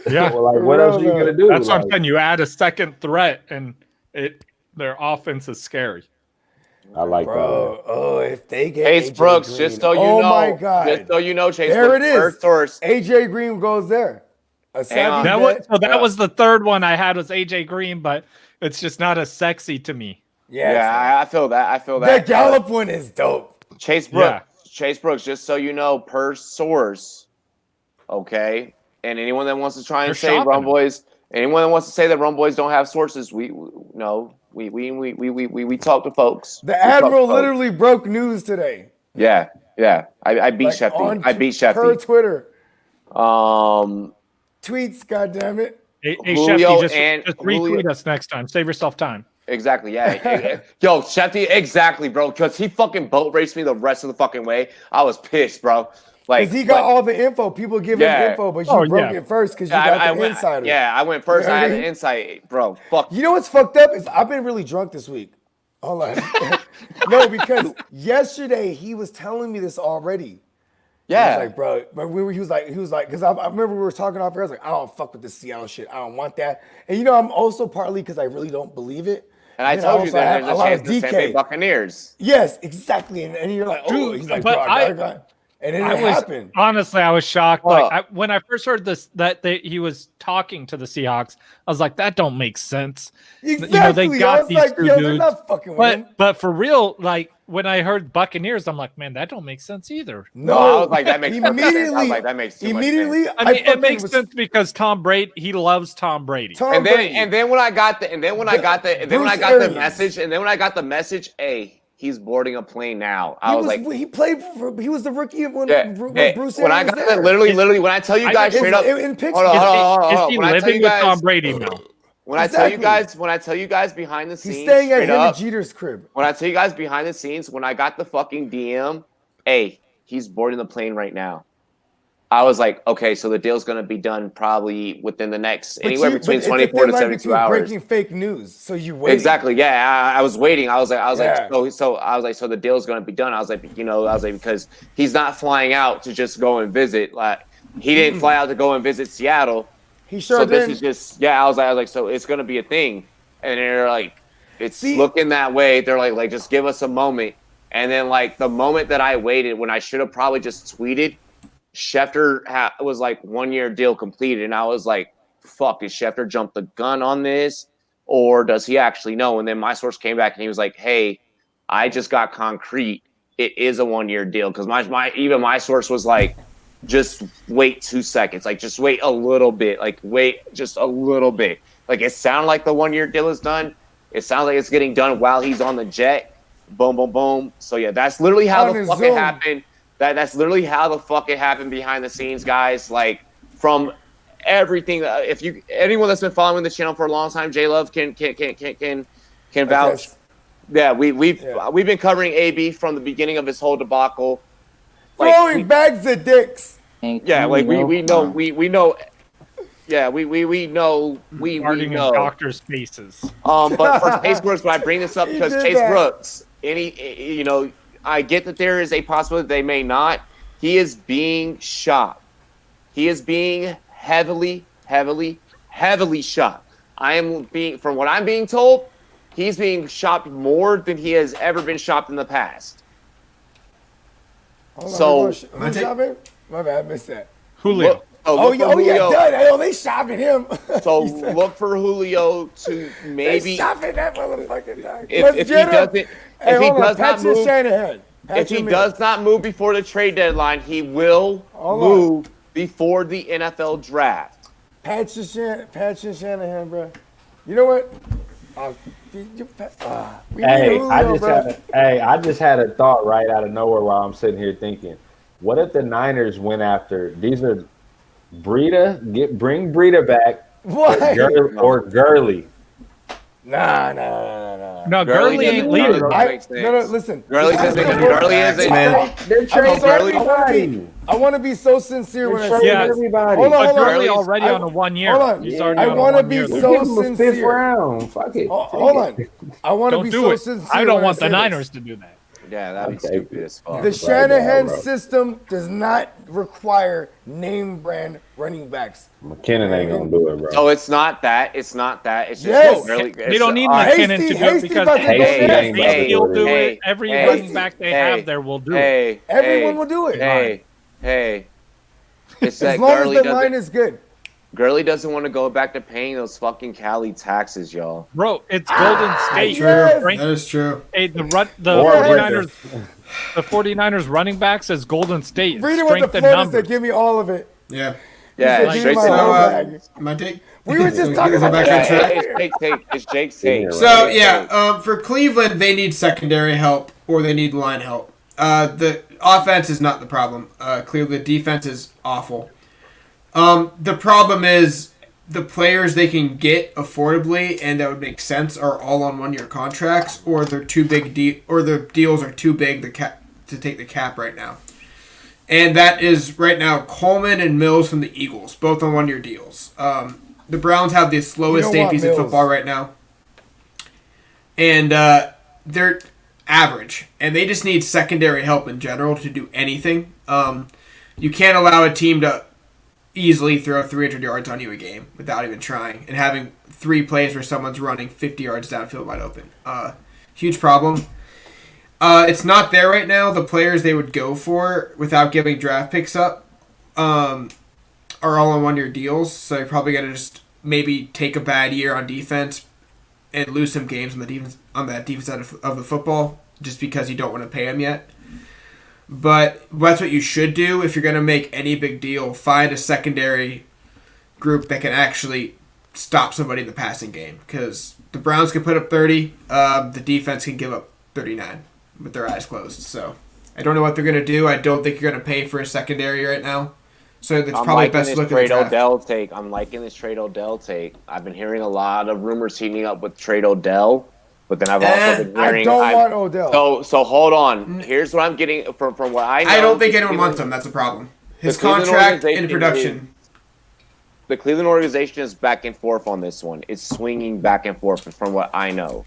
yeah, like what else are you gonna do? That's what I'm saying. You add a second threat, and Their offense is scary. I like Bro, oh, if they get Chase AJ Brooks, Green, just so you oh know, my God. just so you know, Chase There Brooks, it is. first source. AJ Green goes there. A savvy That was the third one I had was AJ Green, but it's just not as sexy to me. Yeah, I feel that. I feel that. The Gallup one is dope. Chase Brooks, Chase Brooks, just so you know, per source, okay? And anyone that wants to try and say Rumboyz, anyone that wants to say that Rumboyz don't have sources, we talk to folks. The Admiral literally broke news today. Yeah. I beat Shefty. I beat Shefty. Per Twitter. Tweets, goddammit. Hey, Shefty, just retweet us next time. Save yourself time. Exactly, yeah. Yo, Shefty, exactly, bro. Because he fucking boat raced me the rest of the fucking way. I was pissed, bro. Like, he got all the info. People give him info, but you broke it first because you got the insider. Yeah, I went first. I had the insight, bro. Fuck. You know what's fucked up is I've been really drunk this week. Hold on. No, because yesterday he was telling me this already. Yeah. He was like, bro, but he was like, because I remember we were talking off air. I was like, I don't fuck with this Seattle shit. I don't want that. And you know, I'm also partly because I really don't believe it. And I told you that there's a chance the Tampa Bay Buccaneers. Yes, exactly. And you're like, oh, he's like, bro, and then it happened. Honestly, I was shocked. Like when I first heard this, he was talking to the Seahawks, I was like, that don't make sense. Exactly. You know, they got these two dudes. They're not fucking with him. But for real, like when I heard Buccaneers, I'm like, man, that don't make sense either. No, I was like, that makes immediately. I was like, that makes too much sense. I mean, it makes sense because Tom Brady, he loves Tom Brady. And then when I got the message, hey, he's boarding a plane now. I was like, he was the rookie when Bruce. When I got that, literally, when I tell you guys straight up, in Pittsburgh, is he living with Tom Brady now? When I tell you guys behind the scenes, he's staying at him and Jeter's crib. When I tell you guys behind the scenes, when I got the fucking DM, hey, he's boarding the plane right now. I was like, okay, so the deal's gonna be done probably within the next anywhere between 24 to 72 hours. Breaking fake news, so you wait. Exactly, yeah. I was waiting. I was like, so the deal's gonna be done. I was like, because he's not flying out to just go and visit. Like, he didn't fly out to go and visit Seattle. He sure did. This is just, I was like, so it's gonna be a thing, and they're like, it's looking that way. They're like, just give us a moment, and then like the moment that I waited, when I should have probably just tweeted. Schefter was like 1 year deal completed, and I was like, fuck, did Schefter jump the gun on this, or does he actually know? And then my source came back and he was like, hey, I just got concrete. It is a 1 year deal. Because my source was like, just wait 2 seconds. Like, just wait a little bit. Like, wait just a little bit. Like, it sounded like the 1 year deal is done. It sounds like it's getting done while he's on the jet. Boom, boom, boom. So yeah, that's literally how the fuck it happened. That's literally how the fuck it happened behind the scenes, guys. Like, from everything. If anyone that's been following the channel for a long time, J Love can vouch. Yeah, we've been covering AB from the beginning of his whole debacle. Like, throwing bags of dicks. Yeah, like we know. Yeah, we know. In doctors' faces. But for Chase Brooks, I bring this up because Chase Brooks, I get that there is a possibility they may not. He is being shot. He is being heavily shot. From what I'm being told, he's being shot more than he has ever been shot in the past. Who's shopping? My bad, I missed that. Julio. They shopping him. So look for Julio to maybe. They shopping that motherfucking dog. If he does not move before the trade deadline, he will move before the NFL draft. Patch Shanahan, bro. You know what? I just had a thought right out of nowhere while I'm sitting here thinking, what if the Niners went after these are Breida, bring Breida back, or Gurley? Nah. No, Gurley ain't leaving. Listen. Gurley isn't. They're trading everybody. I want to be so sincere when I say everybody. Hold on. Gurley already on a 1 year. Hold on. I want to be so sincere. Round. Fuck it. Hold on. I want to be so sincere. I don't want the Niners to do that. Yeah, that'd be Okay. stupid as fuck. The Shanahan bro. system does not require name brand running backs. McKinnon ain't gonna do it, bro. So it's not that. It's not that. It's just Yes. really. They don't need Hasty- McKinnon to do it Hasty because about to go Hasty there. ain't about to Hasty will do Hey, it. Every hey, running back they hey, have there will do it. Hey, Everyone hey, will do it. Hey. It's As that long as Gurley the doesn't. line is good. Gurley doesn't want to go back to paying those fucking Cali taxes, y'all. Bro, it's Golden State. True. Yes. Right? That is true. Hey, the Or 49ers, the 49ers running backs as Golden State. Read it with Strength the and Florida numbers. said, give me all of it. Yeah. Yeah, said, it's "Give straight me to my So, whole numbers. bag." my take. We were just So talking is it about back on that. track? It's Jake's take. It's Jake's take. So yeah, for Cleveland, they need secondary help or they need line help. The offense is not the problem. Clearly, the defense is awful. The problem is the players they can get affordably and that would make sense are all on 1 year contracts, or they're too big, or the deals are too big to take the cap right now. And that is right now Coleman and Mills from the Eagles, both on 1 year deals. The Browns have the slowest You don't want safeties in Mills. football right now. And they're average. And they just need secondary help in general to do anything. You can't allow a team to easily throw 300 yards on you a game without even trying. And having 3 plays where someone's running 50 yards downfield wide open. Huge problem. It's not there right now. The players they would go for without giving draft picks up are all on 1 year deals. So you're probably going to just maybe take a bad year on defense and lose some games on the defense that defense side of the football just because you don't want to pay them yet. But that's what you should do if you're going to make any big deal. Find a secondary group that can actually stop somebody in the passing game, because the Browns can put up 30. The defense can give up 39 with their eyes closed. So I don't know what they're going to do. I don't think you're going to pay for a secondary right now. So it's probably best to look at the trade draft. Odell take. I'm liking this trade Odell take. I've been hearing a lot of rumors heating up with trade Odell, but then I've also been I hearing. don't want Odell. So hold on. Here's what I'm getting from what I know. I don't think anyone wants him. That's a problem. His Cleveland contract organization and production. The Cleveland organization is back and forth on this one. It's swinging back and forth from what I know.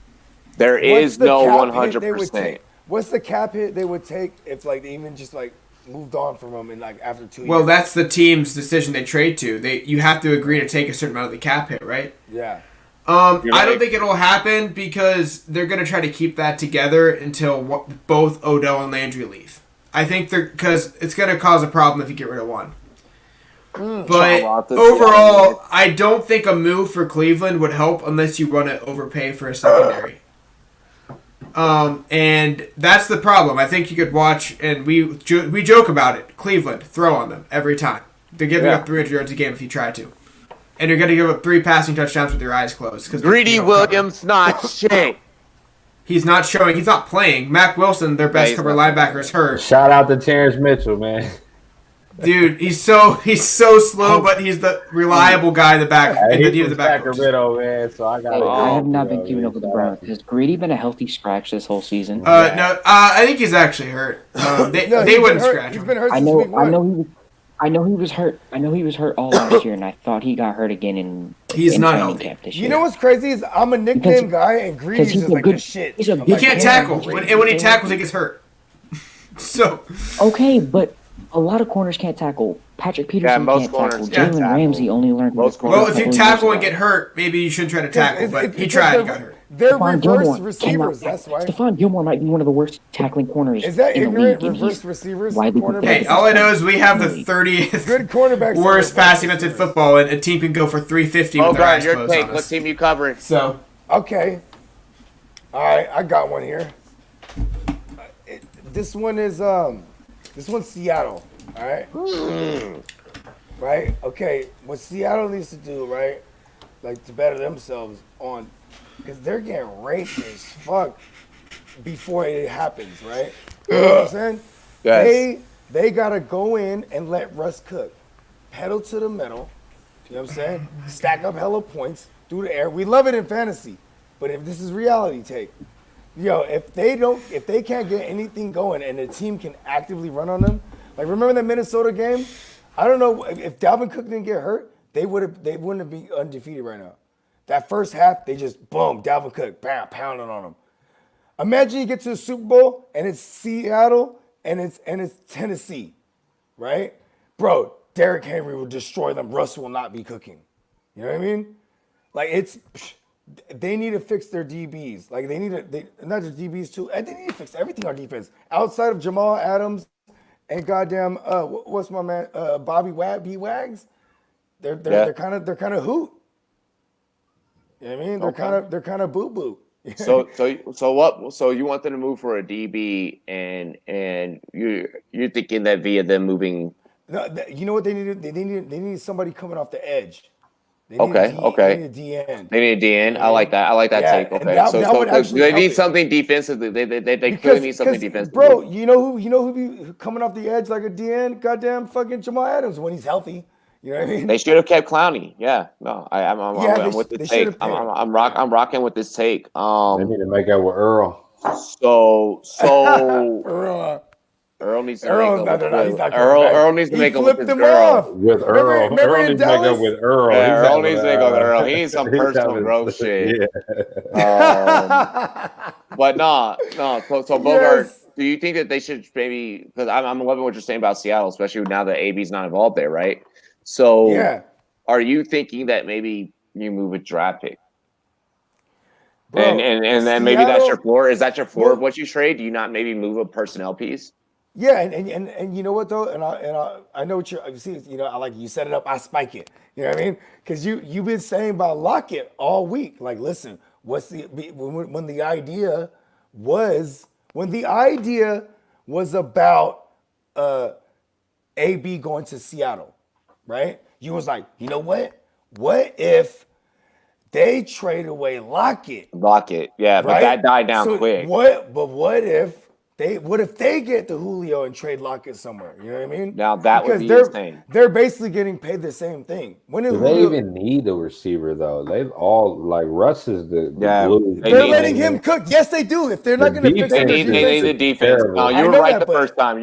There is What's the no cap hit they would 100%. take? What's the cap hit they would take if like they even just like moved on from him and like after 2 years? Well, that's the team's decision they trade to. You have to agree to take a certain amount of the cap hit, right? Yeah. I don't think it'll happen because they're going to try to keep that together until both Odell and Landry leave. I think because it's going to cause a problem if you get rid of one. But overall, I don't think a move for Cleveland would help unless you want to overpay for a secondary. And that's the problem. I think you could watch, and we joke about it. Cleveland, throw on them every time. They're giving up 300 yards a game if you try to. And you're going to give up 3 passing touchdowns with your eyes closed. Greedy Williams, not shit. He's not showing. He's not playing. Mac Wilson, their best cover linebacker, is hurt. Shout out to Terrence Mitchell, man. Dude, he's so slow, but he's the reliable guy in the back. Hey, in he's the from back. Sacramento, man. So I got. I have not been keeping up with the Browns. Has Greedy been a healthy scratch this whole season? No, I think he's actually hurt. They wouldn't scratch him. He's been hurt I since know. week 1. I know he was hurt. I know he was hurt all last year, and I thought he got hurt again in. He's in not training healthy. camp this year. You know what's crazy is I'm a nickname guy and Greedy's he's just a like good- the shit. he's a I'm good He like, can't damn, tackle. Greedy. And when he tackles, he gets hurt. So Okay, but a lot of corners can't tackle. Patrick Peterson most can't corners tackle. can't Jalen tackle. Ramsey only learned. Most from corners well, if you couple tackle years and ago. get hurt, maybe you shouldn't try to tackle. But he It's tried. like He got hurt. They're Stephon reverse Gilmore receivers. cannot- That's why. Stephon Gilmore might be one of the worst tackling corners. Is that in the ignorant? league, and Reverse he's receivers. widely Cornerbacks. Hey, all I know is we have the 30th Good cornerbacks. are worst reverse passing defense in receivers. football, and a team can go for 350 Oh, with their God, eyes your closed take. on What us. team you covering? So Okay. All right, I got one here. This one's Seattle. All right. Right. Okay. What Seattle needs to do, right, like to better themselves on, because they're getting raped as fuck before it happens, right? You know what I'm saying? Yes. They gotta go in and let Russ cook, pedal to the metal. You know what I'm saying? Stack up hella points through the air. We love it in fantasy, but if this is reality take, if they can't get anything going and the team can actively run on them, like remember the Minnesota game? I don't know if Dalvin Cook didn't get hurt, they wouldn't have been undefeated right now. That first half, they just boom, Dalvin Cook, bam, pounding on them. Imagine you get to the Super Bowl and it's Seattle and it's Tennessee, right? Bro, Derrick Henry will destroy them. Russ will not be cooking. You know what I mean? Like they need to fix their DBs. Like not just DBs too. And they need to fix everything on defense. Outside of Jamal Adams and goddamn what's my man Bobby Wags? They're kind of hoot. You know what I mean? They're kind of boo boo. So you want them to move for a DB, and you're thinking that via them moving. No, you know what they need? They need somebody coming off the edge. Okay. They need a DN. They need a DN. I like that. I like that take. Okay, so they need something defensively. They clearly need something defensively. Bro, you know who be coming off the edge like a DN? Goddamn fucking Jamal Adams when he's healthy. You know what I mean? They should have kept Clowney. Yeah, no, I'm with the take. I'm rocking with this take. They need to make out with Earl. So Earl needs to Earl needs to make up with his girl. With Earl. Earl needs to make up with Earl. Yeah, Earl needs to make up with Earl. He needs some personal growth shit. Yeah. But no. So Bogart, do you think that they should maybe, because I'm loving what you're saying about Seattle, especially now that AB's not involved there, right? So are you thinking that maybe you move a draft pick? Bro, and then maybe that's your floor. Is that your floor of what you trade? Do you not maybe move a personnel piece? Yeah, and you know what though, and I know what you see. You know, I like you set it up, I spike it. You know what I mean? Because you've been saying about Lockett all week. Like, listen, when the idea was about AB going to Seattle, right? You was like, you know what? What if they trade away Lockett? Yeah, right? But that died down quick. What if they get the Julio and trade Lockett somewhere? You know what I mean? Now that would be insane. They're basically getting paid the same thing. Do they even need a receiver though? They've all like Russ is the glue. They're letting him cook. Yes, they do. If they're not going to fix it, they need the defense. No, you were right the first time. I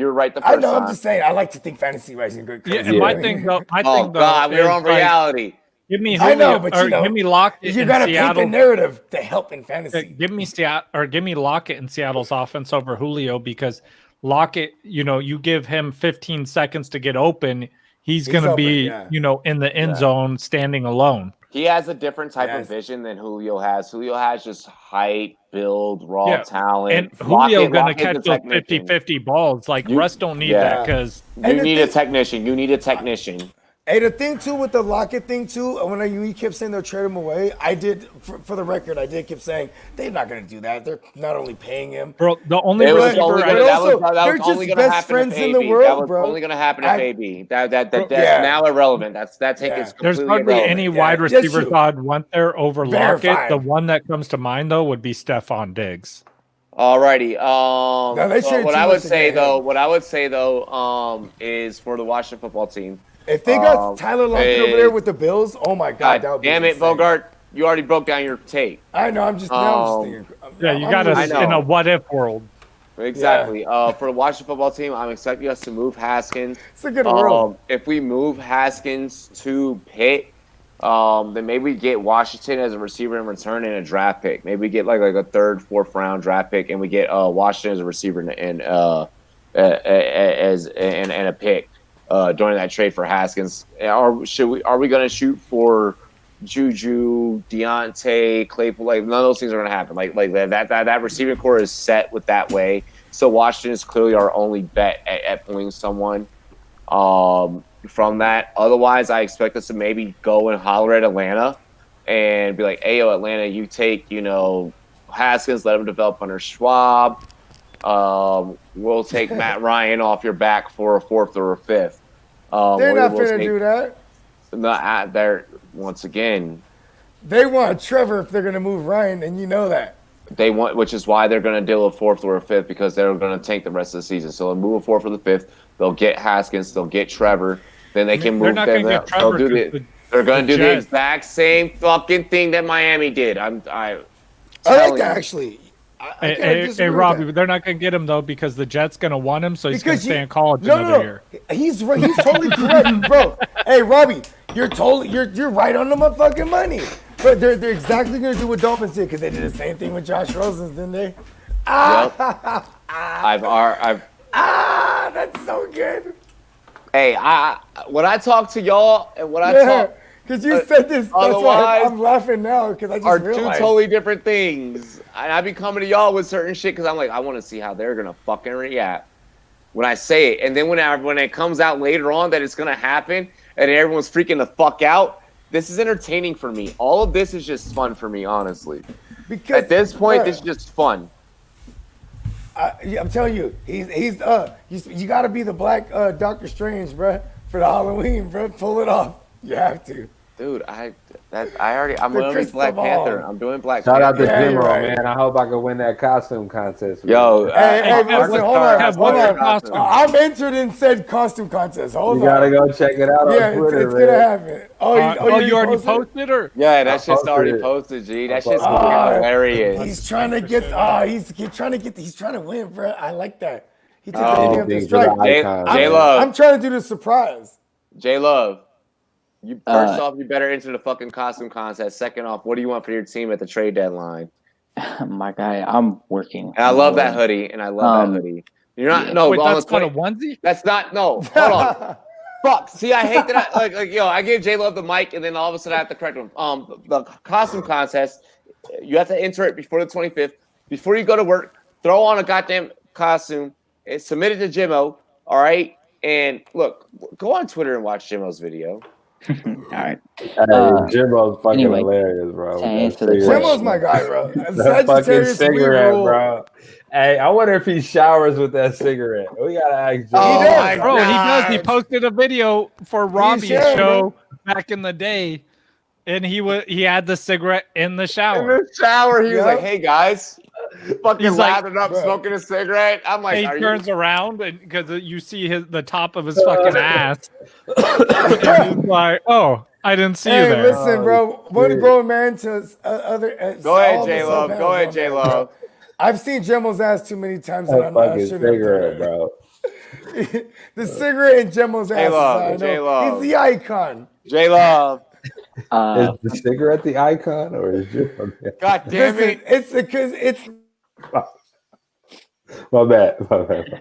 know. I'm just saying. I like to think fantasy rising good. Yeah, and my thing though. Oh God, we're on reality. Give me Julio, give me Lockett. You got to paint the narrative to help in fantasy. Give me Lockett in Seattle's offense over Julio, because Lockett, you give him 15 seconds to get open, he's going to be, in the end zone standing alone. He has a different type of vision than Julio has. Julio has just height, build, raw talent. And Julio going to catch those 50-50 balls. Like, Russ don't need that because you need a technician. You need a technician. Hey, the thing too with the Lockett thing too, when you kept saying they'll trade him away, I did, for the record, I did keep saying they're not going to do that. They're not only paying him, bro. The only that was only going to happen if AB. That was only going to happen if AB. That's now irrelevant. That take is completely There's hardly irrelevant. any wide receivers I'd want there over Lockett. The one that comes to mind though would be Stephon Diggs. Alrighty. What I would say though, is for the Washington football team. If they got Tyler Lockett over there with the Bills, oh my God, that would be insane. Bogart, you already broke down your take. I know, I'm just thinking. You got us in a what-if world. Exactly. For the Washington football team, I'm expecting us to move Haskins. It's a good world. If we move Haskins to Pitt, then maybe we get Washington as a receiver in return and a draft pick. Maybe we get like a third, fourth round draft pick, and we get Washington as a receiver and a pick. During that trade for Haskins, are we going to shoot for Juju, Deontay, Claypool? Like, none of those things are going to happen. Like that receiving core is set with that way. So Washington is clearly our only bet at pulling someone from that. Otherwise, I expect us to maybe go and holler at Atlanta and be like, "Hey, yo, Atlanta, you take Haskins, let him develop under Schwab. We'll take Matt Ryan off your back for a fourth or a fifth." They're not going to do that. No, they're once again. They want Trevor if they're going to move Ryan, and you know that. They want, which is why they're going to deal a fourth or a fifth, because they're going to tank the rest of the season. So they'll move a fourth or the fifth. They'll get Haskins. They'll get Trevor. Then they can move. They're not going to get Trevor. They're going to do the exact same fucking thing that Miami did. I like that actually. Hey, Robbie, but they're not going to get him though, because the Jets going to want him, so he's going to stay in college another year. He's totally correct, bro. Hey, Robbie, you're right on the motherfucking money. But they're exactly going to do what Dolphins did, because they did the same thing with Josh Rosen, didn't they? I've. That's so good. Hey, when I talk to y'all and when I talk, because you said this. That's why otherwise, I'm laughing now because I just are realized. two totally different things. And I be coming to y'all with certain shit because I'm like, I want to see how they're gonna fucking react when I say it, and then when it comes out later on that it's gonna happen and everyone's freaking the fuck out. This is entertaining for me. All of this is just fun for me, honestly. Because at this point, this is just fun. I'm telling you, he's you got to be the Black Doctor Strange, bro, for the Halloween, bro. Pull it off. You have to. Dude, I'm doing Black Panther. I'm doing Black Shout Panther. out to Jimbo, man. I hope I can win that costume contest. Yo, hey, listen, hold on. I'm entered in said costume contest. Hold on. You gotta go check it out on Twitter, it's gonna happen. You already posted or? Yeah, that shit's already posted, G. That shit's hilarious. He's trying to get. He's trying to win, bro. I like that. He took the preemptive strike. J-Love. I'm trying to do the surprise. J-Love. First off, you better enter the fucking costume contest. Second off, what do you want for your team at the trade deadline? My guy, I'm working. And I love that hoodie. You're not Wait, that's not a onesie? That's not hold on. Fuck. See, I hate that I gave J-Love the mic and then all of a sudden I have to correct him. The costume contest, you have to enter it before the 25th. Before you go to work, throw on a goddamn costume, submit it to Jimmo, all right? And look, go on Twitter and watch Jimmo's video. All right. Jimbo's fucking hilarious, bro. Jimbo's my guy, bro. That fucking cigarette, bro. Hey, I wonder if he showers with that cigarette. We gotta ask Jimbo. He does. He posted a video for Robbie's show back in the day, and he had the cigarette in the shower. In the shower, he was like, "Hey guys." Fucking lathered up, smoking a cigarette. I'm like, he turns around and because you see the top of his fucking ass. And he's like, "Oh, I didn't see you there." Listen, bro. One grown man to other. Go ahead, J-Love. Go ahead, J-Love. I've seen Jimmo's ass too many times. That fucking cigarette, bro. The cigarette in Jimmo's ass. He's the icon. J-Love. Is the cigarette the icon or is Jimbo? God damn it! It's because it's. My bad.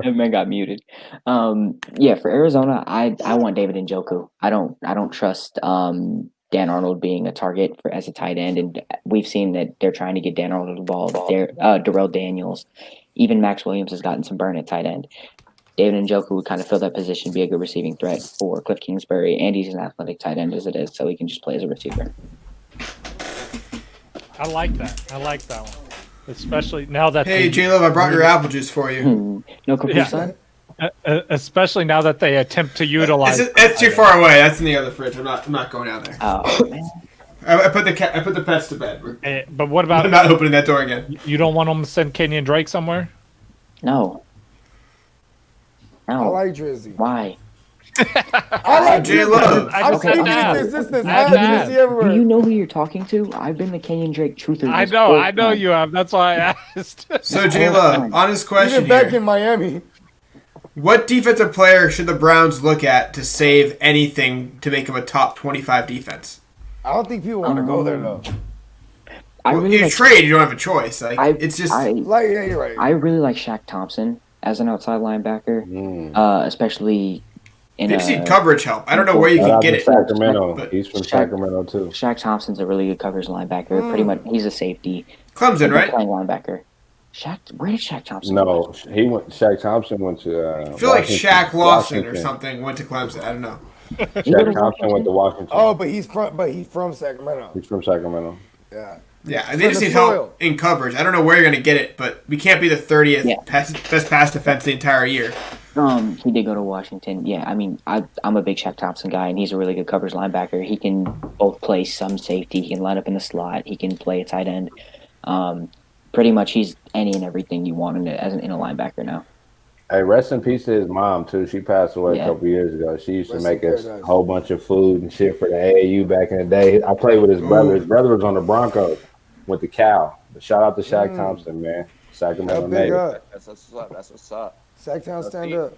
Man got muted. Yeah, for Arizona, I want David Njoku. I don't trust Dan Arnold being a target as a tight end, and we've seen that they're trying to get Dan Arnold involved. Darrell Daniels, even Max Williams has gotten some burn at tight end. David Njoku would kind of fill that position, be a good receiving threat for Cliff Kingsbury, and he's an athletic tight end as it is, so he can just play as a receiver. I like that one. Especially now that J-Love, I brought your apple juice for you. No Capri Sun? Especially now that they attempt to utilize. That's too far away. That's in the other fridge. I'm not going down there. Oh man. I put the pets to bed. But what about? I'm not opening that door again. You don't want them to send Kenyon Drake somewhere? No. I like Drizzy. Why? I like J-Love. I'm speaking to existence. I have Drizzy everywhere. Do you know who you're talking to? I've been the Kenyon Drake truther. I know you have. That's why I asked. So J-Love, honest question Even back in Miami. What defensive player should the Browns look at to save anything to make them a top 25 defense? I don't think people want to go there though. You trade, you don't have a choice. It's just you're right. I really like Shaq Thompson as an outside linebacker, especially in They've seen coverage help. I don't know where you can get it. Sacramento. He's from Sacramento too. Shaq Thompson's a really good coverage linebacker. Pretty much, he's a safety. Clemson, right? Playing linebacker. Where did Shaq Thompson? No, Shaq Thompson went to. I feel like Shaq Lawson or something went to Clemson. I don't know. Shaq Thompson went to Washington. Oh, but he's from Sacramento. He's from Sacramento. Yeah. Yeah, and they just need help in coverage. I don't know where you're going to get it, but we can't be the 30th best pass defense the entire year. He did go to Washington. Yeah, I mean, I'm a big Shaq Thompson guy, and he's a really good coverage linebacker. He can both play some safety. He can line up in the slot. He can play a tight end. Pretty much, he's any and everything you want in a linebacker now. Hey, rest in peace to his mom too. She passed away a couple years ago. She used to make us a whole bunch of food and shit for the AAU back in the day. I played with his brother. His brother was on the Broncos with the Cal. But shout out to Shaq Thompson, man. Sacramento native. That's what's up. Sacktown, stand up.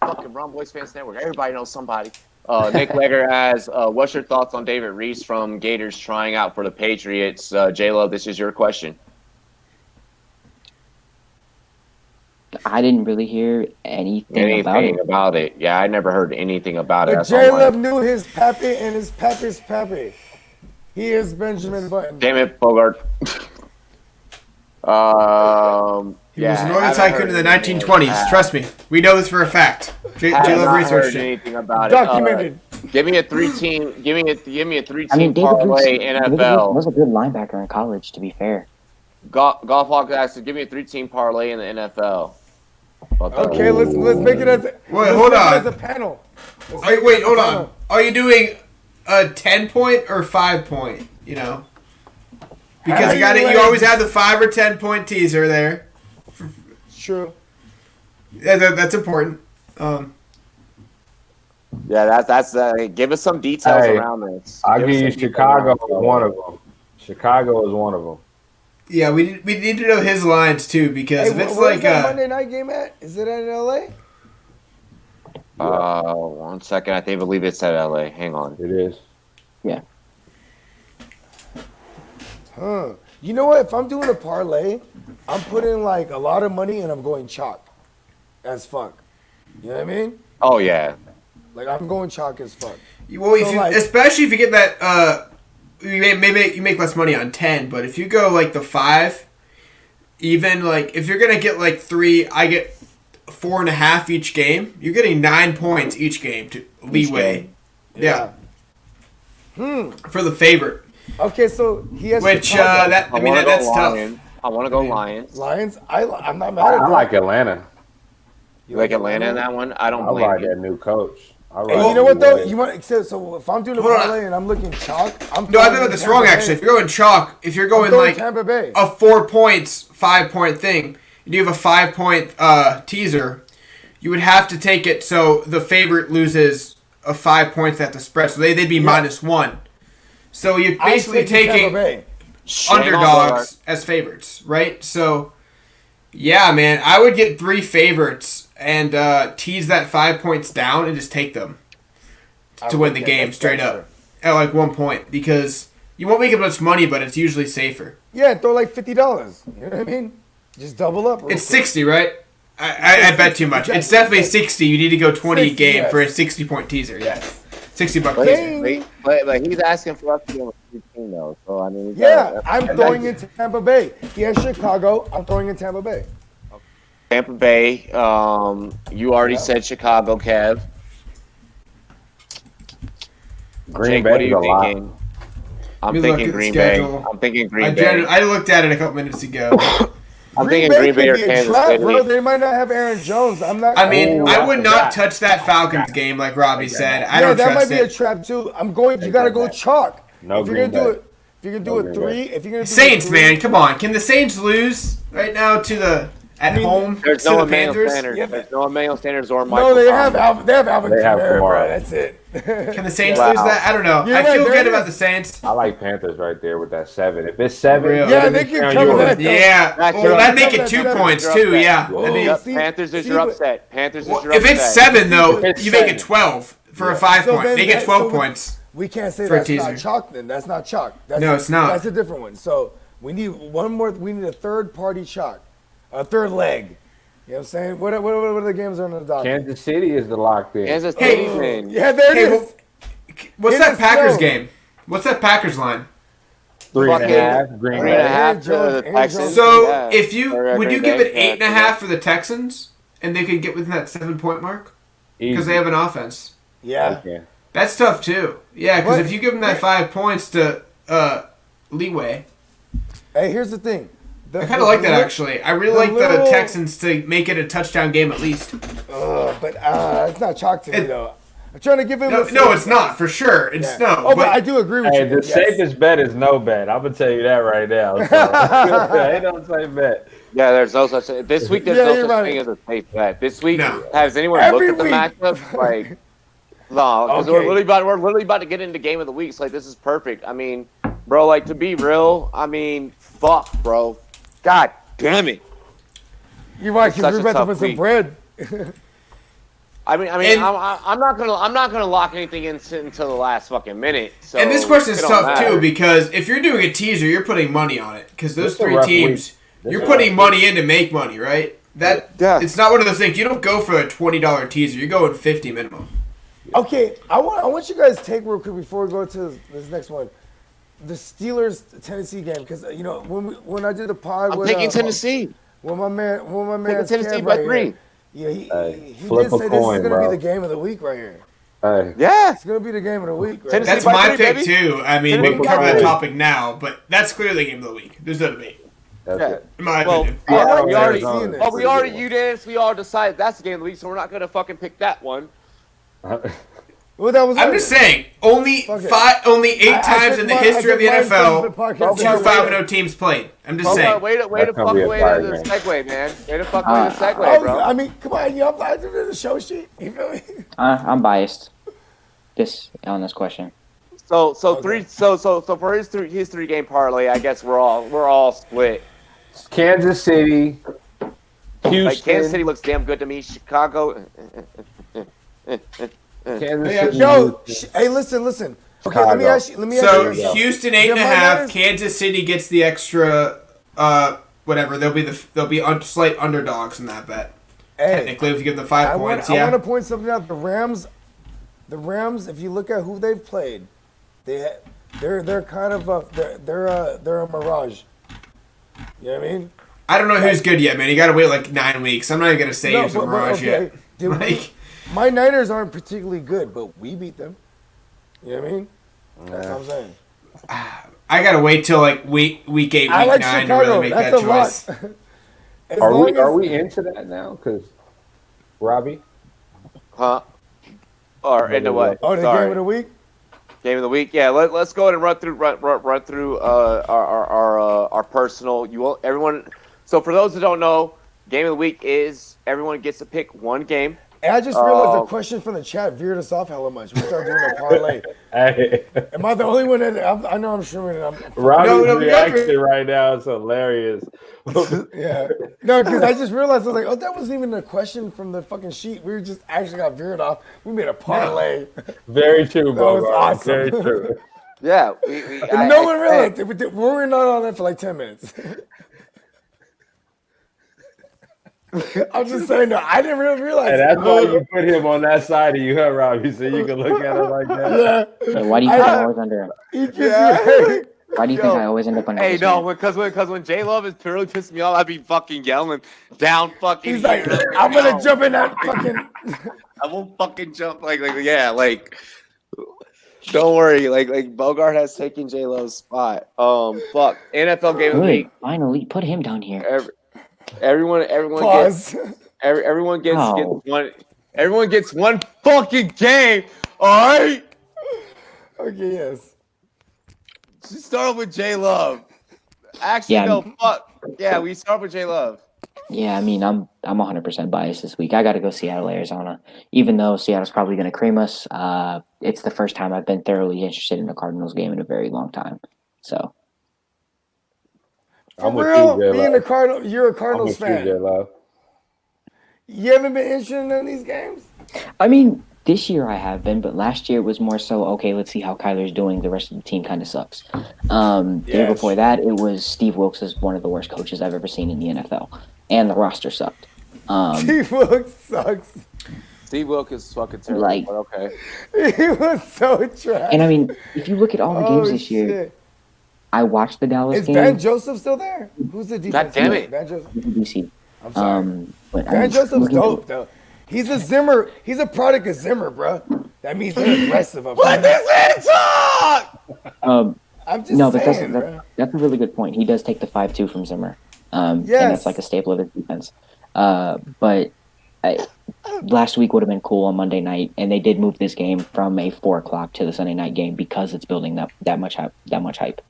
Fucking Rumboyz Fans Network. Everybody knows somebody. Nick Legger asks, what's your thoughts on David Reese from Gators trying out for the Patriots? J-Lo, this is your question. I didn't really hear anything about it. Yeah, I never heard anything about it. But J Love knew his pappy and his pappy's pappy. He is Benjamin Button. Damn it, Bogart. He was an oil tycoon in the 1920s. Trust me, we know this for a fact. J Love researched it. Anything about Documented. Give me a three-team. Give me a three-team I mean, David parlay NFL. was a good linebacker in college, to be fair. Golf Hawk asked, give me a three-team parlay in the NFL. Okay, let's make it as hold on. as a panel. Wait, hold on. Are you doing a 10-point or 5-point? You know, because you always have the 5 or 10-point teaser there. True. Yeah, that's important. Yeah, that's give us some details around this. I'll give you Chicago is one of them. Chicago is one of them. Yeah, we need to know his lines too, because if it's like a Monday night game at? Is it in LA? 1 second. I believe it's at LA. Hang on. It is. Yeah. Huh. You know what? If I'm doing a parlay, I'm putting like a lot of money and I'm going chalk as fuck. You know what I mean? Oh yeah. Like I'm going chalk as fuck. Well, especially if you get that, you make less money on 10. But if you go like the 5, even like if you're gonna get like 3, I get 4.5 each game. You're getting 9 points each game to leeway. Yeah. For the favorite. Okay, so he has. Which that's tough. I want to go Lions. Lions. I'm not mad at that. I like Atlanta. You like Atlanta in that one? I don't blame like you. that new coach. Hey, you know what though? You want so if I'm doing a parlay and I'm looking chalk, I think that's wrong actually. If you're going chalk, if you're going like Tampa Bay. A 4 points, 5-point thing, and you have a 5-point teaser, you would have to take it so the favorite loses a 5 points at the spread, so they'd be -1. So you're basically taking underdogs as favorites, right? So yeah, man, I would get 3 favorites and tease that 5 points down and just take them to win the game straight up at like 1 point, because you won't make as much money, but it's usually safer. Yeah, throw like $50. You know what I mean? Just double up. It's 60, right? I bet too much. It's definitely 60. You need to go 20 a game for a 60-point teaser. Yes. $60 teaser. But he's asking for us to go with 15 though. So I mean, I'm throwing into Tampa Bay. He has Chicago. I'm throwing in Tampa Bay. Tampa Bay. You already said Chicago, Kev. Green Jake, what are you Bay's a lot. thinking? I'm thinking Green Bay. I'm thinking Green Bay. I looked at it a couple minutes ago. I'm thinking Green Bay or Kansas City. Bro, they might not have Aaron Jones. I'm not. I mean, I would not touch that Falcons game, like Robbie said. I don't trust it. That might be a trap too. I'm going. You got to go chalk. No, if you're gonna do it, if you're gonna do a 3, if you're gonna do Saints, man, come on. Can the Saints lose right now to the home? There's no Emmanuel Sanders. There's no Emmanuel Sanders or Michael. No, they have Alvin Kamara, bro. That's it. Can the Saints lose that? I don't know. I feel good about the Saints. I like Panthers right there with that 7. If it's 7, they can cover that. Yeah, well, that'd make it 2 points too. Yeah, Panthers is your upset. Panthers is your upset. If it's 7 though, you make it 12 for a 5-point. Make it 12 points. We can't say that's not chalk. Then that's not chalk. No, it's not. That's a different one. So we need one more. We need a third-party chalk, a third leg. You know what I'm saying? What are the games on the docket? Kansas City is the lock then. Kansas City, man. Yeah, there it is. What's that Packers game? What's that Packers line? 3.5. Green Bay. 3.5 to the Texans. So if would you give it 8.5 for the Texans, and they could get within that 7-point mark because they have an offense? Yeah. Okay. That's tough too. Yeah, because if you give them that 5 points to leeway. Hey, here's the thing. I kind of like that actually. I really like the Texans to make it a touchdown game at least. But it's not chalk to me though. I'm trying to give him. No, it's not for sure. It's no. Oh, but I do agree with you. The safest bet is no bet. I'm gonna tell you that right now. So, ain't no safe bet. Yeah, there's no such thing. This week, there's no such thing as a safe bet. This week, has anyone looked at the matchup? Like, no, because we're literally about to get into game of the week. So, like, this is perfect. I mean, bro, like, to be real, I mean, fuck, bro. God damn it. You're right, because we're about to put some bread. I mean, I'm not gonna lock anything in until the last fucking minute. So and this question is tough too, because if you're doing a teaser, you're putting money on it, because those 3 teams, you're putting money in to make money, right? It's not one of those things. You don't go for a $20 teaser. You're going 50 minimum. Okay, I want you guys to take real quick before we go to this next one. The Steelers Tennessee game, because when I did the pod, I'm taking Tennessee. When my man Tennessee by 3. Yeah, he flip did say a this coin, is gonna bro. be the game of the week right here. Hey. Yeah, it's gonna be the game of the week. Right? That's by my 3, pick baby. too. I mean, we can cover that topic now, but that's clearly the game of the week. There's no debate. That's In my opinion. we already Arizona. unanimously we all decided that's the game of the week, so we're not gonna fucking pick that one. Well, that was I'm just saying, only 8 times in the history of the NFL, 2 5-0 teams played. I'm just saying. Way to fuck away the segue, man. Way to fuck away the segue, bro. I mean, come on, I'm not doing the show sheet. You feel me? I'm biased. On this question. So for his 3 game parlay, I guess we're all split. Kansas City, Houston. Like Kansas City looks damn good to me. Chicago. Kansas City. Yo, hey, listen. Okay, let me ask you. So Houston 8.5. Kansas City gets the extra. Whatever. They'll be slight underdogs in that bet. Hey, technically, if you give them 5 points, I want to point something out. The Rams. If you look at who they've played, they're kind of they're a mirage. You know what I mean? I don't know who's good yet, man. You got to wait like 9 weeks. I'm not even gonna say who's a mirage yet. My Niners aren't particularly good, but we beat them. You know what I mean? That's what I'm saying. I gotta wait till like week 8, week 9 Chicago. to really make that choice. Are we into that now? Because Robbie, huh? Or into what? Oh, the game of the week. Game of the week. Yeah, let's go ahead and run through our personal. Everyone. So for those who don't know, game of the week is everyone gets to pick one game. And I just realized the question from the chat veered us off hella much. We started doing a parlay. Hey. Am I the only one that I know I'm sure Robbie's reaction right now is hilarious. Yeah. No, because I just realized I was like, oh, that wasn't even a question from the fucking sheet. We just actually got veered off. We made a parlay. Very true, bro. That was awesome. Very true. Yeah. No one realized it. We were not on that for like 10 minutes. I'm just saying that I didn't really realize. And that's why you put him on that side of you, huh, Robbie? So you can look at it like that. Yeah. So why do you think I always under him? Why do you think I always end up under him? Hey, no, because when J Love is really pissing me off, I'd be fucking yelling down fucking. He's like, I'm gonna jump in that fucking. I won't fucking jump like. Don't worry, like Bogart has taken J Lo's spot. Fuck NFL game of the week. Finally, put him down here. Everyone Pause. gets everyone gets one. Everyone gets one fucking game. All right. Okay. Yes. Just start with J Love. Actually, no. Fuck. Yeah, we start with J Love. Yeah, I mean, I'm 100% biased this week. I got to go Seattle, Arizona. Even though Seattle's probably going to cream us, it's the first time I've been thoroughly interested in a Cardinals game in a very long time. So. For real, being a Cardinal, you're a Cardinals fan. You haven't been interested in none of these games? I mean, this year I have been, but last year it was more so, okay, let's see how Kyler's doing. The rest of the team kind of sucks. The year before that, it was Steve Wilkes is one of the worst coaches I've ever seen in the NFL. And the roster sucked. Steve Wilkes sucks. Steve Wilkes is fucking terrible, but okay. He was so trash. And I mean, if you look at all the games this year, I watched the Dallas game. Is Van Joseph still there? Who's the defense? God damn it. Van Joseph. DC. I'm sorry. But Van Joseph's dope, though. He's a Zimmer. He's a product of Zimmer, bro. That means they're aggressive. Let this man talk! I'm just saying, that's a really good point. He does take the 5-2 from Zimmer. And that's like a staple of his defense. But last week would have been cool on Monday night, and they did move this game from a 4:00 to the Sunday night game because it's building that much hype.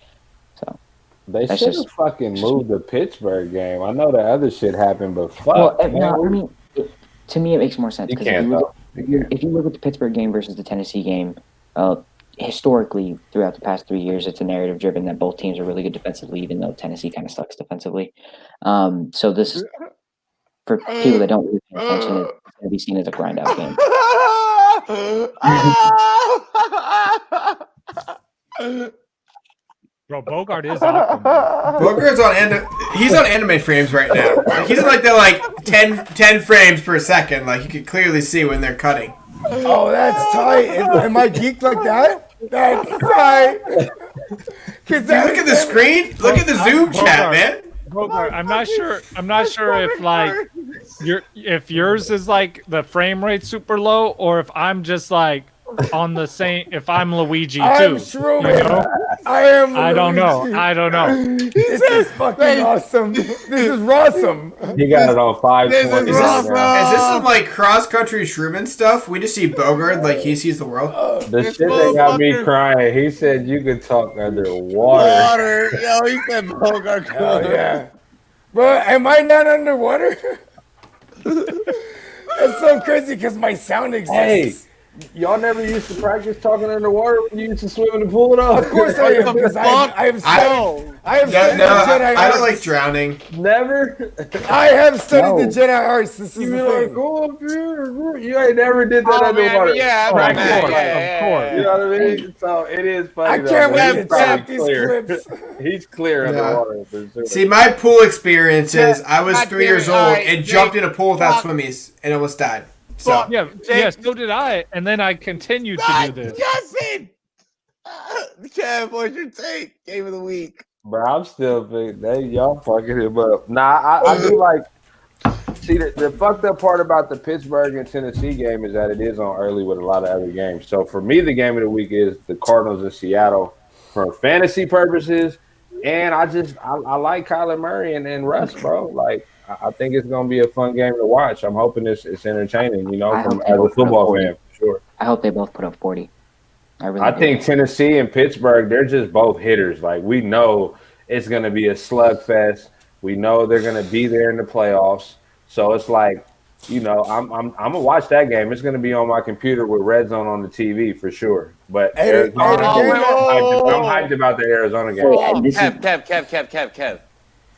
So they should have fucking moved the Pittsburgh game. I know the other shit happened, but fuck. Well, I mean, to me, it makes more sense because if you look at the Pittsburgh game versus the Tennessee game, historically throughout the past 3 years, it's a narrative driven that both teams are really good defensively, even though Tennessee kind of sucks defensively. So this is for people that don't really pay attention, it's going to be seen as a grind out game. Bro, Bogart is awesome. Bogart's on end. He's on anime frames right now. Like, he's in like the 10 frames per second. Like you can clearly see when they're cutting. Oh, that's tight. Am I geeked like that? That's tight. Dude, look at the screen. Look at the Zoom chat, man. Bogart, I'm not sure if like if yours is like the frame rate super low, or if I'm just like on the same. If I'm Luigi too, I'm sure. you know? I am. I don't know. I don't know. This is fucking awesome. This is awesome. You got it on 520. Is this some like cross country Shrooming stuff? We just see Bogart like he sees the world. The shit that got me crying. He said you could talk underwater. Yo, he said Bogart. Oh, yeah. Bro, am I not underwater? That's so crazy because my sound exists. Hey, y'all never used to practice talking underwater when you used to swim in the pool, though? Of course I am, because I have studied the Jedi I don't arts. like drowning. Never? I have studied the Jedi arts. This is the thing. Go up here. You ain't never did that underwater. Of course. You know what I mean? So it is funny. I can't wait to tap these clips. He's clear underwater. For sure. See, my pool experience is I was 3 years old Alright, and jumped in a pool without swimmies and almost died. So Yeah, so did I, and then I continued to do this. Justin! Kev, what's your take? Game of the week. Bro, I'm still thinking, y'all fucking him up. Nah, I do like. See, the fucked up part about the Pittsburgh and Tennessee game is that it is on early with a lot of other games. So for me, the game of the week is the Cardinals in Seattle for fantasy purposes, and I like Kyler Murray and Russ, bro. Like, I think it's gonna be a fun game to watch. I'm hoping it's entertaining. You know, as a football fan, for sure. I hope they both put up 40. I think Tennessee and Pittsburgh, they're just both hitters. Like, we know it's going to be a slugfest. We know they're going to be there in the playoffs. So it's like, you know, I'm going to watch that game. It's going to be on my computer with Red Zone on the TV for sure. But I'm hyped about the Arizona game. Kev.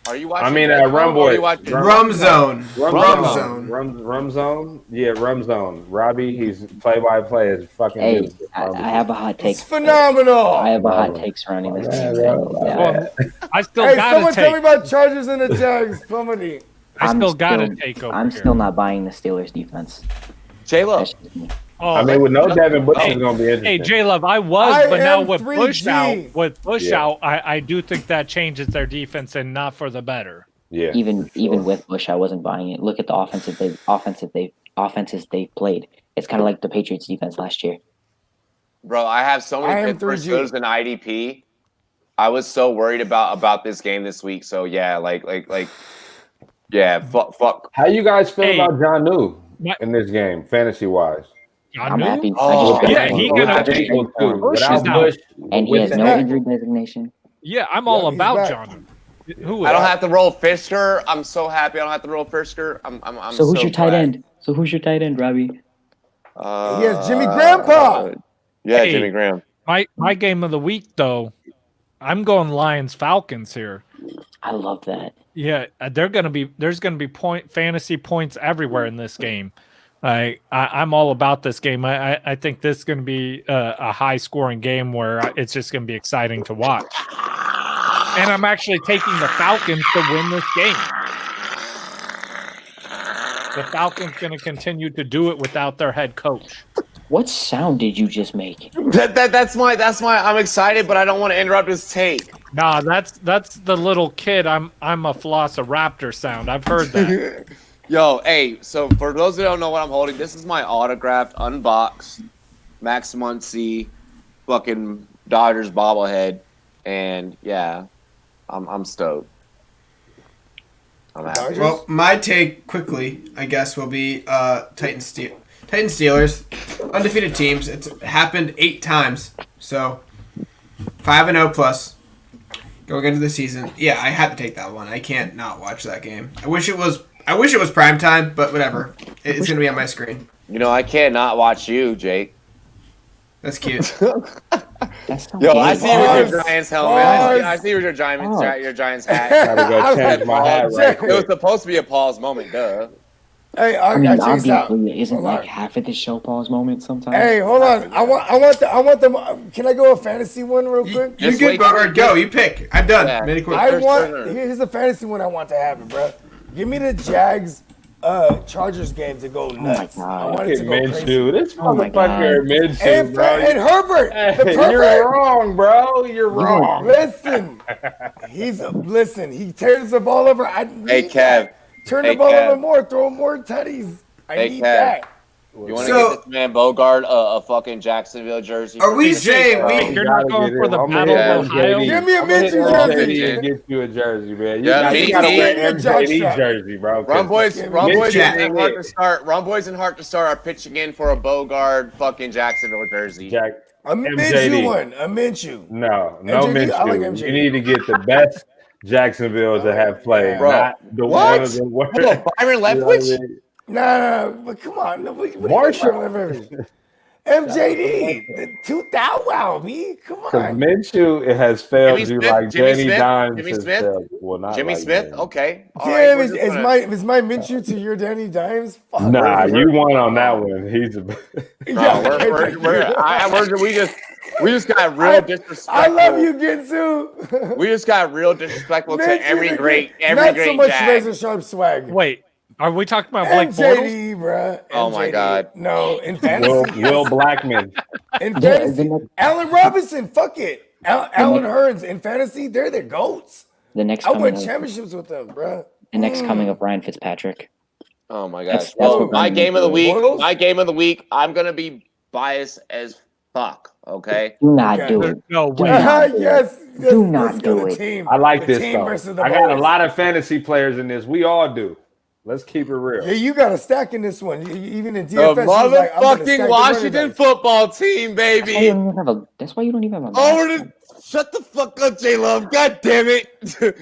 Are you watching? I mean, Rumboyz. Rum Zone. Rum Zone. Yeah, Rum Zone. Robbie, he's play-by-play. Is fucking. Hey, I have a hot take. It's phenomenal. I have a hot take surrounding this game. I still Hey, got someone to tell me take. about Chargers and the Jags. Somebody. I still got to take over. I'm here. still not buying the Steelers defense. J-Lo. That's just me. Oh, I mean, with no Devin Bush, it's going to be Hey, interesting. J Love, I was, but now am with 3G. Bush out, I do think that changes their defense and not for the better. Yeah. Even with Bush, I wasn't buying it. Look at the offenses they've played. It's kind of like the Patriots defense last year. Bro, I have so I many am Pittsburgh 3G. Steelers in IDP. I was so worried about this game this week. So yeah, fuck. How you guys feel Hey. about John New My- in this game, fantasy-wise? I'm happy. Oh, I just yeah, he gonna I think so, too. Bush is Without out. Bush, and he with has the- no injury designation. Yeah, I'm all he's about back. John. Who? I don't have to roll Fisker. I'm so happy I don't have to roll Fisker. I'm So who's your tight glad. end? So who's your tight end, Robbie? He has Jimmy Grandpa. Yeah, Hey. Jimmy Graham. My game of the week though. I'm going Lions Falcons here. I love that. Yeah, there's gonna be fantasy points everywhere in this game. I'm all about this game. I think this is gonna be a high scoring game where it's just gonna be exciting to watch. And I'm actually taking the Falcons to win this game. The Falcons gonna continue to do it without their head coach. What sound did you just make? That's my. I'm excited, but I don't want to interrupt his take. Nah, that's the little kid. I'm a Velociraptor sound. I've heard that. Yo, hey. So for those who don't know what I'm holding, this is my autographed, unboxed Max Muncy, fucking Dodgers bobblehead, and yeah, I'm stoked. I'm happy. Well, my take quickly, I guess, will be Titans Steelers, undefeated teams. It's happened 8 times, so 5-0 plus going into the season. Yeah, I had to take that one. I can't not watch that game. I wish it was prime time, but whatever. It's gonna be on my screen. You know, I can't not watch you, Jake. That's cute. That's so Yo, I gay. see you with your Giants helmet. I see you with your Giants hat. Gotta go change my hat right It was supposed to be a pause moment, duh. Hey, I mean, check this out. obviously, isn't Hold like on. half of the show pause moment sometimes? Hey, hold on. I want them. Can I go a fantasy one real quick? You good, Bogart? Go. You pick. I'm done. Yeah. Many quick. Here's a fantasy one I want to happen, bro. Give me the Jags Chargers game to go nuts. God. I want it to go crazy. Minshew. This Oh my motherfucker Minshew, bro. And Herbert. Hey, the you're wrong, bro. You're wrong. Listen, he tears the ball over. I need Hey, Kev. that. Turn Hey, the ball Kev. over more. Throw more tutties. I Hey, need Kev. that. You want to get this man Bogart a fucking Jacksonville jersey? Are we Jay? You're not going for the Battle of Ohio? Give me a Minshew jersey. jersey. Get you a jersey, man. Yeah, You gotta wear me a jock MJD strap. jersey, bro. Rumboyz and Hart to start. Rumboyz and Hart to start are pitching in for a Bogart fucking Jacksonville jersey. A Minshew one. A Minshew. No MJD? I like Minshew. MJD. You need to get the best Jacksonville to have played, Bro. not the What? one of the worst. Hold on, Byron Leftwich? No, but come on. No, what Marshall. MJD. The 2000. Wow, me. Come Because on. Minshew, it has failed Jimmy you Smith? like Jimmy Danny Smith? Dimes Jimmy has Smith? failed. Well, not Jimmy like Smith? that. Okay. All Damn, right, is my Minshew to your Danny Dimes? Fuck. Nah, you won on that one. He's a we just got real disrespectful. I love you, Ginsu. We just got real disrespectful to every great Not so much Jag. razor sharp swag. Wait, are we talking about Blake Bortles? MJD, bruh. Oh my MJD. God. No, in fantasy. Will Blackman. In fantasy, Allen Robinson. Fuck it. Allen Hearns in fantasy, they're the goats. The next I won coming up, championships with them, bruh. the next coming up, Ryan Fitzpatrick. Oh my That's- gosh. that's Well, what my I'm game of the week. Bortles? My game of the week. I'm gonna be biased as fuck. Okay. Do not Okay. do it. No Do way. not do it. Yes. Do not let's go do the it. team. I like The this team though. versus the I got a boys. lot of fantasy players in this. We all do. Let's keep it real. Yeah, you got a stack in this one. Even in The DFS, you was like, I'm gonna stack motherfucking the Washington running back. football team, That's why, you baby. don't even have a, that's why you don't even have a Over mascot. the shut the fuck up, J Love. God damn it. Hey,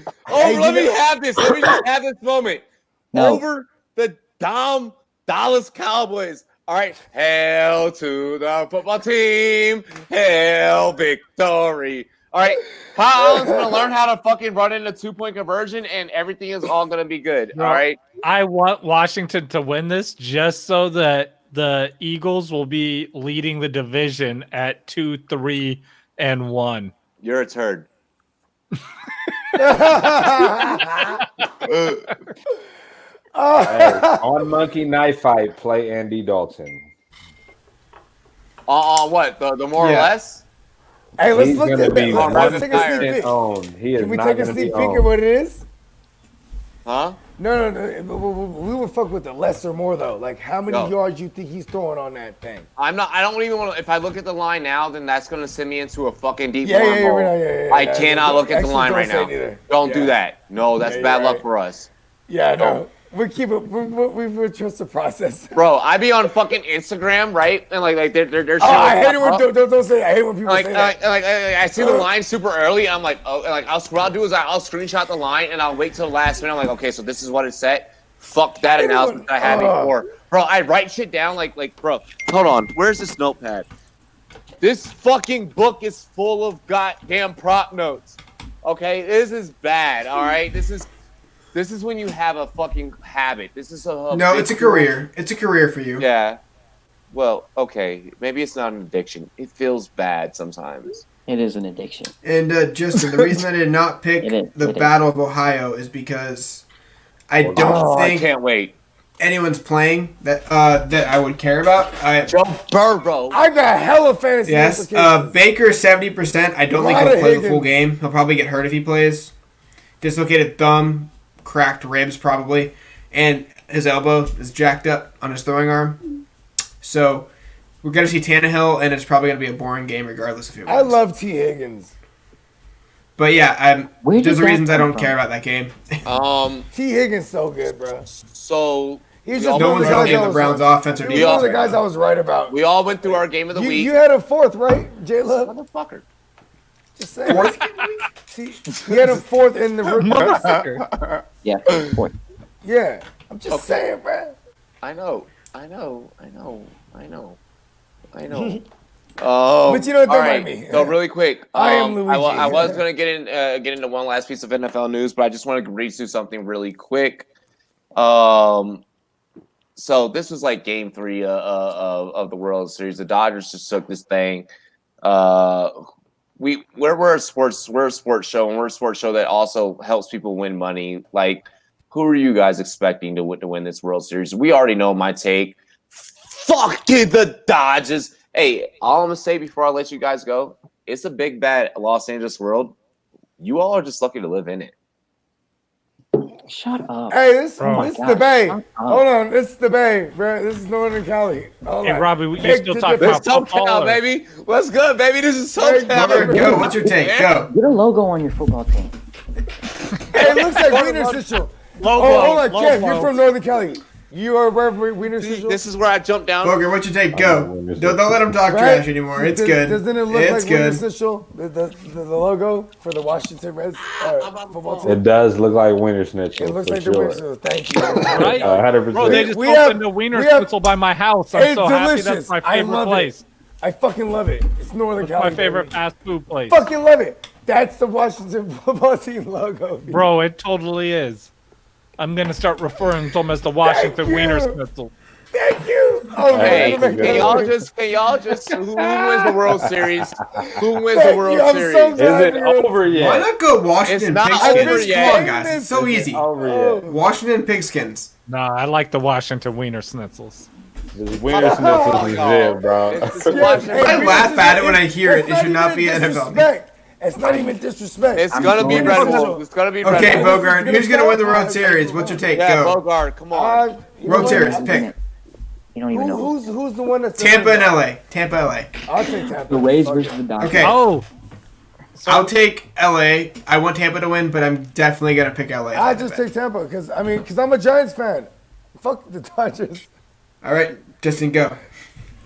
Let you me know- have this. Let me just have this moment. No. Over the Dallas Cowboys. All right. Hail to the football team. Hail victory. All right. Kyle Allen's going to learn how to fucking run in a 2-point conversion, and everything is all going to be good. No. All right. I want Washington to win this just so that the Eagles will be leading the division at 2-3-1. You're a turd. Hey, on Monkey Knife Fight, play Andy Dalton. What? The more or Yeah. less? Hey, let's He's look gonna at be that. Let's take a sneak 100% peek. owned. He is Can we not take a gonna be sneak peek owned. of what it is? Huh? No. We would fuck with the less or more though. Like, how many No. yards you think he's throwing on that thing? I don't even want to. If I look at the line now, then that's going to send me into a fucking deep Yeah, wormhole. I yeah. cannot look at the Actually, line don't right say now. neither. Don't do Yeah. that. No, that's Yeah, bad you're luck right. for us. Yeah, No. no. We keep it. We trust the process. Bro, I be on fucking Instagram, right? And like they're Oh, showing I hate it when up. don't say. I hate when people like, say that. I see the line super early. And I'm like, oh, and like what I'll do is I'll screenshot the line and I'll wait till the last minute. I'm like, okay, so this is what it's set. Fuck that analysis I had before, bro. I write shit down like, bro. Hold on, where's this notepad? This fucking book is full of goddamn prop notes. Okay, this is bad. All right, this is when you have a fucking habit. This is a No, it's a career. It's a career for you. Yeah. Well, okay, maybe it's not an addiction. It feels bad sometimes. It is an addiction. And Justin, the reason I did not pick It is, the it is. Battle of Ohio is because I don't I think can't wait. anyone's playing that that I would care about. Joe Burrow. I got hella fantasy Yes, implications. Baker 70%. I don't think Lot he'll of play the full Higgins. game. He'll probably get hurt if he plays. Dislocated thumb, cracked ribs probably, and his elbow is jacked up on his throwing arm. So we're gonna see Tannehill, and it's probably gonna be a boring game regardless if he wins. I love T. Higgins. But yeah, Where did there's that reasons I come don't from? care about that game. T. Higgins so good, bro. So He's we just all No one of one's the guys really in I the was Browns' right. offense or He was one of the defense. guys I was right about. we all went through our game of the week. You had him fourth, right, J Love? Motherfucker. Just saying. See, you had him fourth in the rookie. Yeah, fourth. Yeah, I'm just saying, bro. I know. But you know what, all don't right. mind me. So really quick, I am Luigi. I was gonna get into one last piece of NFL news, but I just want to read through something really quick. so this was like game 3 of the World Series. The Dodgers just took this thing. We're a sports show, and we're a sports show that also helps people win money. Like, who are you guys expecting to win this World Series? We already know my take. Fucking the Dodgers. Hey, all I'm gonna say before I let you guys go, it's a big bad Los Angeles world. You all are just lucky to live in it. Shut up. Hey, this is gosh, the Bay. shut up. Hold on, this is the Bay, bro. This is Northern Cali. Hold Hey, on. Robbie, you Big still to talking the- about football? SoCal, or- baby. What's good, baby? This is Hey, SoCal. Go. What's your take? Go. Get a logo on your football team. Hey, it looks like Wiener Schnitzel. Low Oh, hold on, blow, Kev, low you're blow. from Northern Cali. You are aware of Wiener Schnitzel? This is where I jump down. Booger, what's your take? Go. Don't let him talk trash anymore. It's good. Doesn't it look It's like Wiener good. Schnitzel? The logo for the Washington Reds football team? It does look like Winter Schnitzel. It looks for like the sure. Wiener Schnitzel. Thank you. Right? 100%. Bro, they just We opened have- a Wiener we have- Schnitzel by my house. I'm It's so happy. delicious. That's my I favorite love place. it. I fucking love it. It's Northern That's Cali. my favorite baby. fast food place. Fucking love it. That's the Washington football team logo. Bro, it totally is. I'm going to start referring to them as the Washington you. Wiener Schnitzel. Thank you. Oh, Hey, man. can y'all just who wins the World Series? Who wins the World I'm Series? so Is glad it you're- over Why yet? not go Washington It's not Pigskins? over yet. Come on, guys. It's so easy. Over yet. Washington Pigskins. Nah, I like the Washington Wiener Schnitzels. This Winter Schnitzel is it, bro. It's Yes, Washington- hey, I Wiener laugh Schnitzel at it when I hear it. it's It should not even be NFL. disrespect. It's not even disrespect. It's gonna be going Red to- Bull. It's gonna be Red Okay, Bull. Bogart. Who's going to win the World Series? What's your take? Yeah, Go. Bogart, come on. You know World what? Series. Pick. You don't even know. Who's the one that's Tampa and LA. Tampa, LA. I'll take Tampa. The Rays versus the Dodgers. Okay. Oh, I'll take LA. I want Tampa to win, but I'm definitely going to pick LA. I just take Tampa because I'm a Giants fan. Fuck the Dodgers. All right, Justin, go.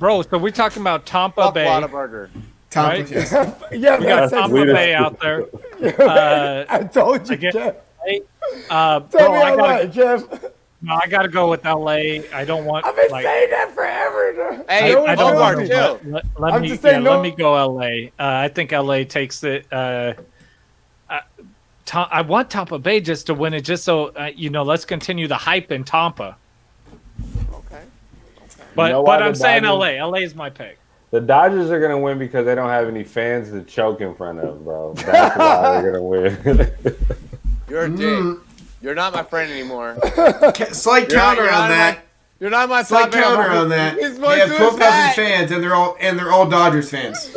bro, so we're talking about Tampa Fuck Bay. Whataburger. Tom, Right? yes. Yeah, We got that's Tampa Wiener Bay out there. I told you, I get- Jeff. Bro, Tell me I I'm gotta, right, Jeff. no, I gotta go with LA. I don't want I've been like. saying that forever. Hey, No one I don't tells Bogart, me. chill. Let I'm me just saying no- let me go LA. I think LA takes it. I want Tampa Bay just to win it, just so let's continue the hype in Tampa. Okay. But You know why I'm the saying Dodgers- LA. LA is my pick. The Dodgers are gonna win because they don't have any fans to choke in front of, bro. That's why they're gonna win. You're a dick. You're not my friend anymore. Slight You're not- counter you're on not that. You're not my Slight top man. counter on that. His They voice have was 12,000 bad. fans, and they're all Dodgers fans.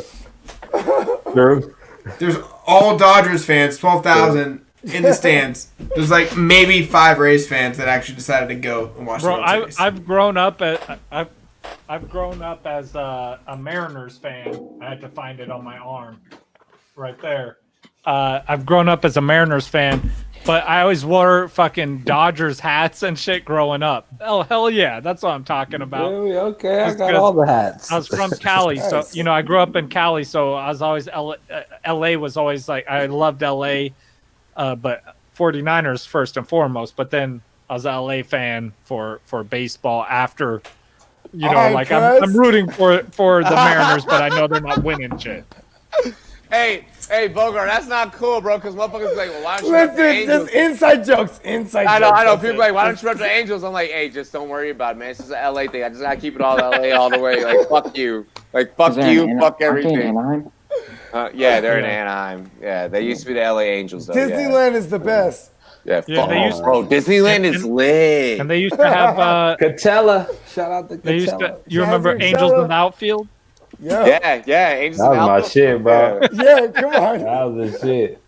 True. There's all Dodgers fans, 12,000 in the stands. There's like maybe 5 Rays fans that actually decided to go and watch the Bro, World Series. I've grown up I've grown up as a Mariners fan. I had to find it on my arm, right there. I've grown up as a Mariners fan, but I always wore fucking Dodgers hats and shit growing up. Oh hell yeah, that's what I'm talking about. Really? Okay, I Just got 'cause all the hats. I was from Cali, so I grew up in Cali, so I was always LA was always like I loved LA, but 49ers first and foremost. But then I was an LA fan for baseball after, Alright, like cuz. I'm rooting for the Mariners, but I know they're not winning shit. Hey, Bogart, that's not cool, bro. Because motherfuckers like, well, why don't you rep the Listen, Angels? just inside jokes. I know. That's People it. like, why don't you rep the Angels? I'm like, hey, just don't worry about it, man. It's just an LA thing. I just gotta keep it all LA all the way. Like, fuck you. Like, fuck Is there you. an Fuck aren't they in everything. Anaheim? Yeah, they're in Anaheim. Yeah, they used to be the LA Angels, though. Disneyland is the best. Yeah, Yeah, fuck. they used to- Bro, Disneyland is lit. And they used to have Coachella. Shout out to they used to. Coachella. You remember Jasmine Angels Stella. in the outfield? Yeah. Angels That was in my Outfield. shit, bro. Yeah, come on. That was the shit.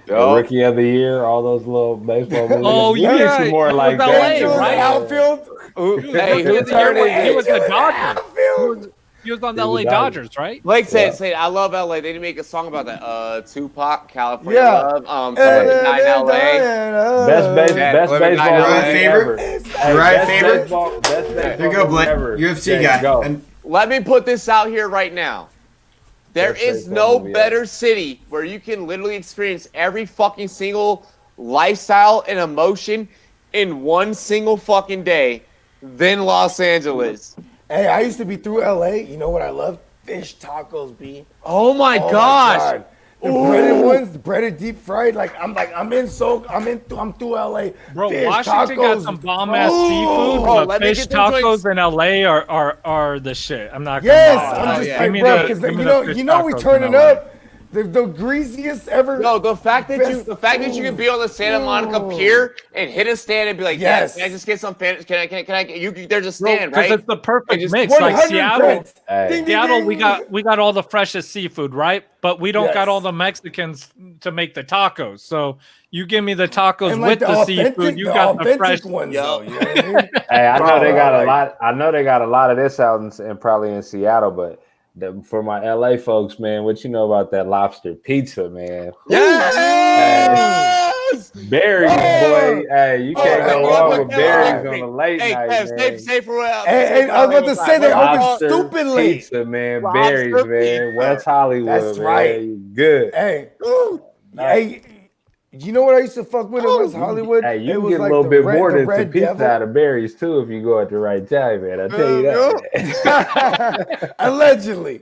The Yo. Rookie of the Year, all those little baseball movies. Oh, We yeah, need some more it like was that. LA, Angels in right? the outfield. Ooh, hey, who He turned it? was the Dodgers. Outfield. He was on the He was LA Dodgers. Dodgers, right? Blake said, I love LA. They didn't make a song about that. Tupac, California Yeah. Love. Something like Night in LA. Best Yeah, best Living baseball Night Ryan movie Faber? ever. Ryan best Faber? baseball- best baseball There you go, movie Blake. ever. UFC Okay, guy. go. And Let me put this out here right now. There Best is baseball no movie better city where you can literally experience every fucking single lifestyle and emotion in one single fucking day than Los Angeles. Hey, I used to be through LA. You know what I love? Fish tacos, B. Oh my Oh gosh. The breaded ones. ones, breaded, deep fried. I'm through LA. Bro, Fish, Washington tacos. got some bomb ass seafood. Bro, But let me fish get them tacos joints. in LA are the shit. I'm not gonna Yes, lie. I'm just yeah. like, Give me bro, the- because give me you the know, fish you know, we tacos in turning LA. up the greasiest ever. No, the fact that Best you can be on the Santa Monica food. Pier and hit a stand and be like, Yes. can I just get some fan? Can I get you? There's a Bro, stand, because right? it's the perfect just mix. Like 100 Seattle, prints. Hey. Ding, ding, Seattle, ding. we got all the freshest seafood, right? But we don't Yes. got all the Mexicans to make the tacos. So you give me the tacos And with like the seafood, you got the fresh. ones, Yo. though. You know what I mean? Hey, I know Bro, they got like- a lot. I know they got a lot of this out in probably in Seattle, but for my LA folks, man, what you know about that lobster pizza, man? Yes! Berries, boy. Hey, you can't hey, go bro, wrong with hey, berries hey, on a late Hey, night, Kev, man. say for what? Hey, I was about to say they open Lobster stupid late. pizza, man. Lobster Berries, man. pizza. West Hollywood, That's man. right. You good. Hey, hey, you know what I used to fuck with in West Hollywood? Hey, you It can was get a like little the bit Red- more the than some Red pizza Devil. out of berries too if you go at the right time, man. I tell you that. Allegedly.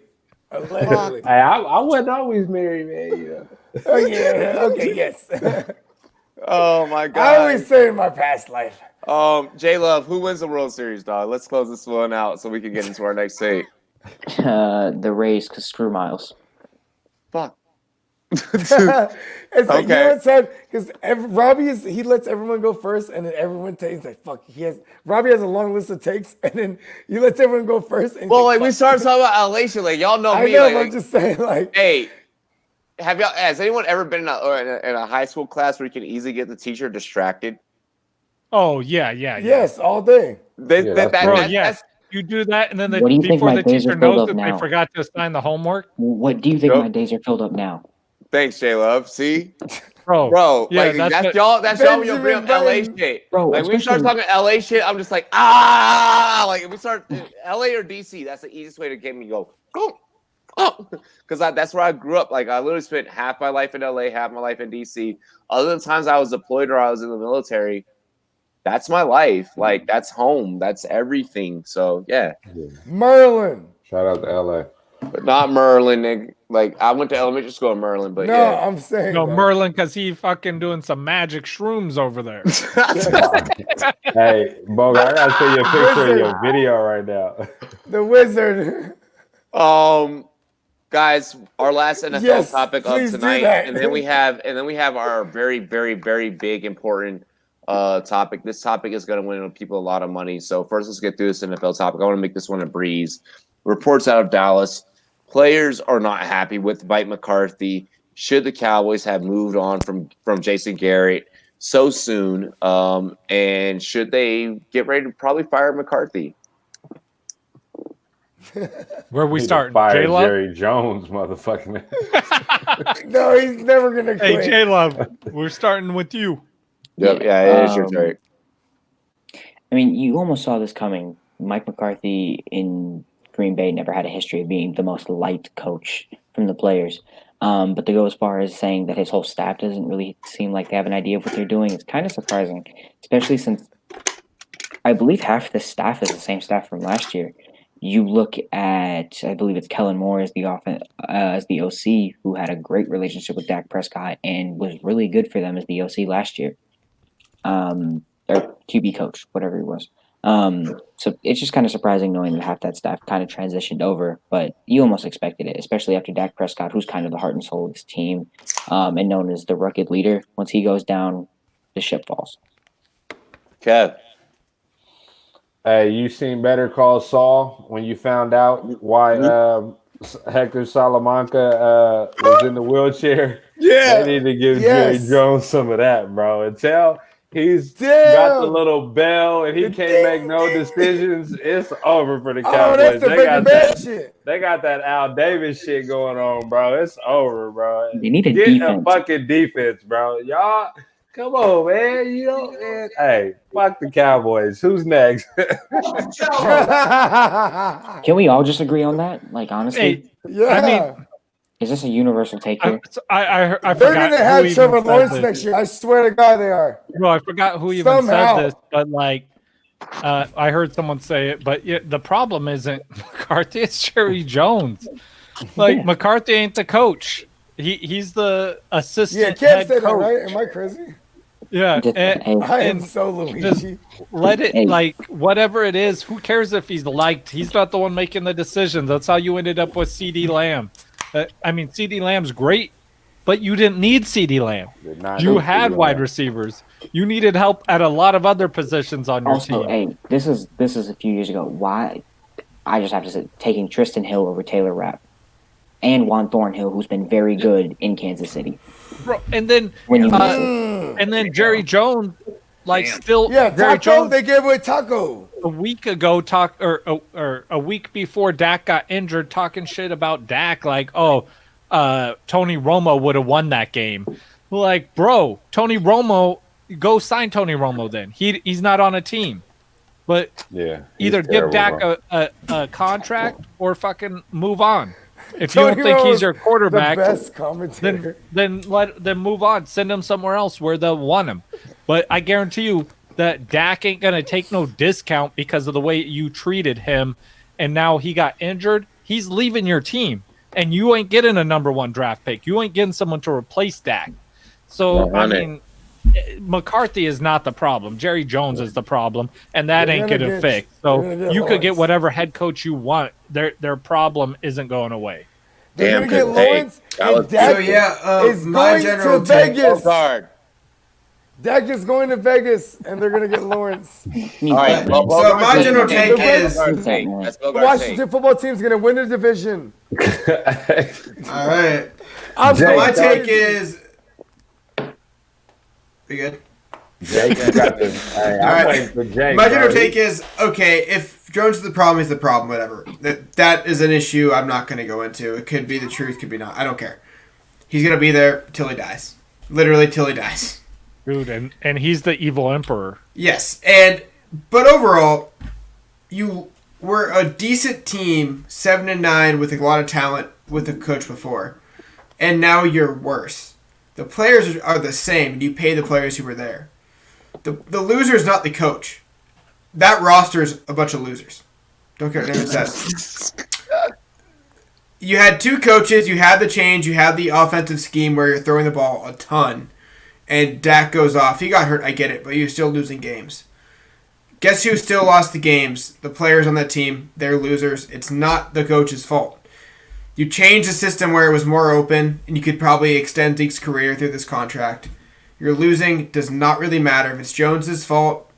Hey, I wasn't always married, man. You know. Oh yeah. Okay. Yes. Oh my I god. always say in my past life. J Love, who wins the World Series, dog? Let's close this one out so we can get into our next take. The Rays, cause screw Miles. Fuck. It's like, you know Okay. what's sad? Because Robbie he lets everyone go first, and then everyone takes like fuck. Robbie has a long list of takes, and then he lets everyone go first. And Well, he's like we started talking about LA shit. Like y'all know I me. know, like, but I'm just saying, like, hey, has anyone ever been in a high school class where you can easily get the teacher distracted? Oh yeah. yes, all day. Bro, yes. You do that, and then What do you think before my the days are teacher filled knows up that now? they forgot to assign the homework. What do you think Yep. my days are filled up now? Thanks, J Love. See, bro, like that's y'all when you bring up LA shit. Bro, like when we start especially- talking LA shit, I'm just like like if we start LA or DC, that's the easiest way to get me to go. Because that's where I grew up. Like I literally spent half my life in LA, half my life in DC. Other than times I was deployed or I was in the military, that's my life. Like that's home. That's everything. So yeah. Merlin. Shout out to LA. But not Merlin, nigga. Like I went to elementary school in Merlin, but No, yeah. I'm saying No, that. Merlin, because he fucking doing some magic shrooms over there. Hey, Boga, I gotta see your picture of your video right now. The wizard. Guys, our last NFL Yes, topic of please do tonight, that. and then we have our very, very, very big important topic. This topic is going to win people a lot of money. So first, let's get through this NFL topic. I want to make this one a breeze. Reports out of Dallas: players are not happy with Mike McCarthy. Should the Cowboys have moved on from Jason Garrett so soon? And should they get ready to probably fire McCarthy? Where we Need to start? fire J Love. Jerry Jones, motherfucker. No, he's never gonna quit. Hey J Love, we're starting with you. Yep, yeah, it is your turn. I mean, you almost saw this coming. Mike McCarthy in Green Bay never had a history of being the most liked coach from the players. But to go as far as saying that his whole staff doesn't really seem like they have an idea of what they're doing, it's kind of surprising, especially since I believe half the staff is the same staff from last year. You look at, I believe it's Kellen Moore as the OC, who had a great relationship with Dak Prescott and was really good for them as the OC last year. Or QB coach, whatever he was. So it's just kind of surprising knowing that half that staff kind of transitioned over, but you almost expected it, especially after Dak Prescott, who's kind of the heart and soul of this team, and known as the rugged leader. Once he goes down, the ship falls. Kev. Hey, you seen Better Call Saul when you found out why Hector Salamanca was in the wheelchair? Yeah. They need to give Yes. Jerry Jones some of that, bro. Until he's Damn. got the little bell and he The can't ding, make no ding, decisions, it's over for the Oh, Cowboys. that's the They got freaking that. bad shit. They got that Al Davis shit going on, bro. It's over, bro. They need a Get defense. a fucking defense, bro. Y'all, come on, man. You know, man. Hey, fuck the Cowboys. Who's next? Can we all just agree on that? Like, honestly, Hey, Yeah. I mean, is this a universal take here? I They're forgot gonna who have even Trevor said Lawrence this. next year. I swear to God, they are. Bro, I forgot who even Somehow. said this, but like, I heard someone say it. But yeah, the problem isn't McCarthy; it's Jerry Jones. Like Yeah. McCarthy ain't the coach. He's the assistant. Yeah, can't head say that, coach. right? Am I crazy? Yeah, I am and so Luigi. let it like whatever it is. Who cares if he's liked? He's not the one making the decisions. That's how you ended up with CD Lamb. I mean, CD Lamb's great, but you didn't need CD Lamb. You had wide receivers. You needed help at a lot of other positions on your team. Hey, this is a few years ago. Why? I just have to say, taking Tristan Hill over Taylor Rapp and Juan Thornhill, who's been very good in Kansas City. Bro, and then Jerry Jones, Jerry Taco. Jones, They gave away Taco a week ago. Or a week before Dak got injured, talking shit about Dak, like, Tony Romo would have won that game. Like, bro, Tony Romo, go sign Tony Romo. Then he's not on a team. But either give Dak a contract or fucking move on. If you don't think he's your quarterback, the best commentator. then move on. Send him somewhere else where they'll want him. But I guarantee you that Dak ain't gonna take no discount because of the way you treated him, and now he got injured. He's leaving your team, and you ain't getting a number 1 draft pick. You ain't getting someone to replace Dak. So I mean, McCarthy is not the problem. Jerry Jones is the problem, and that ain't getting fixed. So you could get whatever head coach you want. Their problem isn't going away. They're gonna get Lawrence, and Dak is going to Vegas. Dak is going to Vegas, and they're gonna get Lawrence. All right. So my general take is the Washington football team's gonna win the division. all right. My take is. We good? Jake got this. All right. For Jake, my general take is okay. If Jones is the problem, he's the problem. Whatever. That is an issue. I'm not going to go into. It could be the truth. Could be not. I don't care. He's going to be there till he dies. Literally till he dies. Dude, and he's the evil emperor. Yes, but overall, you were a decent team, 7-9 with a lot of talent with a coach before, and now you're worse. The players are the same, and you pay the players who were there. The loser is not the coach. That roster is a bunch of losers. Don't care what anyone says. You had 2 coaches. You had the change. You had the offensive scheme where you're throwing the ball a ton, and Dak goes off. He got hurt. I get it, but you're still losing games. Guess who still lost the games? The players on that team. They're losers. It's not the coach's fault. You changed the system where it was more open, and you could probably extend Zeke's career through this contract. You're losing. Does not really matter. If it's Jones's fault,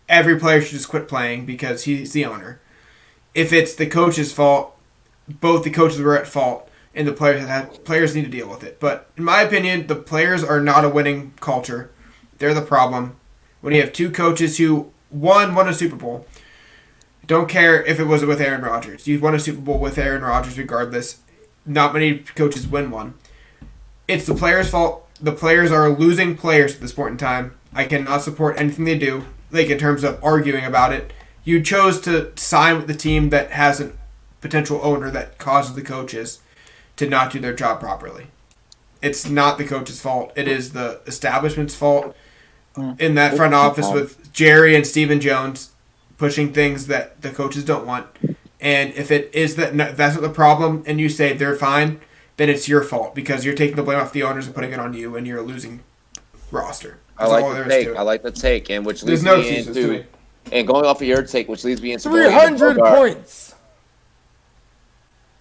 every player should just quit playing because he's the owner. If it's the coach's fault, both the coaches were at fault, and the players need to deal with it. But in my opinion, the players are not a winning culture. They're the problem. When you have 2 coaches who won a Super Bowl, don't care if it was with Aaron Rodgers. You won a Super Bowl with Aaron Rodgers regardless. Not many coaches win one. It's the players' fault. The players are losing players at this point in time. I cannot support anything they do, like in terms of arguing about it. You chose to sign with the team that has a potential owner that causes the coaches to not do their job properly. It's not the coach's fault. It is the establishment's fault in that front office with Jerry and Stephen Jones pushing things that the coaches don't want. And if it is that's not the problem and you say they're fine, then it's your fault because you're taking the blame off the owners and putting it on you and you're a losing roster. That's I like the take, and which leads me into and going off of your take, which leads me into 300 points.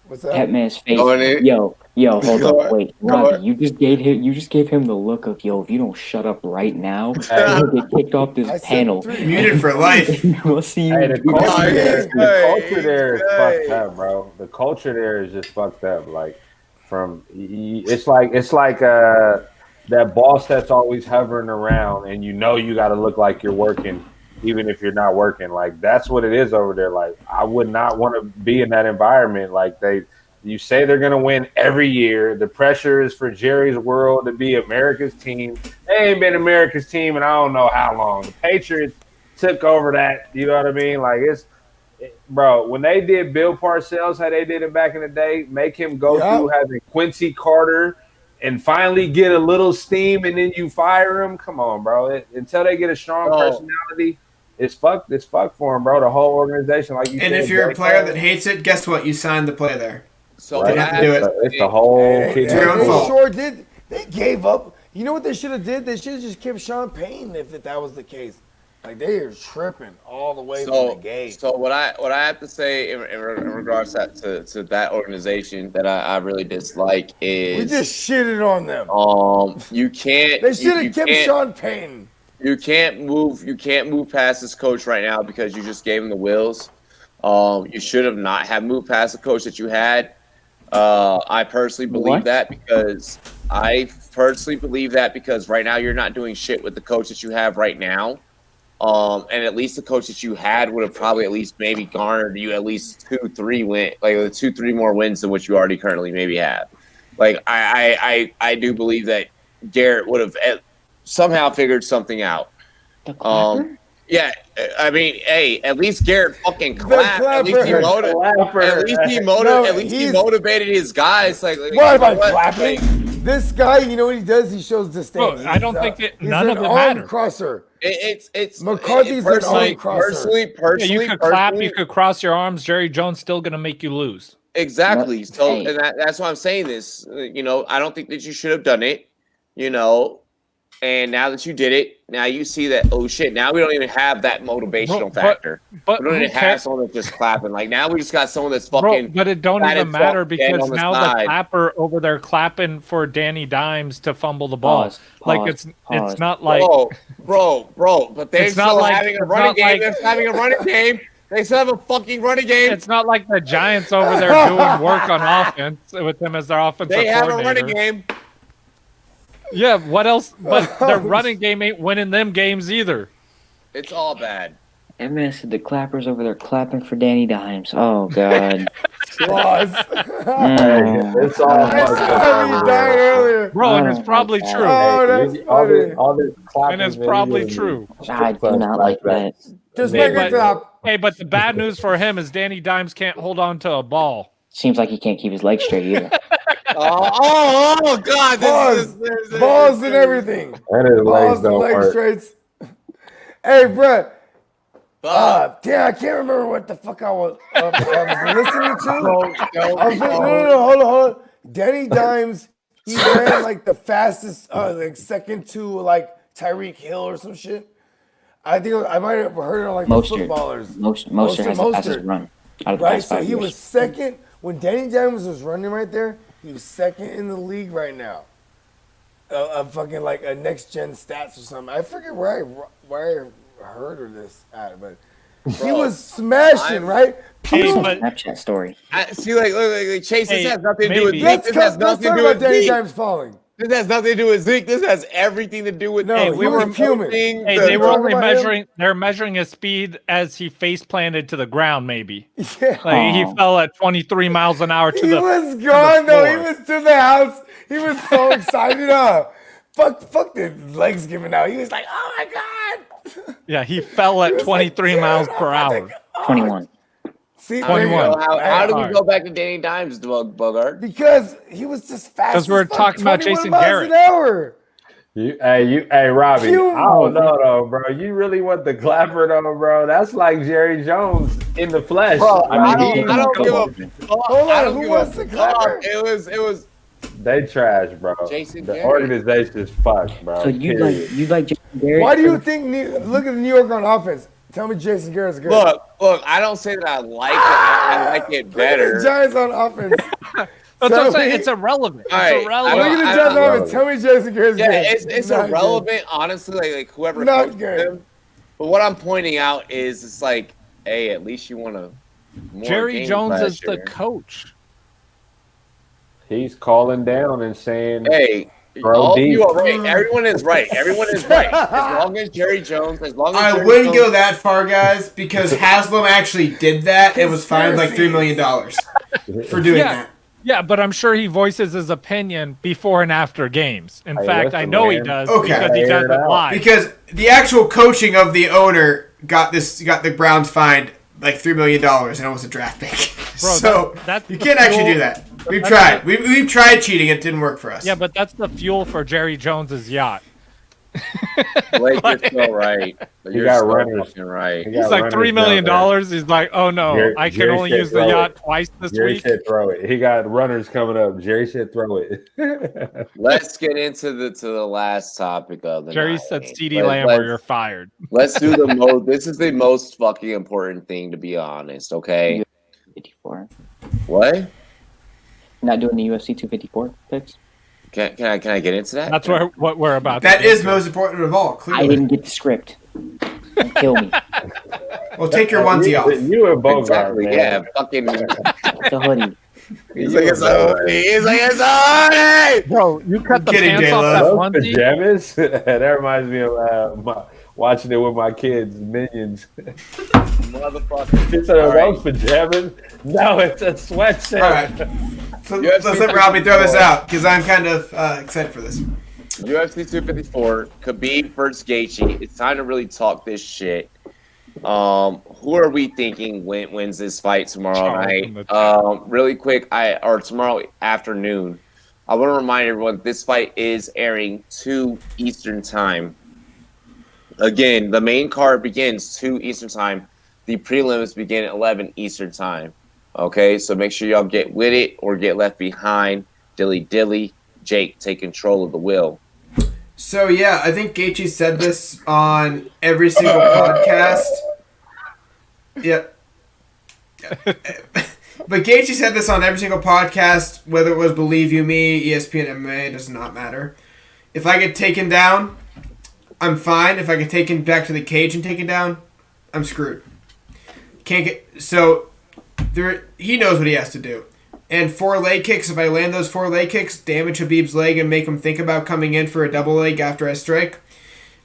What's that? That man's face. Yo, hold up, wait, Robbie, you just gave him the look of if you don't shut up right now, you'll get kicked off this panel. Muted for life. We'll see you. The culture there is fucked up, bro. The culture there is just fucked up. Like it's like that boss that's always hovering around, and you got to look like you're working, even if you're not working. Like that's what it is over there. Like I would not want to be in that environment. Like you say they're gonna win every year. The pressure is for Jerry's World to be America's team. They ain't been America's team in I don't know how long. The Patriots took over that. You know what I mean? Like bro. When they did Bill Parcells, how they did it back in the day, make him go through having Quincy Carter and finally get a little steam, and then you fire him. Come on, bro. Until they get a strong personality, it's fucked. It's fucked for him, bro. The whole organization, like you said. And if you're a player that hates it, guess what? You signed the player there. So Didn't have to do it. It's the whole kid. your own They fault. sure did. They gave up. You know what they should have did? They should have just kept Sean Payton if that was the case. Like they are tripping all the way from the gate. So what I have to say in regards to that organization that I really dislike is We just shitted on them. You can't. They should you have kept can't- Sean Payton. You can't move past this coach right now because you just gave him the wills. You should have not have moved past the coach that you had. I personally believe that because right now you're not doing shit with the coach that you have right now. And at least the coach that you had would have probably at least maybe garnered you at least 2-3 more wins than what you already currently maybe have. Like I do believe that Garrett would have somehow figured something out. Yeah, I mean, hey, at least Garrett fucking clapped. At least he motivated his guys. What about clapping? This guy, you know what he does? He shows disdain. Bro, I don't think none of it arm matters. crosser. It's McCarthy's an arm crosser. Personally, you could clap, you could cross your arms. Jerry Jones still gonna make you lose. Exactly. So, and that's why I'm saying this. You know, I don't think that you should have done it. You know, and now that you did it, now you see that, oh shit, now we don't even have that motivational factor. But we don't even have someone that's just clapping. Like now we just got someone that's fucking. But it don't even matter because now the side. clapper over there clapping for Danny Dimes to fumble the ball. Like it's not like bro. But they're still having a running game. They're having a running game. They still have a fucking running game. It's not like the Giants over there doing work on offense with him as their offensive They have coordinator. a running game. Yeah, what else? But their running game ain't winning them games either. It's all bad. Emma said the clappers over there clapping for Danny Dimes. Oh God. It's all Bro, and it's probably true. Oh, that's funny. all this clapping, And it's probably true. I do not like that. Just make it clap. Hey, but the bad news for him is Danny Dimes can't hold on to a ball. Seems like he can't keep his legs straight either. Oh God! Balls and everything. And his legs Balls and don't leg work. straights. Hey, Brett. Damn, I can't remember what the fuck I was listening to. No, hold on. Danny Dimes, he ran like the fastest, like second to like Tyreek Hill or some shit. I think I might have heard it on like the footballers. Mostert has the fastest run out of the Right, past so 5 he years. was second when Danny Dimes was running right there. He was second in the league right now. Fucking like a next gen stats or something. I forget where I heard of this at, but he was smashing, right? Snapchat story. See, like Chase, this has nothing to do with Let's talk about Danny Dimes falling. This has nothing to do with Zeke. This has everything to do with They were They were only measuring. They're measuring his speed as he face planted to the ground. Maybe like he fell at 23 miles an hour to He the. was gone though. He was to the house. He was so excited. Fuck the legs giving out. He was like, oh my god. Yeah, he fell at 23 miles per hour. 21. See, 21. How do we go back to Danny Dimes, Bogart? Because he was just fast. Because we're as fuck, talking about 21 Jason miles Garrett. an hour. Hey, Robbie. Phew. I don't know though, bro. You really want the clapper though, bro? That's like Jerry Jones in the flesh. Bro, I mean, don't give a fuck. Hold I on, don't who give wants a the clapper? fuck. It was. They trash, bro. Jason the Garrett. organization is fucked, bro. So you like Jason Garrett? Why do you think? Look at the New York on offense. Tell me Jason Garrett's good. Look. I don't say that I like it. I like it better. Look at the Giants on offense. That's what I'm saying. It's irrelevant. All right, It's irrelevant. Look at the Giants on offense. Tell me Jason Garrett's Yeah, good. it's Not irrelevant, honestly. Like whoever Not coaches good. them. But what I'm pointing out is, it's like, hey, at least you want to. Jerry Jones is the coach. He's calling down and saying, Hey, Bro, all of deep. you are right. Everyone is right. Everyone is right. As long as Jerry Jones, I wouldn't go that far, guys, because Haslam actually did that. It was fined like $3 million for doing that. Yeah, but I'm sure he voices his opinion before and after games. In Hey, fact, listen, I know he man. does Okay. because he Air does it it out. live. Because the actual coaching of the owner got the Browns fined like $3 million, and it was a draft pick. Bro, so that's you the can't actually fuel- do that. We've that's tried. We've tried cheating. It didn't work for us. Yeah, but that's the fuel for Jerry Jones's yacht. Blake, you're so right. You're got so runners. fucking right. He's like $3 million. He's like, oh no, I can only use the yacht twice this Jerry week. said throw it. He got runners coming up. Jerry said throw it. Let's get into the last topic of the Jerry night. said CD Lamb or you're fired. Let's do the most. This is the most fucking important thing, to be honest. Okay. 254. What? Not doing the UFC 254 picks. Can I get into that? That's what we're about. That is most important of all. Clearly. I didn't get the script. Don't kill me. Well, take your onesie off. You and Bogart, Exactly. man. Yeah. Fucking. It's a hoodie. He's like it's a hoodie. He's like it's a hoodie. Bro, you cut the Kidding, pants off J-Lo. that onesie. Pajamas. That reminds me of watching it with my kids, Minions. Motherfucker. It's those pajamas. No, it's a sweatset. All right. So let's let Robbie throw this out because I'm kind of excited for this. UFC 254, Khabib versus Gaethje. It's time to really talk this shit. Who are we thinking wins this fight tomorrow night? Really quick, tomorrow afternoon. I want to remind everyone this fight is airing 2 Eastern time. Again, the main card begins 2 Eastern time. The prelims begin at 11 Eastern time. Okay, so make sure y'all get with it or get left behind. Dilly. Jake, take control of the wheel. So yeah, I think Gaethje said this on every single podcast. Yep. But Gaethje said this on every single podcast, whether it was Believe You Me, ESPN MMA, does not matter. If I get taken down, I'm fine. If I get taken back to the cage and taken down, I'm screwed. He knows what he has to do. And 4 leg kicks, if I land those 4 leg kicks, damage Khabib's leg and make him think about coming in for a double leg after I strike,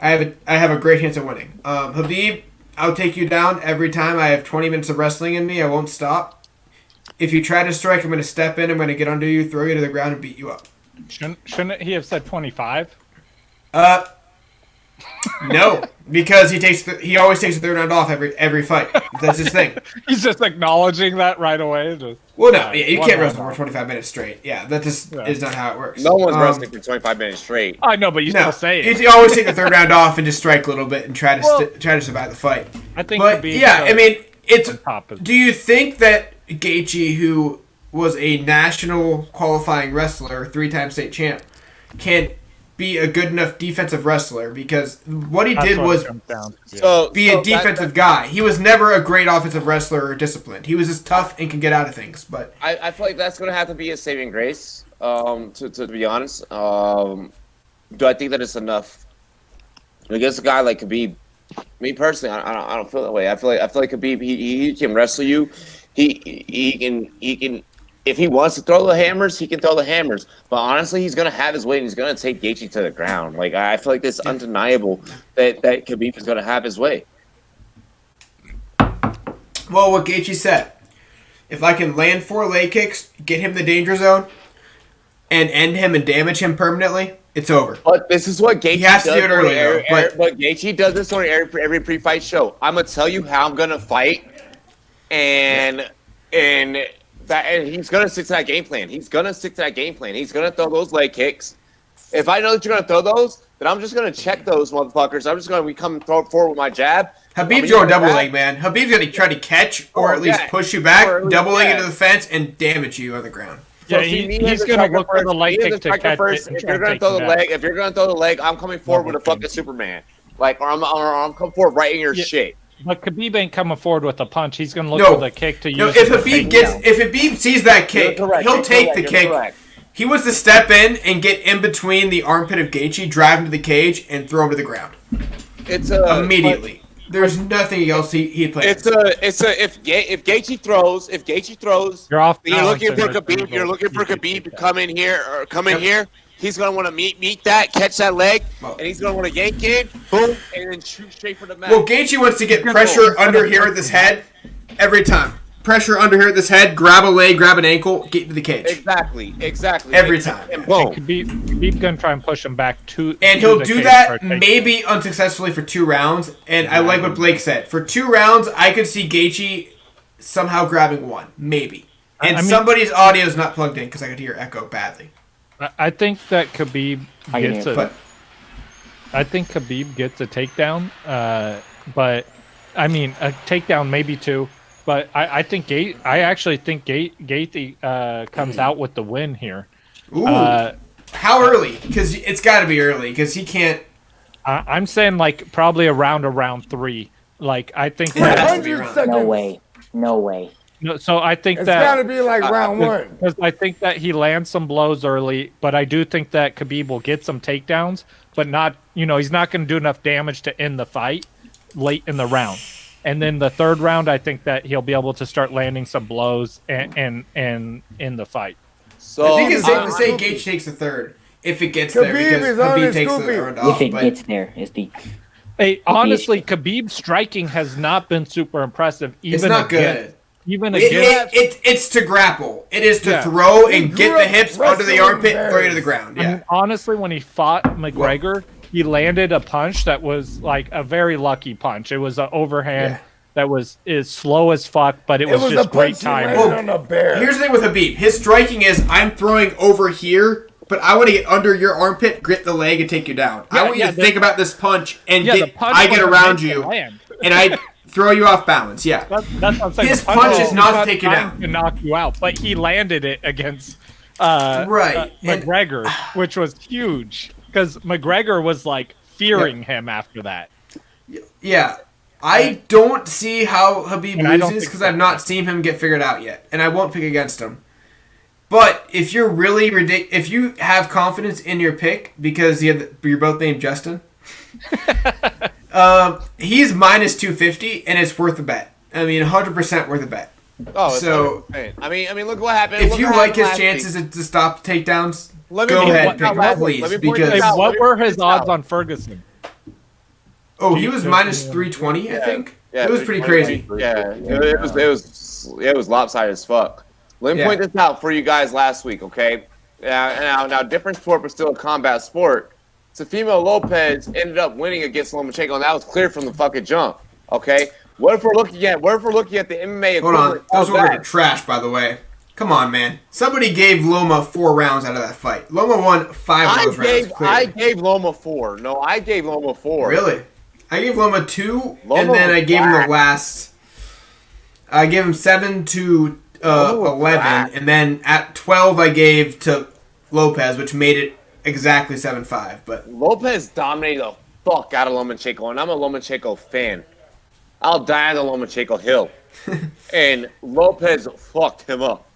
I have a great chance of winning. Khabib, I'll take you down every time. I have 20 minutes of wrestling in me. I won't stop. If you try to strike, I'm going to step in. I'm going to get under you, throw you to the ground, and beat you up. Shouldn't he have said 25? No, because he always takes the third round off every fight. That's his thing. He's just acknowledging that right away. Well, no, you can't wrestle for 25 minutes straight. Yeah, that just is not how it works. No one's wrestling for 25 minutes straight. I know, but you still say it. You always take the third round off and just strike a little bit and try to survive the fight. I think. But yeah, I mean, do you think that Gaethje, who was a national qualifying wrestler, 3-time state champ, can be a good enough defensive wrestler? Because what he did was be a defensive guy. He was never a great offensive wrestler or disciplined. He was just tough and can get out of things. But I feel like that's going to have to be a saving grace, to be honest. Do I think that it's enough? Against a guy like Khabib, me personally, I don't feel that way. I feel like Khabib, he can wrestle you. He can. If he wants to throw the hammers, he can throw the hammers. But honestly, he's gonna have his way, and he's gonna take Gaethje to the ground. Like I feel like it's undeniable that Khabib is gonna have his way. Well, what Gaethje said, if I can land 4 leg kicks, get him in the danger zone, and end him and damage him permanently, it's over. But this is what Gaethje has to do it earlier. But Gaethje does this on every pre-fight show. I'm gonna tell you how I'm gonna fight, and he's gonna stick to that game plan. He's gonna throw those leg kicks. If I know that you're gonna throw those, then I'm just gonna check those motherfuckers. I'm just gonna come forward with my jab. Habib's going double leg, man. Habib's gonna try to catch or at least push you back, double leg into the fence, and damage you on the ground. Yeah, he's gonna look for the leg kick to catch first. it. If you're gonna throw the leg, I'm coming forward with a fucking Superman. Like, or I'm coming forward right in your shit. But Khabib ain't coming forward with a punch. He's going to look for the kick to use. If Habib sees that kick, he'll take the kick. Correct. He wants to step in and get in between the armpit of Gaethje, drive him to the cage, and throw him to the ground. Immediately. There's nothing else he plays. If Gaethje throws, you're off. You're looking for Khabib to come in here. He's gonna want to meet that, catch that leg, and he's gonna want to yank in, boom, and then shoot straight for the mat. Well, Gaethje wants to get pressure under here at this head every time. Pressure under here at this head, grab a leg, grab an ankle, get into the cage. Exactly. Every time. And boom. Khabib's gonna try and push him back and he'll do that maybe unsuccessfully for 2 rounds. And I like what Blake said. For 2 rounds, I could see Gaethje somehow grabbing 1, maybe. And somebody's audio is not plugged in because I could hear echo badly. I think that Khabib gets it. I think Khabib gets a takedown, but I mean a takedown maybe two. But I think I actually think Gaethje comes out with the win here. Ooh. How early? Because it's got to be early. Because he can't. I'm saying like probably around 3. Like I think No way. No, so I think It's that got to be like round 1. because I think that he lands some blows early, but I do think that Khabib will get some takedowns, but not he's not going to do enough damage to end the fight late in the round. And then the third round, I think that he'll be able to start landing some blows and in the fight. So I think it's safe to say Gaethje takes the third if it gets there because Khabib takes the round off. If it gets there, is the. Hey, honestly, Khabib's striking has not been super impressive. It's not good. Even again, it's to grapple. It is to throw and get the hips under the armpit, throw you to the ground. Yeah. I mean, honestly, when he fought McGregor, he landed a punch that was like a very lucky punch. It was an overhand that is slow as fuck, but it was just great timing. Here's the thing with Khabib. His striking is I'm throwing over here, but I want to get under your armpit, grip the leg, and take you down. I want you to think about this punch and I get around you, and I throw you off balance. Yeah, that's what I'm saying. His punch is not to take you down, to knock you out, but he landed it against McGregor, which was huge because McGregor was like fearing him after that. Yeah. I don't see how Khabib loses because I've not seen him get figured out yet, and I won't pick against him. But if you're really if you have confidence in your pick because you're both named Justin, he's minus 250, and it's worth a bet. I mean, 100% worth a bet. Oh, so I mean, look what happened. If you like his chances to stop takedowns, go ahead, pick him, please. Because what were his odds on Ferguson? Oh, he was minus 320, I think. Yeah, it was pretty crazy. Yeah, it was lopsided as fuck. Let me point this out for you guys last week, okay? Now, different sport, but still a combat sport. Teofimo Lopez ended up winning against Lomachenko, and that was clear from the fucking jump. Okay, what if we're looking at the MMA? Hold on, those were trash, by the way. Come on, man. Somebody gave Loma 4 rounds out of that fight. Loma won 5 of those rounds. I gave Loma 4. No, I gave Loma 4. Really? I gave Loma 2, and then I gave him the last. I gave him 7 to 11, and then at 12 I gave to Lopez, which made it exactly 7-5. But Lopez dominated the fuck out of Lomachenko, and I'm a Lomachenko fan. I'll die on the Lomachenko hill, and Lopez fucked him up.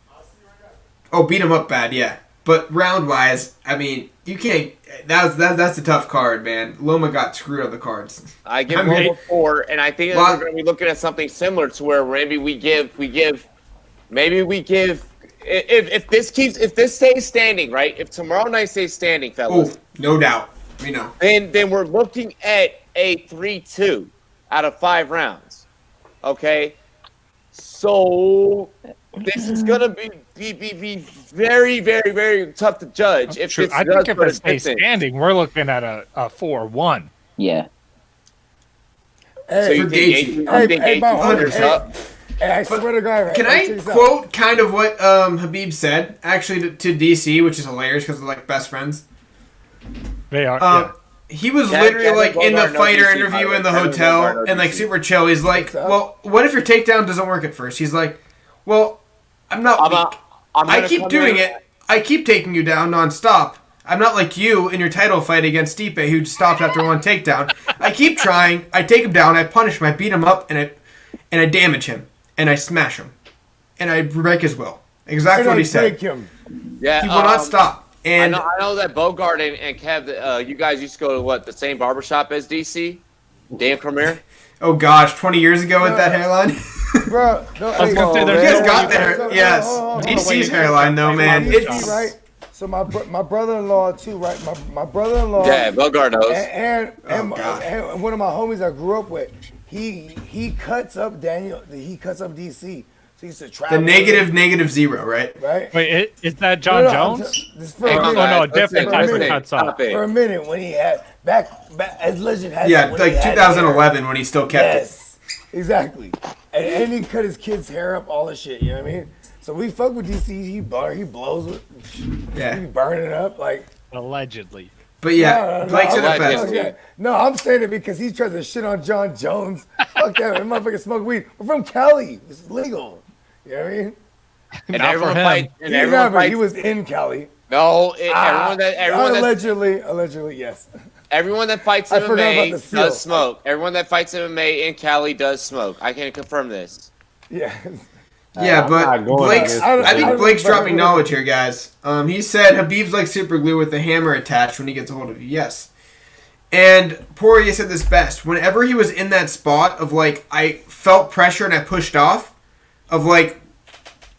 Oh, beat him up bad, yeah. But round wise, I mean, you can't. That's a tough card, man. Loma got screwed on the cards. I give Loma 4, and I think we're going to be looking at something similar to where maybe we give. If this stays standing, right? If tomorrow night stays standing, fellas. Oh, no doubt. We know. Then we're looking at a 3-2 out of 5 rounds. Okay, so this is gonna be very, very, very tough to judge. I think if it stays standing, we're looking at a 4-1. Yeah. So you think Gaethje up? Hey, I swear to God. Can I quote kind of what Khabib said, actually, to DC, which is hilarious because they're like best friends? They are. He was literally like in the fighter interview in the hotel and like super chill. He's like, well, what if your takedown doesn't work at first? He's like, well, I'm not weak. I keep doing it. I keep taking you down nonstop. I'm not like you in your title fight against Stipe who stopped after 1 takedown. I keep trying. I take him down. I punish him. I beat him up and I damage him. And I smash him. And I break his will. Exactly what he said. Yeah, he will not stop. And I know that Bogart and Kev, you guys used to go to the same barbershop as DC? Dan Premier? Oh gosh, 20 years ago with that hairline? Bro, you guys got there. Yes. DC's hairline though, man. It's right. So my brother-in-law too, right? My brother-in-law. Yeah, Bogart knows. And one of my homies I grew up with, he cuts up Daniel. He cuts up DC. So he used to travel. The -0, right? Right. Wait, is that John Jones? No, different type of cuts up. For a minute when he had back as legend has. Yeah, like 2011 when he still kept it. Yes, exactly. And he cut his kid's hair up, all the shit. You know what I mean? So we fuck with DC. He blows it. Yeah. He burning it up like allegedly. But yeah, Blake said it best. Okay. No, I'm saying it because he tries to shit on John Jones. Fuck that motherfucker smoke weed. We're from Cali. It's legal. You know what I mean? And everyone fights. And everyone fights. He was in Cali. No, everyone allegedly, yes. Everyone that fights MMA does smoke. Everyone that fights MMA in Cali does smoke. I can confirm this. Yeah. Yeah, but I think Blake's dropping knowledge here, guys. He said Habib's like super glue with the hammer attached when he gets a hold of you. Yes. And Poirier said this best. Whenever he was in that spot of like, I felt pressure and I pushed off, of like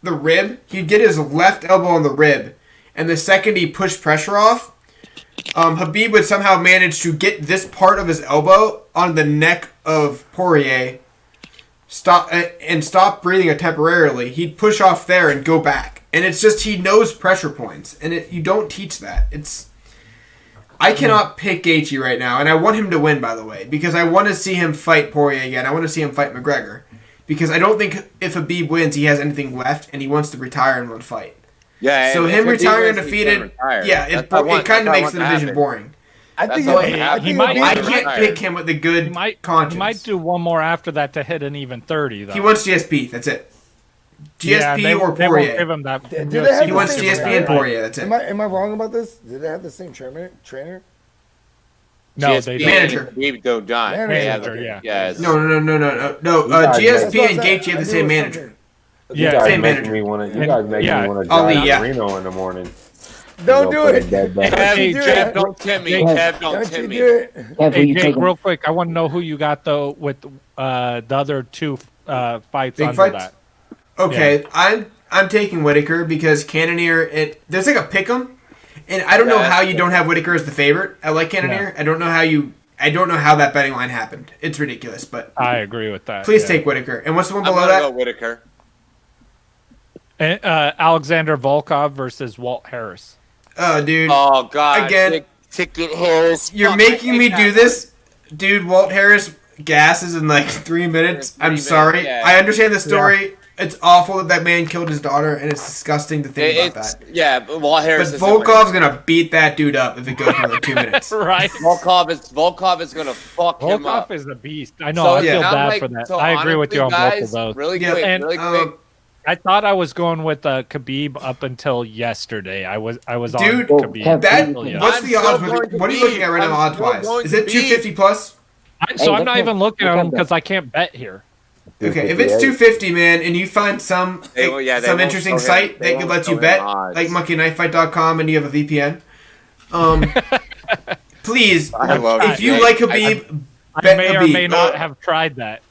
the rib, he'd get his left elbow on the rib. And the second he pushed pressure off, Habib would somehow manage to get this part of his elbow on the neck of Poirier. Stop breathing temporarily. He'd push off there and go back, and it's just he knows pressure points, and you don't teach that. I cannot pick Gaethje right now, and I want him to win, by the way, because I want to see him fight Poirier again. I want to see him fight McGregor, because I don't think if Habib wins, he has anything left, and he wants to retire in one fight. Yeah. So him retiring undefeated, it kind of makes the division boring. I think I can't pick him with the good conscience. He might do one more after that to hit an even 30, though. He wants GSP. That's it. GSP or Poirier. Won't give him that. He wants GSP and Poirier. That's it. Am I wrong about this? Did they have the same trainer? No, GSP they manager. Go John. Manager, yeah. Yes. No. GSP and Gaethje have the same manager. Yeah, same manager. You guys make me want to drive Reno in the morning. Don't do it. Kev, don't tempt me. Kev, don't tempt me. Hey, Jake, real quick, I want to know who you got though with the other two fights Big under fights? that. Okay, yeah. I'm taking Whitaker because Cannonier. There's like a pick'em, and I don't know how you don't have Whitaker as the favorite. I like Cannonier. Yeah. I don't know how that betting line happened. It's ridiculous, but I agree with that. Please take Whitaker. And what's the one below that? Go Whitaker. Alexander Volkov versus Walt Harris. Oh, dude. Oh, God. Again, Ticket Harris. You're making me do this? Dude, Walt Harris gasses in like 3 minutes. I'm sorry. Yeah. I understand the story. Yeah. It's awful that man killed his daughter, and it's disgusting to think about that. Yeah, but Walt Harris But Volkov's going to beat that dude up if it goes for like 2 minutes. Right. Volkov is going to fuck him up. Volkov is a beast. I know. I feel bad for that. I agree with you on both of those. Really quick. I thought I was going with Khabib up until yesterday. I was on Dude, Khabib. What's the odds? What are you looking at right now odds-wise? Is it 250 plus? I'm not even looking at them because I can't bet here. Okay, if it's 250, man, and you find some interesting site that lets you bet, like monkeyknifefight.com, and you have a VPN, please, if you like Khabib, bet Khabib. I may or may not have tried that.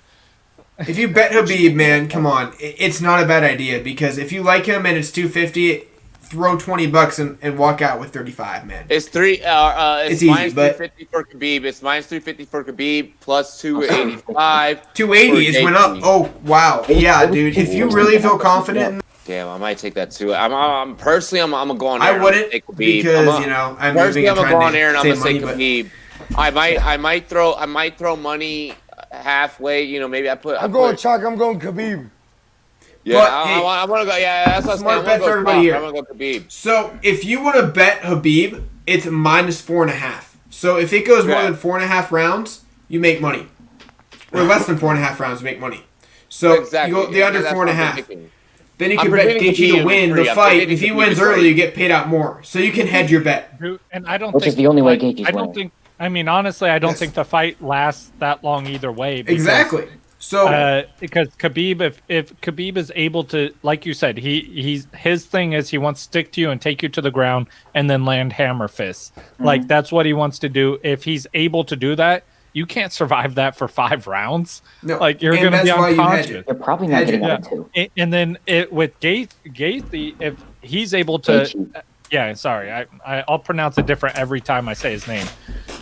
If you bet Khabib, man, come on. It's not a bad idea because if you like him and it's 250, throw $20 and walk out with 35, man. It's it's easy, but 350 for Khabib. It's minus 350 for Khabib plus 285. 280 is went up. Oh wow, yeah, dude. If you really feel confident, damn, I might take that too. I'm personally, I'm gonna go on there. I wouldn't because I'm personally I'm gonna go on there and I'm gonna say Khabib. I might throw money halfway. Maybe I'm going chalk. I'm going Khabib. Yeah, I want to go. Yeah, that's what smart bet for everybody here. I'm gonna go Khabib. So if you want to bet Khabib, it's minus 4.5. So if it goes more than 4.5 rounds, you make money, or less than 4.5 rounds, you make money. So you go the under 4.5. Then you can bet Gaethje to win the fight. If he wins early, you get paid out more. So you can hedge your bet. And I don't Which think is the only way Gaethje's I don't think. I mean, honestly, I don't think the fight lasts that long either way. Because, exactly. So because Khabib, if Khabib is able to, like you said, his thing is he wants to stick to you and take you to the ground and then land hammer fists. Mm-hmm. Like that's what he wants to do. If he's able to do that, you can't survive that for 5 rounds. No, like you're going to be unconscious. You're probably not getting out to. And then with Gaethje, if he's able to. Yeah, sorry. I'll pronounce it different every time I say his name.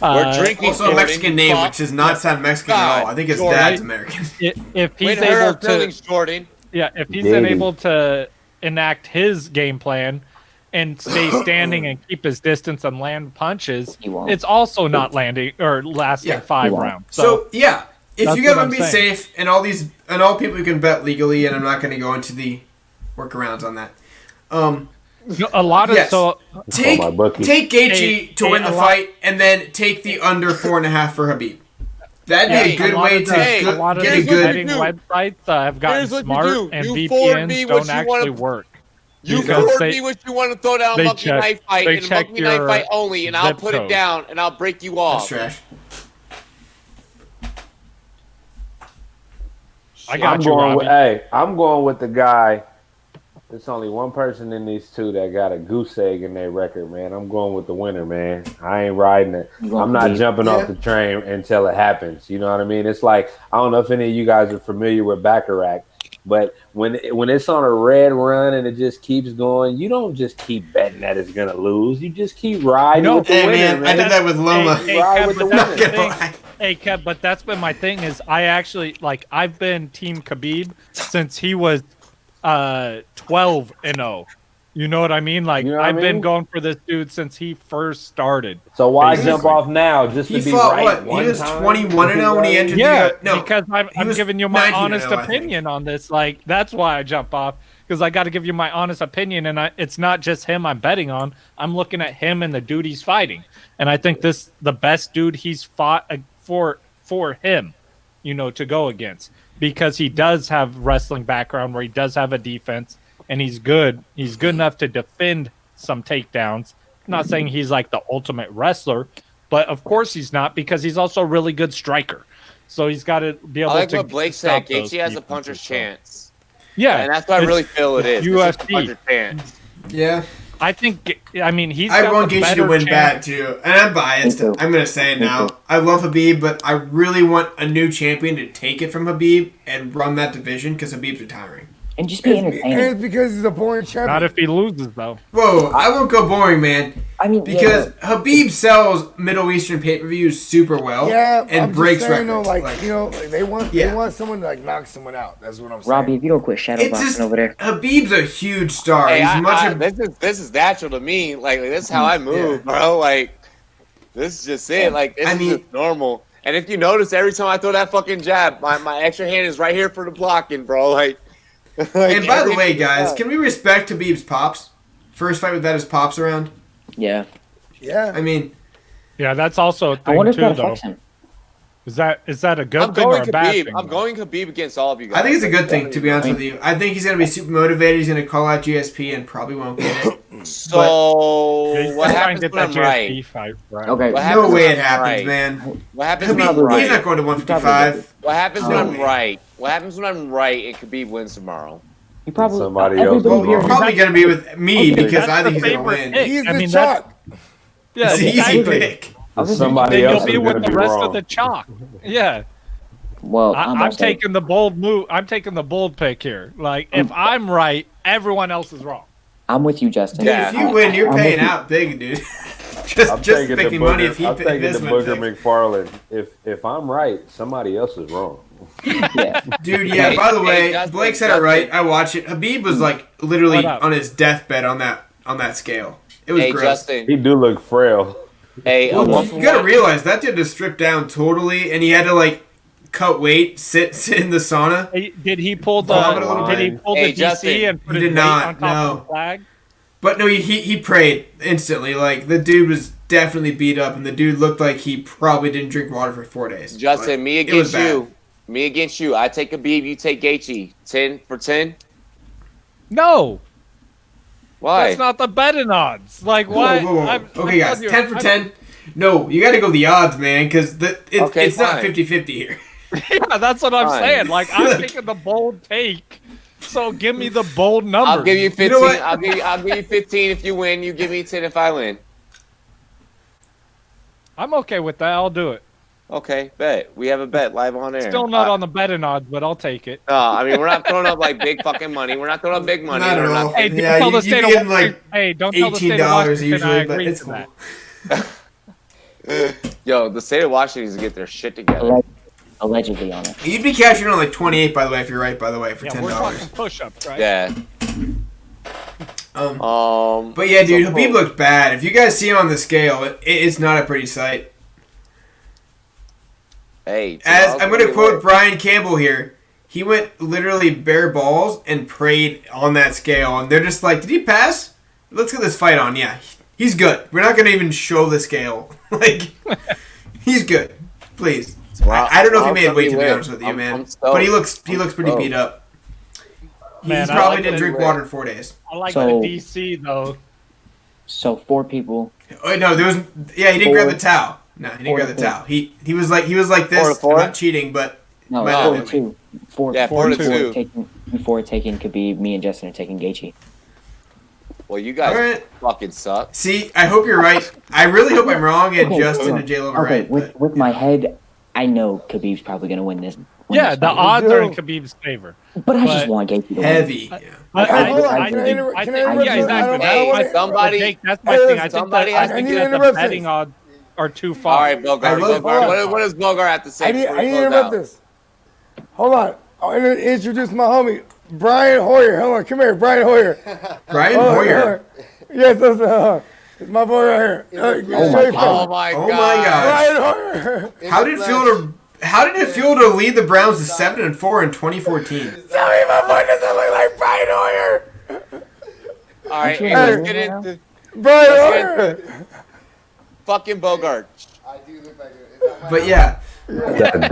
We're drinking. Also a Mexican name, which does not sound Mexican at all. I think his dad's American. If he's able to, if he's able to enact his game plan and stay standing and keep his distance and land punches, it's also not landing or lasting 5 rounds. So if you guys want to be safe and all people you can bet legally, and I'm not going to go into the workarounds on that. A lot of Yes. so Take Gaethje to win the a lot- fight, and then take the under 4.5 for Habib. That'd be a good way to a lot of get a these good. betting websites have gotten Here's what you smart, do. and You forward VPNs me don't what you actually wanna- work. You Because forward they- me what you want to throw down they Monkey check- Knife Fight they and check Monkey Knife your Fight only, and I'll zip put code. it down and I'll break you off. That's trash. I got I'm you, going Robbie. with, hey, I'm going with the guy. There's only one person in these two that got a goose egg in their record, man. I'm going with the winner, man. I ain't riding it. I'm not jumping off the train until it happens. You know what I mean? It's like, I don't know if any of you guys are familiar with Baccarat, but when it's on a red run and it just keeps going, you don't just keep betting that it's gonna lose. You just keep riding with the Hey, winner, man, I did that with Loma. Hey, Ride Kev, with the but that's winner. the Not gonna thing. lie. Hey, Kev, but that's been my thing is I actually I've been Team Khabib since he was 12-0. You know what I mean? Like, You know what I I've been mean? going for this dude since he first started. So why Basically. jump off now just He to be fought right what? one He was time? 21-0 when he entered Yeah, the. No, because I'm was giving you my 19-0, honest I think. opinion on this. Like, that's why I jump off, because I got to give you my honest opinion, and it's not just him I'm betting on. I'm looking at him and the dude he's fighting, and I think this the best dude he's fought for him, you know, to go against, because he does have wrestling background where he does have a defense, and he's good. He's good enough to defend some takedowns. I'm not saying he's like the ultimate wrestler, but of course he's not, because he's also a really good striker. So he's got to be able I like to what Blake said. stop those Gaethje has a defenses, puncher's so. chance. Yeah, And that's what I it's- really feel it is. it's It's a UFC. puncher's chance. Yeah. I think. I mean, he's. I got want the Gaethje to better win chance. bad too, and I'm biased. Me too. I'm gonna say it Me now. too. I love Habib, but I really want a new champion to take it from Habib and run that division because Habib's retiring. And just be And entertaining. it's because he's a boring champion. Not if he loses, though. Whoa, I won't go boring, man. I mean, Because Habib sells Middle Eastern pay-per-views super well, Yeah, and I'm breaks just saying, records. though, like, you know, like, they want someone to like knock someone out. That's what I'm saying. Robbie, if you don't quit shadow It's boxing just over there, Habib's a huge star. Hey, He's much. this is natural to me. Like this is how I move, bro. Like this is just it. Like this I is mean- just normal. And if you notice, every time I throw that fucking jab, my extra hand is right here for the blocking, bro. Like and by the every way, single guys, time. can we respect Habib's pops? First fight without his pops around. yeah. Yeah. I mean, Yeah, that's also a I thing wonder if too, that though. affects him. Is that a good I'm thing or going a bad Khabib. thing? I'm though? going Khabib against all of you guys. I think it's a good thing, to be honest with you. I think he's going to be super motivated. He's going to call out GSP and probably won't get it. So Yeah, what try and happens get when that I'm GSP right? fight right. Okay. What No happens way when it I'm happens, right? man. What happens Habib, when I'm he's right? not going to 155. What happens when No I'm way. right? What happens when I'm right and Khabib wins tomorrow? You probably Somebody else everybody will Well, you're wrong. probably going to be with me Okay, because that's I think the he's going to favorite win. pick. He's I the mean, chalk. Yeah, It's an easy exactly. pick. Somebody Then else you'll be is with going to the be rest wrong. of the chalk. Yeah. Well, I'm taking the bold move. I'm taking the bold pick here. Like, if I'm right, everyone else is wrong. I'm with you, Justin. Dude, if you win, you're I'm paying with you. out big, dude. I'm just taking making the money Booger, if he I'm taking this the one Booger pick. McFarland. If I'm right, somebody else is wrong. Yeah. Dude, yeah, Hey, by the hey, way, Justin, Blake said it Justin. right. I watched it. Habib was like literally What up? on his deathbed on that scale. It was Hey, gross. Justin. He do look frail. Hey, Well, you gotta realize that dude just stripped down totally, and he had to like cut weight, sit in the sauna. Hey, did he pull Vomit a little the? Did he bit. pull Hey, the Justin, DC and put he his did weight not, on top of no. the flag? But no, he prayed instantly. Like the dude was definitely beat up, and the dude looked like he probably didn't drink water for 4 days. Justin, But me it was against bad. you. Me against you. I take Khabib, you take Gaethje. 10 for 10? No, Why? that's not the betting odds. Like, Whoa, why? whoa, whoa. I'm Okay, guys, telling you, 10 for 10. No, you got to go the odds, man, because Okay, it's not fine. 50-50 here. Yeah, that's what I'm Fine. saying. Like, I'm taking the bold take. So give me the bold number. I'll give you 15. know what? I'll give you 15 if you win. You give me 10 if I win. I'm okay with that. I'll do it. Okay, bet. We have a bet live on air. Still not on the betting odds, but I'll take it. No, I mean we're not throwing up like big fucking money. We're not throwing up big money. Not at We're all. Hey, don't Yeah, tell the you state be of getting, Washington. like, Hey, don't tell the state of $18 Washington. usually, I but agree it's to cool. that. Yo, the state of Washington needs to get their shit together. Allegedly on it. You'd be cashing on like 28, by the way, if you're right, by the way, for Yeah, $10. we're talking push-ups, right? Yeah. But yeah, dude, Habib looked bad. If you guys see him on the scale, it's not a pretty sight. Hey, As I'm going to quote right. Brian Campbell here, he went literally bare balls and prayed on that scale, and they're just like, "Did he pass?" let's get this fight on. Yeah, he's good. We're not gonna even show the scale. Like, he's good. Please. I don't know if he made weight, to be honest with you, man. But he looks pretty beat up. He's probably didn't drink water in 4 days. I like the DC though. So 4 people. Oh no, there was he didn't grab the towel. No, he didn't grab the towel. He was like this. I'm not cheating, but no, 4-2. 4-2. Before taking Khabib, me and Justin are taking Gaethje. Well, you guys fucking suck. See, I hope you're right. I really hope I'm wrong, and Justin and J-Lo are right. With my head, I know Khabib's probably going to win this. Yeah, the odds are in Khabib's favor. But I just want Gaethje to win. Heavy. Somebody. That's my thing. I think the betting odds are too far. All right, Bogart. What does Bogart have to say? I need to interrupt this. Hold on. I'll introduce my homie, Brian Hoyer. Hold on, come here, Brian Hoyer. Brian Hoyer? Yes, that's it's my boy right here. Oh my god. Brian Hoyer. How did it feel to lead the Browns to 7-4 in 2014? Sorry, my boy doesn't look like Brian Hoyer. All right, let's get into Brian Hoyer. Fucking Bogart. I do look like it. But yeah.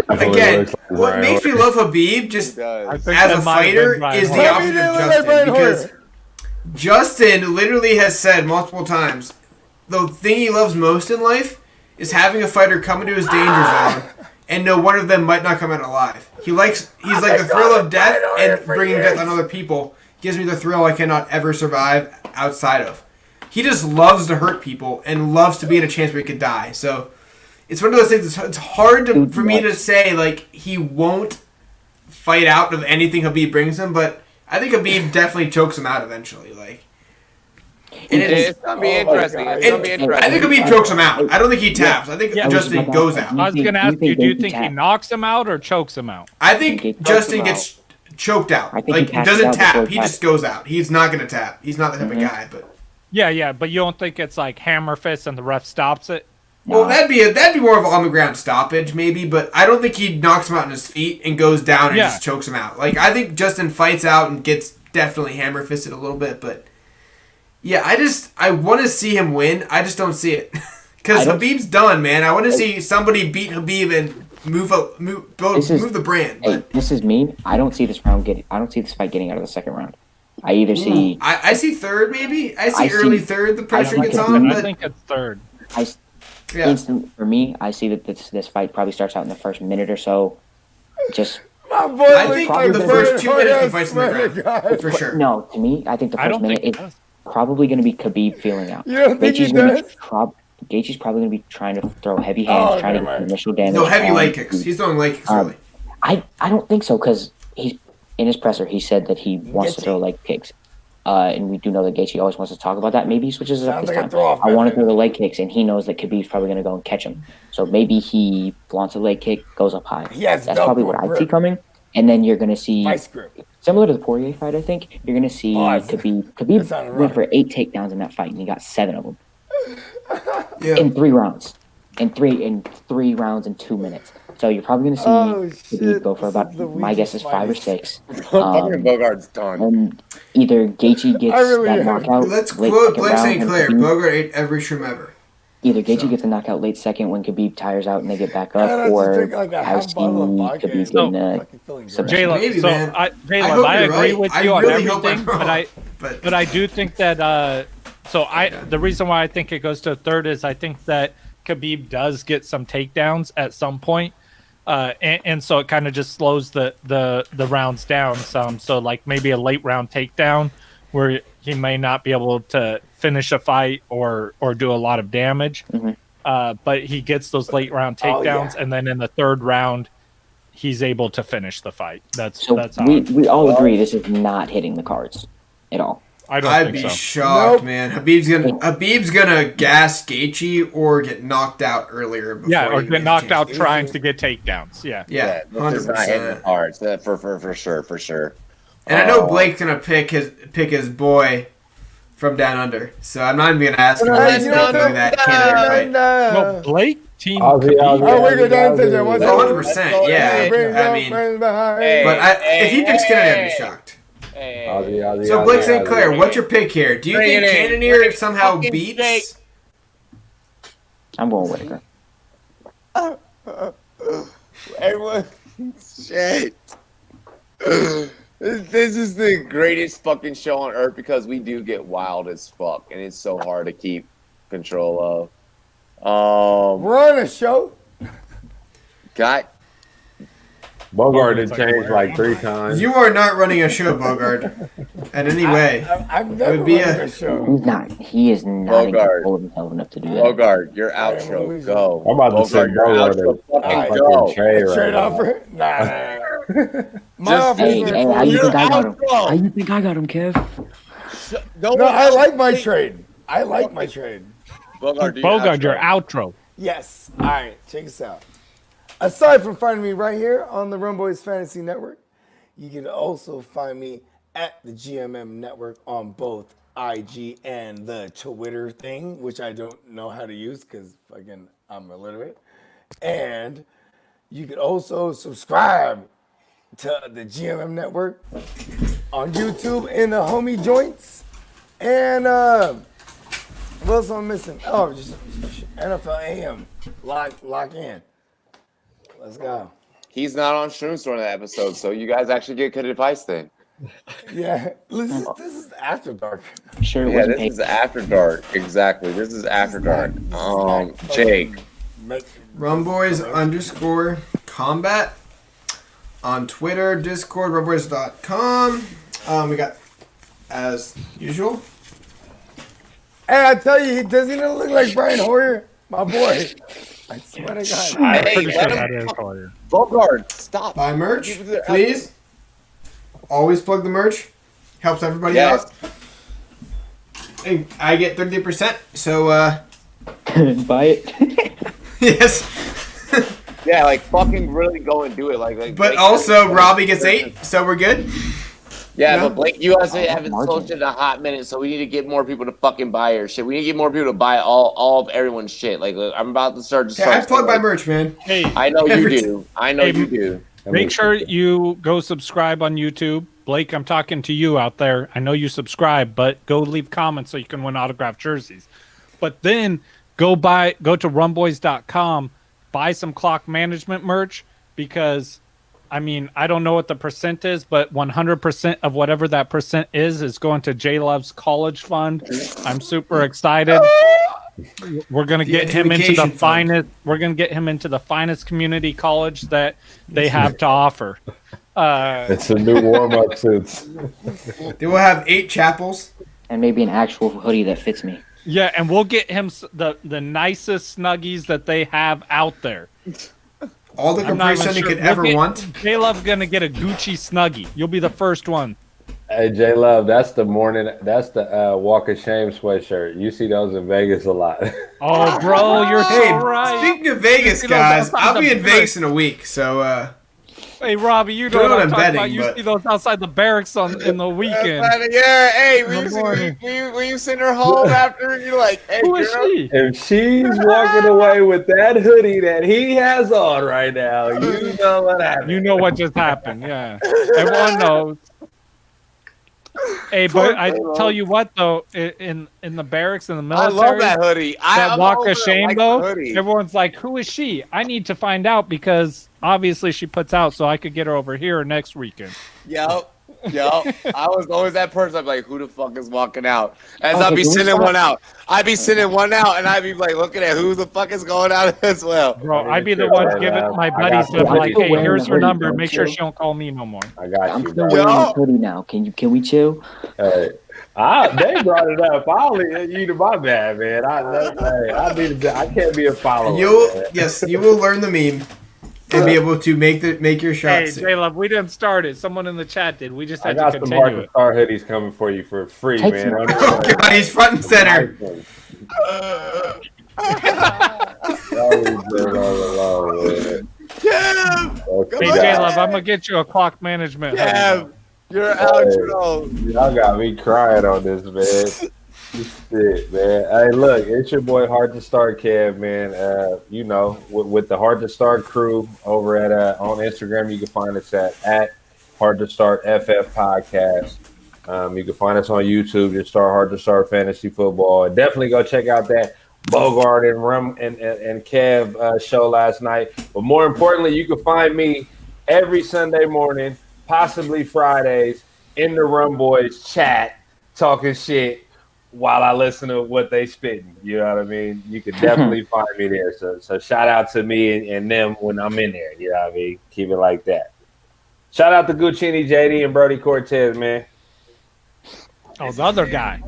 Again, what makes me love Khabib just as a fighter is the opposite of Justin, because Justin literally has said multiple times the thing he loves most in life is having a fighter come into his danger zone and know one of them might not come out alive. He's like the thrill of death and bringing death on other people gives me the thrill I cannot ever survive outside of. He just loves to hurt people and loves to be in a chance where he could die. So it's one of those things. It's hard for me to say like he won't fight out of anything Khabib brings him, but I think Khabib definitely chokes him out eventually. Like, it's gonna be interesting. I think Khabib chokes him out. I don't think he taps. I think Justin goes out. I was gonna ask you, do you think he knocks him out or chokes him out? I think Justin gets choked out. Like, he doesn't tap. He just goes out. He's not gonna tap. He's not the type of guy. But yeah, but you don't think it's like hammer fist and the ref stops it? Well, that'd be more of an on the ground stoppage, maybe, but I don't think he knocks him out on his feet and goes down and just chokes him out. Like, I think Justin fights out and gets definitely hammer fisted a little bit, but yeah, I want to see him win. I just don't see it because Khabib's done, man. I want to see somebody beat Khabib and move the brand. Hey, this is me. I don't see this fight getting out of the second round. I either see. I see third, maybe. I see early third. The pressure gets on. I think it's third. For me, I see that this fight probably starts out in the first minute or so. Just my boy, I think the first 2 minutes he fights in the ground for sure. No, to me, I think the first minute is probably going to be Khabib feeling out. You don't think he does? Gaethje's probably going to be trying to throw heavy hands, trying to get initial damage. No, heavy leg kicks. He's throwing leg kicks early. I don't think so, because in his presser he said that he wants to throw leg kicks. And we do know that Gaethje always wants to talk about that. Maybe he switches it up this time. I want to throw the leg kicks, and he knows that Khabib's probably going to go and catch him. So maybe he flaunts a leg kick, goes up high. That's probably what I see coming. And then you're going to see, similar to the Poirier fight, I think, you're going to see Khabib. Khabib went for 8 takedowns in that fight, and he got 7 of them in 3 rounds. In three rounds in 2 minutes. So you're probably going to see Khabib go for about, my guess is 5 or 6. Bogart's done. And either Gaethje gets that knockout. Let's quote Blake St. Clair. Bogart ate every shroom ever. Either Gaethje gets a knockout late second when Khabib tires out and they get back up, or I see Khabib getting a submission. I agree with you on everything, but I do think that the reason why I think it goes to third is I think that Khabib does get some takedowns at some point, and so it kind of just slows the rounds down some. So like maybe a late round takedown where he may not be able to finish a fight or do a lot of damage, but he gets those late round takedowns, and then in the third round he's able to finish the fight. That's we all agree this is not hitting the cards at all. I'd be shocked, man. Habib's gonna gas Gaethje or get knocked out earlier. Or get knocked out trying to get takedowns. Yeah, 100%. For sure. And I know Blake's gonna pick his boy from down under, so I'm not even gonna ask him if he's gonna do that Canada fight. No, Blake team. We're going down to 100%. Yeah, I mean, but if he picks Canada, I'd be shocked. Hey. So Blake St. Clair, what's your pick here? Do you think Cannonier somehow beats? I'm going Whitaker. Everyone, shit. This is the greatest fucking show on earth because we do get wild as fuck, and it's so hard to keep control of. We're on a show. Got Bogart had changed like 3 times. You are not running a show, Bogart, in any way. I've never would be run a- a show. He's not. He is not in Bogart. control of himself enough to do that. Bogart, your outro, go. I'm about to send your Bogart outro, a fucking fucking go. trade right Trade now. offer? Nah. My Just- offer Hey, is hey, how you Your think I got him? outro. How you think I got him, Kev? No, I like my trade. I like my trade. Bogart, do Bogart, your outro. outro. Yes. All right, check this out. Aside from finding me right here on the Rumboyz Fantasy Network, you can also find me at the GMM Network on both IG and the Twitter thing, which I don't know how to use because fucking I'm illiterate. And you can also subscribe to the GMM Network on YouTube in the homie joints. And what else am I missing? Oh, just NFL AM. Lock in. Let's go. He's not on Shrooms during that episode, so you guys actually get good advice then. Yeah, this is After Dark. Sure, it Yeah, wasn't this paid. is After Dark. Exactly. This is After Dark. Jake. Rumboyz_combat on Twitter, Discord, rumboyz.com. We got, as usual, Hey, I tell you, doesn't he look like Brian Hoyer? My boy. I swear to God. I'm Hey, pretty sure let that him- is for you. Bogart, stop. buy merch, please. Always plug the merch. Helps everybody Yes. out. And I get 30%, so, Buy it. yes. Yeah, like fucking really go and do it. Like But Blake- also, Robbie gets 8, so we're good. Yeah, No? but Blake, you guys haven't margin. sold shit in a hot minute, so we need to get more people to fucking buy your shit. We need to get more people to buy all of everyone's shit. Like I'm about to start. Okay, I plug my merch, man. Hey, I know you Every- do. I know Hey, you do. make sure you go subscribe on YouTube. Blake, I'm talking to you out there. I know you subscribe, but go leave comments so you can win autographed jerseys. But then go to rumboys.com, buy some clock management merch because I mean, I don't know what the percent is, but 100% of whatever that percent is going to J Love's college fund. I'm super excited. We're gonna The get him into the education fund. finest. We're gonna get him into the finest community college that they have to offer. It's a new warm-up suits. They will have 8 chapels. And maybe an actual hoodie that fits me. Yeah, and we'll get him the nicest snuggies that they have out there. All the I'm not Capri even Sun you sure. could ever want. J Love's gonna get a Gucci snuggie. You'll be the first one. Hey, J Love, that's the Walk of Shame sweatshirt. You see those in Vegas a lot. Oh, bro, you're Hey, so right. speaking of Vegas, See those guys, outside I'll the be in barracks. Vegas in a week, so Hey, Robbie, you know Don't what know I'm what I'm talking about. betting, You but- see those outside the barracks in the weekend. Yeah, hey, Good morning. will you send her home after? You're like, hey, Who is girl. she? If she's walking away with that hoodie that he has on right now, you know what happened. You know what just happened, yeah. Everyone knows. Hey, but I tell you what though, in the barracks in the I military, love that hoodie. that I'm walk over of it. I shame like the though, hoodie. everyone's like, "Who is she?" I need to find out because obviously she puts out, so I could get her over here next weekend. Yup. I was always that person. I'm like, who the fuck is walking out? As Okay, I'd be can we sending start- one out. I'd be sending one out, and I'd be like looking at who the fuck is going out as well. Bro, I'd be the Sure, one man. giving my I buddies got to you. like, "Hey, wearing here's the her hoodie, number. don't Make sure you? she don't call me no more." I got I'm you, still bro. wearing this hoodie now. Can we chill? Hey, they brought it up. I'll leave you to my bad, man. I can't be a follower. man. yes, you will learn the meme and be able to make your Hey, shots. J Love, we didn't start it. Someone in the chat did. We just I had got to some continue Market it. Star hoodies coming for you for free, Take man. some- Oh God, he's front and center. Hey, J Love, I'm gonna get you a clock management. hoodie, Yeah, though. your outro. Y'all got me crying on this, man. Shit, man. Hey, look, it's your boy Hard to Start Kev, man. You know, with the Hard to Start crew over at on Instagram, you can find us at Hard to Start FF podcast. You can find us on YouTube. Just start Hard to Start Fantasy Football. And definitely go check out that Bogart and Kev show last night. But more importantly, you can find me every Sunday morning, possibly Fridays, in the Rumboyz chat talking shit while I listen to what they spitting. You know what I mean? You can definitely find me there. So shout out to me and them when I'm in there. You know what I mean? Keep it like that. Shout out to Guccini JD and Brody Cortez, man. Oh, the other guy.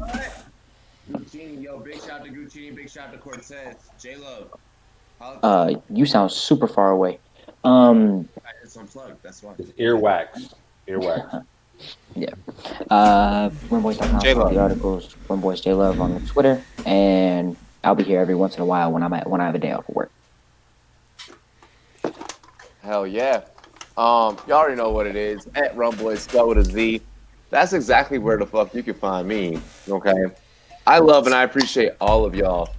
Guccini, yo, big shout to Guccini, big shout to Cortez. J-Lo. You sound super far away. It's unplugged, that's why. It's earwax. Earwax. Yeah. Rumboyz.com for the articles. Rumboyz J Love on Twitter, and I'll be here every once in a while when I have a day off of work. Hell yeah. Y'all already know what it is. At Rumboyz, spelled with a Z. That's exactly where the fuck you can find me. Okay. I love and I appreciate all of y'all.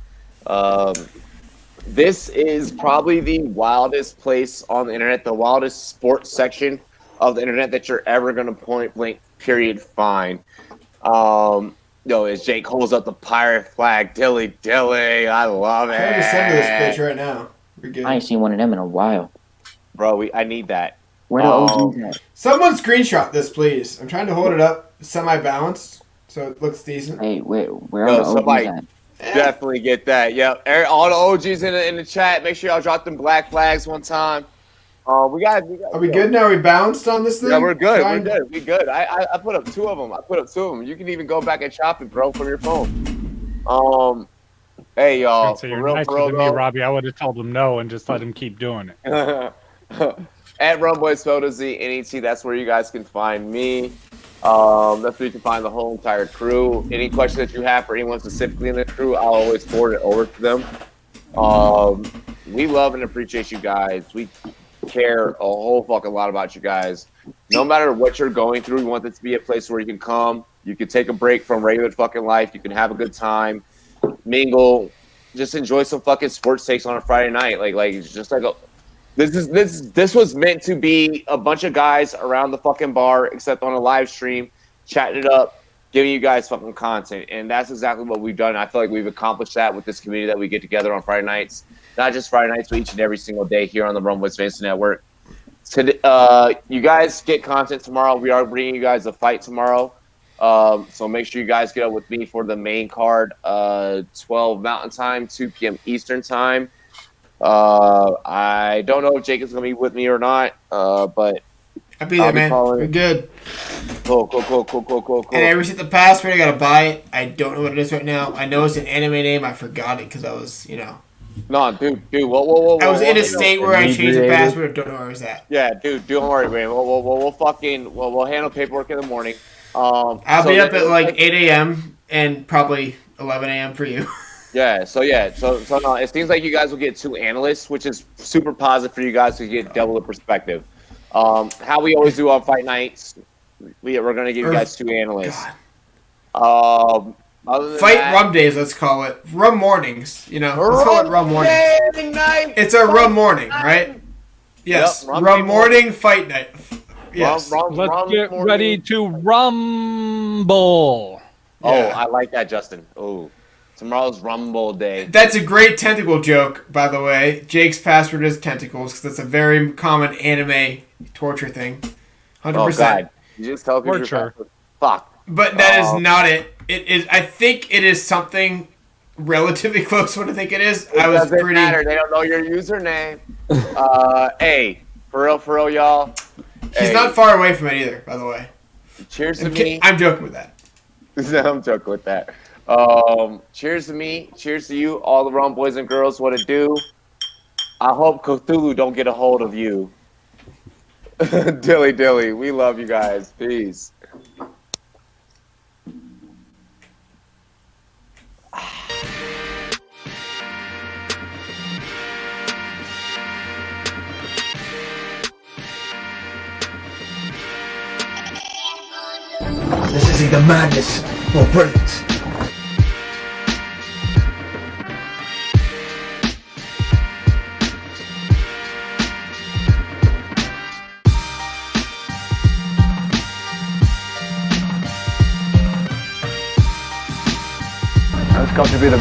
This is probably the wildest place on the internet, the wildest sports section of the internet that you're ever gonna point blank period find. As Jake holds up the pirate flag, dilly. I love it. I'm trying to send me this bitch right now. We're good. I ain't seen one of them in a while. Bro, I need that. Where the OGs at? Someone screenshot this, please. I'm trying to hold it up semi-balanced so it looks decent. Hey, where are the OGs at? Definitely get that. Yep. All the OGs in the chat, make sure y'all drop them black flags one time. Are we good now? Are we balanced on this thing? Yeah, we're good. We're good. I put up two of them. You can even go back and chop it, bro, from your phone. Hey, y'all. So you're nicer than me, Robbie. I would have told him no and just let him keep doing it. At Rumboyz spelled with Z NET, that's where you guys can find me. That's where you can find the whole entire crew. Any questions that you have for anyone specifically in the crew, I'll always forward it over to them. We love and appreciate you guys. We care a whole fucking lot about you guys. No matter what you're going through, we want this to be a place where you can come, you can take a break from regular fucking life, you can have a good time, mingle, just enjoy some fucking sports takes on a Friday night. This was meant to be a bunch of guys around the fucking bar, except on a live stream, chatting it up, giving you guys fucking content. And that's exactly what we've done. I feel like we've accomplished that with this community that we get together on Friday nights. Not just Friday nights, but each and every single day here on the Rumboyz Fantasy Network. Today, you guys get content tomorrow. We are bringing you guys a fight tomorrow. So make sure you guys get up with me for the main card, 12 Mountain Time, 2 p.m. Eastern Time. I don't know if Jake is going to be with me or not, but I'll be there, man. We're good. Cool. And I reset the password. I got to buy it. I don't know what it is right now. I know it's an anime name. I forgot it because I was, No, dude. Whoa. I was in a state where I changed the password. I don't know where I was at. Yeah, dude. Don't worry, man. We'll handle paperwork in the morning. I'll be up at like 8 a.m. and probably 11 a.m. for you. Yeah. So no, it seems like you guys will get 2 analysts, which is super positive for you guys to get double the perspective. How we always do on fight nights, we're gonna give you guys 2 analysts. Fight rum days, let's call it. Rum mornings, Let's call it rum morning. It's a rum morning, right? Yes. Yep, rum morning, fight night. Yes. Let's get ready to rumble. Oh, I like that, Justin. Oh, tomorrow's Rumble Day. That's a great tentacle joke, by the way. Jake's password is tentacles, because that's a very common anime torture thing. 100%. Oh, God. You just tell people torture. Fuck. But that is not it. It is. I think it is something relatively close to what I think it is. It doesn't matter. They don't know your username. Hey, for real, y'all. He's not far away from it either, by the way. Cheers to me. I'm joking with that. I'm joking with that. Cheers to me. Cheers to you, all the Rum boys and girls. What it do? I hope Cthulhu don't get a hold of you. Dilly. We love you guys. Peace. This is either madness or brilliance. got to be the